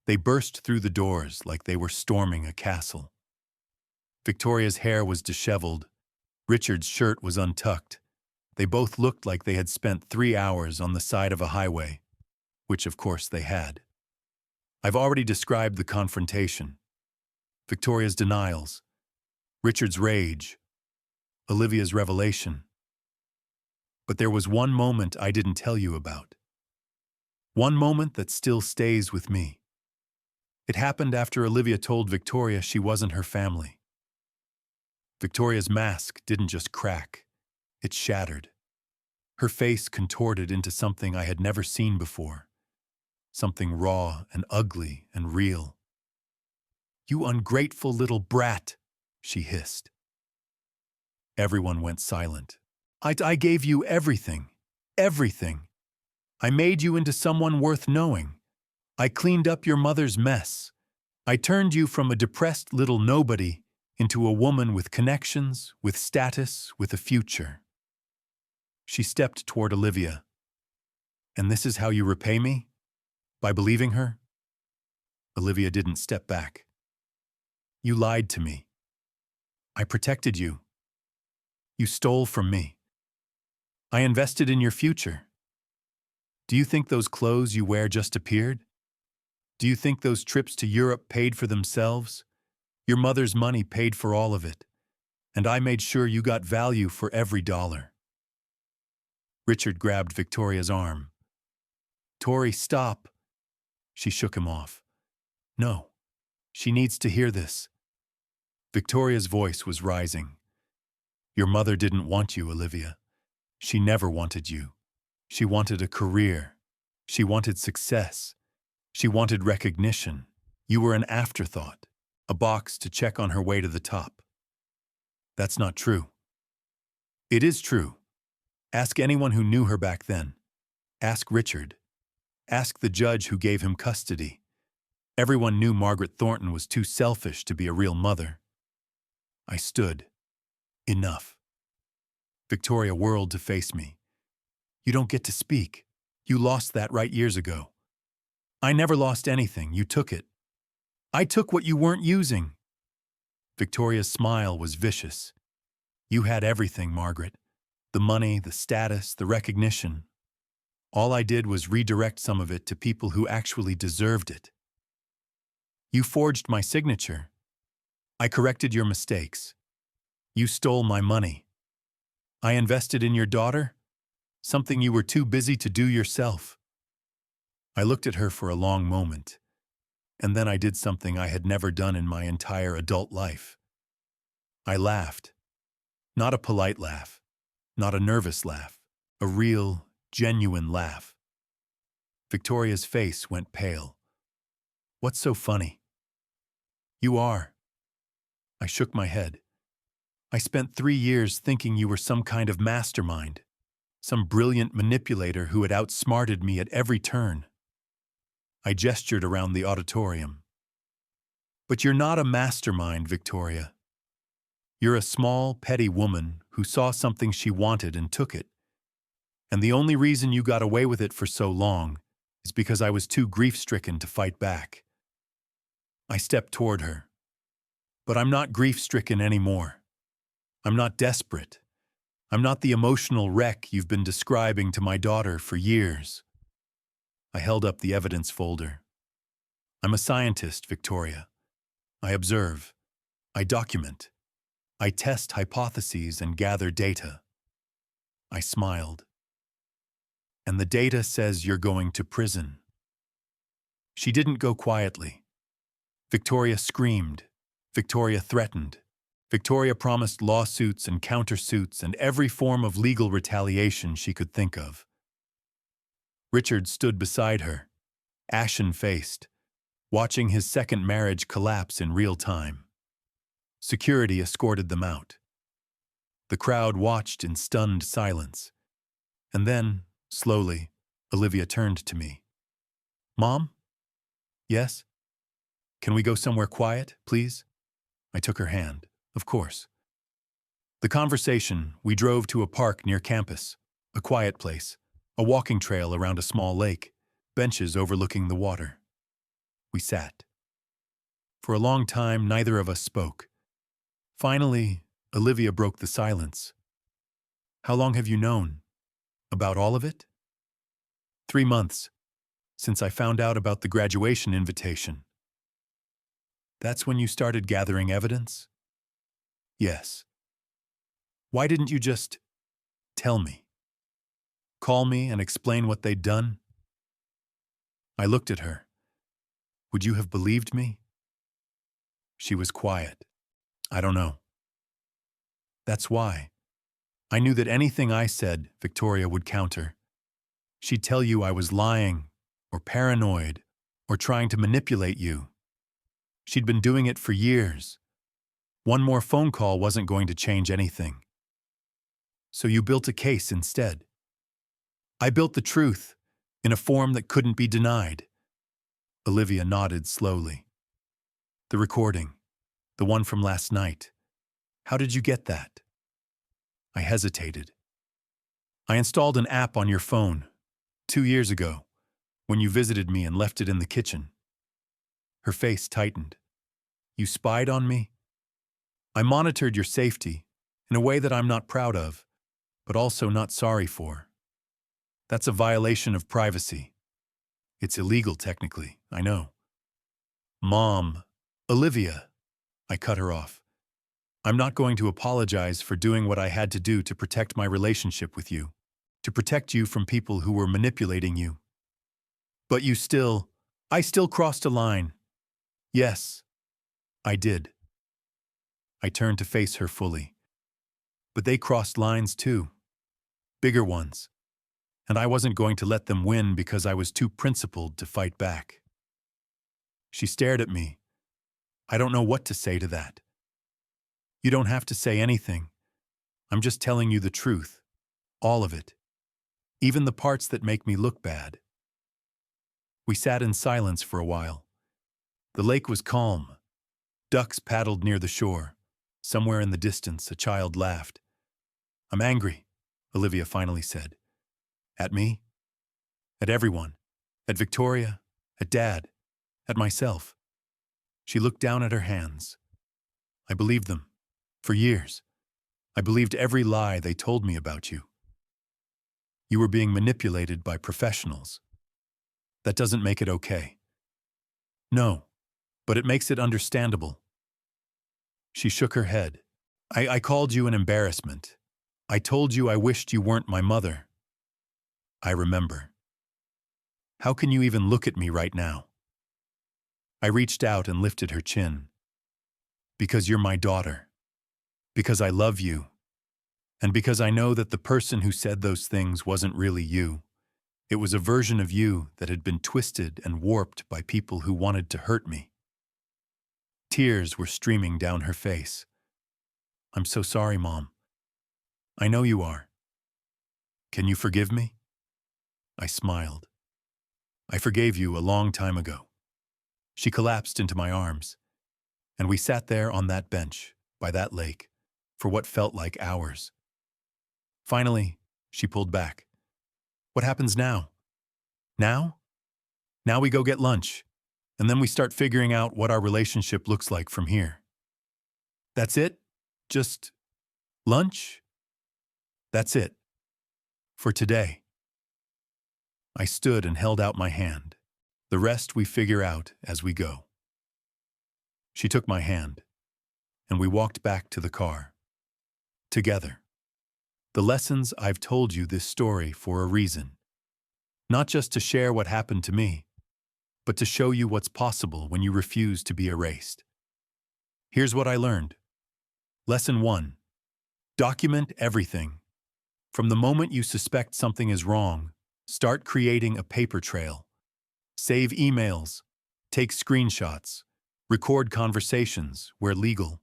They burst through the doors like they were storming a castle. Victoria's hair was disheveled. Richard's shirt was untucked. They both looked like they had spent 3 hours on the side of a highway, which of course they had. I've already described the confrontation. Victoria's denials, Richard's rage, Olivia's revelation. But there was one moment I didn't tell you about. One moment that still stays with me. It happened after Olivia told Victoria she wasn't her family. Victoria's mask didn't just crack, it shattered. Her face contorted into something I had never seen before. Something raw and ugly and real. "You ungrateful little brat," she hissed. Everyone went silent. I gave you everything. Everything. I made you into someone worth knowing. I cleaned up your mother's mess. I turned you from a depressed little nobody into a woman with connections, with status, with a future. She stepped toward Olivia. "And this is how you repay me? By believing her?" Olivia didn't step back. "You lied to me. I protected you. You stole from me. I invested in your future. Do you think those clothes you wear just appeared? Do you think those trips to Europe paid for themselves? Your mother's money paid for all of it, and I made sure you got value for every dollar." Richard grabbed Victoria's arm. "Tori, stop." She shook him off. "No, she needs to hear this." Victoria's voice was rising. "Your mother didn't want you, Olivia. She never wanted you. She wanted a career. She wanted success. She wanted recognition. You were an afterthought, a box to check on her way to the top." "That's not true." It is true. Ask anyone who knew her back then. Ask Richard. Ask the judge who gave him custody. Everyone knew Margaret Thornton was too selfish to be a real mother. I stood. Enough. Victoria whirled to face me. You don't get to speak. You lost that right years ago. I never lost anything. You took it. I took what you weren't using. Victoria's smile was vicious. You had everything, Margaret. The money, the status, the recognition. All I did was redirect some of it to people who actually deserved it. You forged my signature. I corrected your mistakes. You stole my money. I invested in your daughter, something you were too busy to do yourself. I looked at her for a long moment, and then I did something I had never done in my entire adult life. I laughed. Not a polite laugh, not a nervous laugh, a real, genuine laugh. Victoria's face went pale. What's so funny? You are. I shook my head. I spent 3 years thinking you were some kind of mastermind, some brilliant manipulator who had outsmarted me at every turn. I gestured around the auditorium. But you're not a mastermind, Victoria. You're a small, petty woman who saw something she wanted and took it. And the only reason you got away with it for so long is because I was too grief-stricken to fight back. I stepped toward her. But I'm not grief-stricken anymore. I'm not desperate. I'm not the emotional wreck you've been describing to my daughter for years. I held up the evidence folder. I'm a scientist, Victoria. I observe. I document. I test hypotheses and gather data. I smiled. And the data says you're going to prison. She didn't go quietly. Victoria screamed. Victoria threatened. Victoria promised lawsuits and countersuits and every form of legal retaliation she could think of. Richard stood beside her, ashen-faced, watching his second marriage collapse in real time. Security escorted them out. The crowd watched in stunned silence. And then, slowly, Olivia turned to me. Mom? Yes? Can we go somewhere quiet, please? I took her hand. Of course. The conversation, we drove to a park near campus, a quiet place, a walking trail around a small lake, benches overlooking the water. We sat. For a long time, neither of us spoke. Finally, Olivia broke the silence. How long have you known? About all of it? 3 months, since I found out about the graduation invitation. That's when you started gathering evidence? Yes. Why didn't you just tell me? Call me and explain what they'd done? I looked at her. Would you have believed me? She was quiet. I don't know. That's why. I knew that anything I said, Victoria would counter. She'd tell you I was lying, or paranoid, or trying to manipulate you. She'd been doing it for years. One more phone call wasn't going to change anything. So you built a case instead. I built the truth, in a form that couldn't be denied. Olivia nodded slowly. The recording, the one from last night. How did you get that? I hesitated. I installed an app on your phone 2 years ago, when you visited me and left it in the kitchen. Her face tightened. You spied on me? I monitored your safety in a way that I'm not proud of, but also not sorry for. That's a violation of privacy. It's illegal technically, I know. Mom, Olivia, I cut her off. I'm not going to apologize for doing what I had to do to protect my relationship with you, to protect you from people who were manipulating you. But I still crossed a line. Yes, I did. I turned to face her fully. But they crossed lines too. Bigger ones. And I wasn't going to let them win because I was too principled to fight back. She stared at me. I don't know what to say to that. You don't have to say anything. I'm just telling you the truth. All of it. Even the parts that make me look bad. We sat in silence for a while. The lake was calm. Ducks paddled near the shore. Somewhere in the distance, a child laughed. I'm angry, Olivia finally said. At me? At everyone. At Victoria. At Dad. At myself. She looked down at her hands. I believed them. For years. I believed every lie they told me about you. You were being manipulated by professionals. That doesn't make it okay. No, but it makes it understandable. She shook her head. I called you an embarrassment. I told you I wished you weren't my mother. I remember. How can you even look at me right now? I reached out and lifted her chin. Because you're my daughter. Because I love you. And because I know that the person who said those things wasn't really you. It was a version of you that had been twisted and warped by people who wanted to hurt me. Tears were streaming down her face. I'm so sorry, Mom. I know you are. Can you forgive me? I smiled. I forgave you a long time ago. She collapsed into my arms, and we sat there on that bench, by that lake, for what felt like hours. Finally, she pulled back. What happens now? Now? Now we go get lunch, and then we start figuring out what our relationship looks like from here. That's it? Just lunch? That's it. For today. I stood and held out my hand. The rest we figure out as we go. She took my hand, and we walked back to the car. Together. The lessons I've told you this story for a reason. Not just to share what happened to me, but to show you what's possible when you refuse to be erased. Here's what I learned. Lesson 1. Document everything. From the moment you suspect something is wrong, start creating a paper trail. Save emails, take screenshots, record conversations where legal.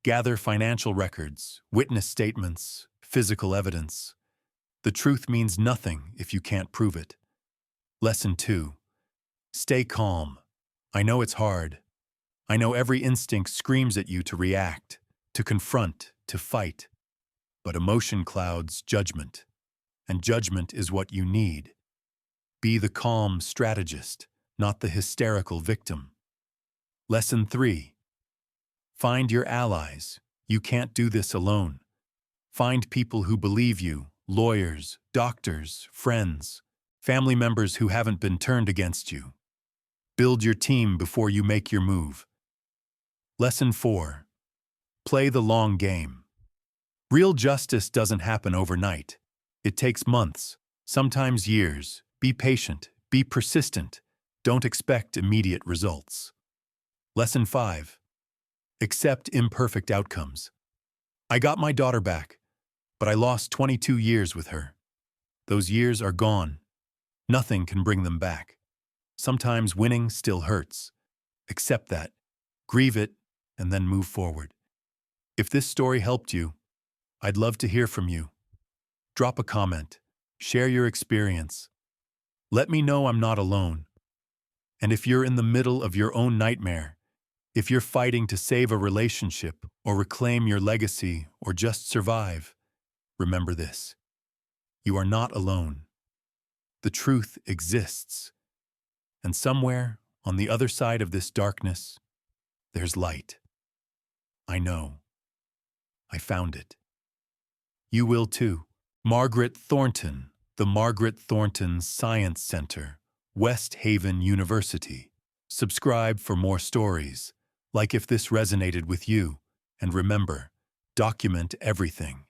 Gather financial records, witness statements, physical evidence. The truth means nothing if you can't prove it. Lesson 2. Stay calm. I know it's hard. I know every instinct screams at you to react, to confront, to fight. But emotion clouds judgment, and judgment is what you need. Be the calm strategist, not the hysterical victim. Lesson 3. Find your allies. You can't do this alone. Find people who believe you, lawyers, doctors, friends, family members who haven't been turned against you. Build your team before you make your move. Lesson 4. Play the long game. Real justice doesn't happen overnight. It takes months, sometimes years. Be patient, be persistent. Don't expect immediate results. Lesson 5. Accept imperfect outcomes. I got my daughter back, but I lost 22 years with her. Those years are gone. Nothing can bring them back. Sometimes winning still hurts. Accept that, grieve it, and then move forward. If this story helped you, I'd love to hear from you. Drop a comment, share your experience. Let me know I'm not alone. And if you're in the middle of your own nightmare, if you're fighting to save a relationship or reclaim your legacy or just survive, remember this. You are not alone. The truth exists. And somewhere on the other side of this darkness, there's light. I know. I found it. You will too. Margaret Thornton, the Margaret Thornton Science Center, West Haven University. Subscribe for more stories. Like if this resonated with you. And remember, document everything.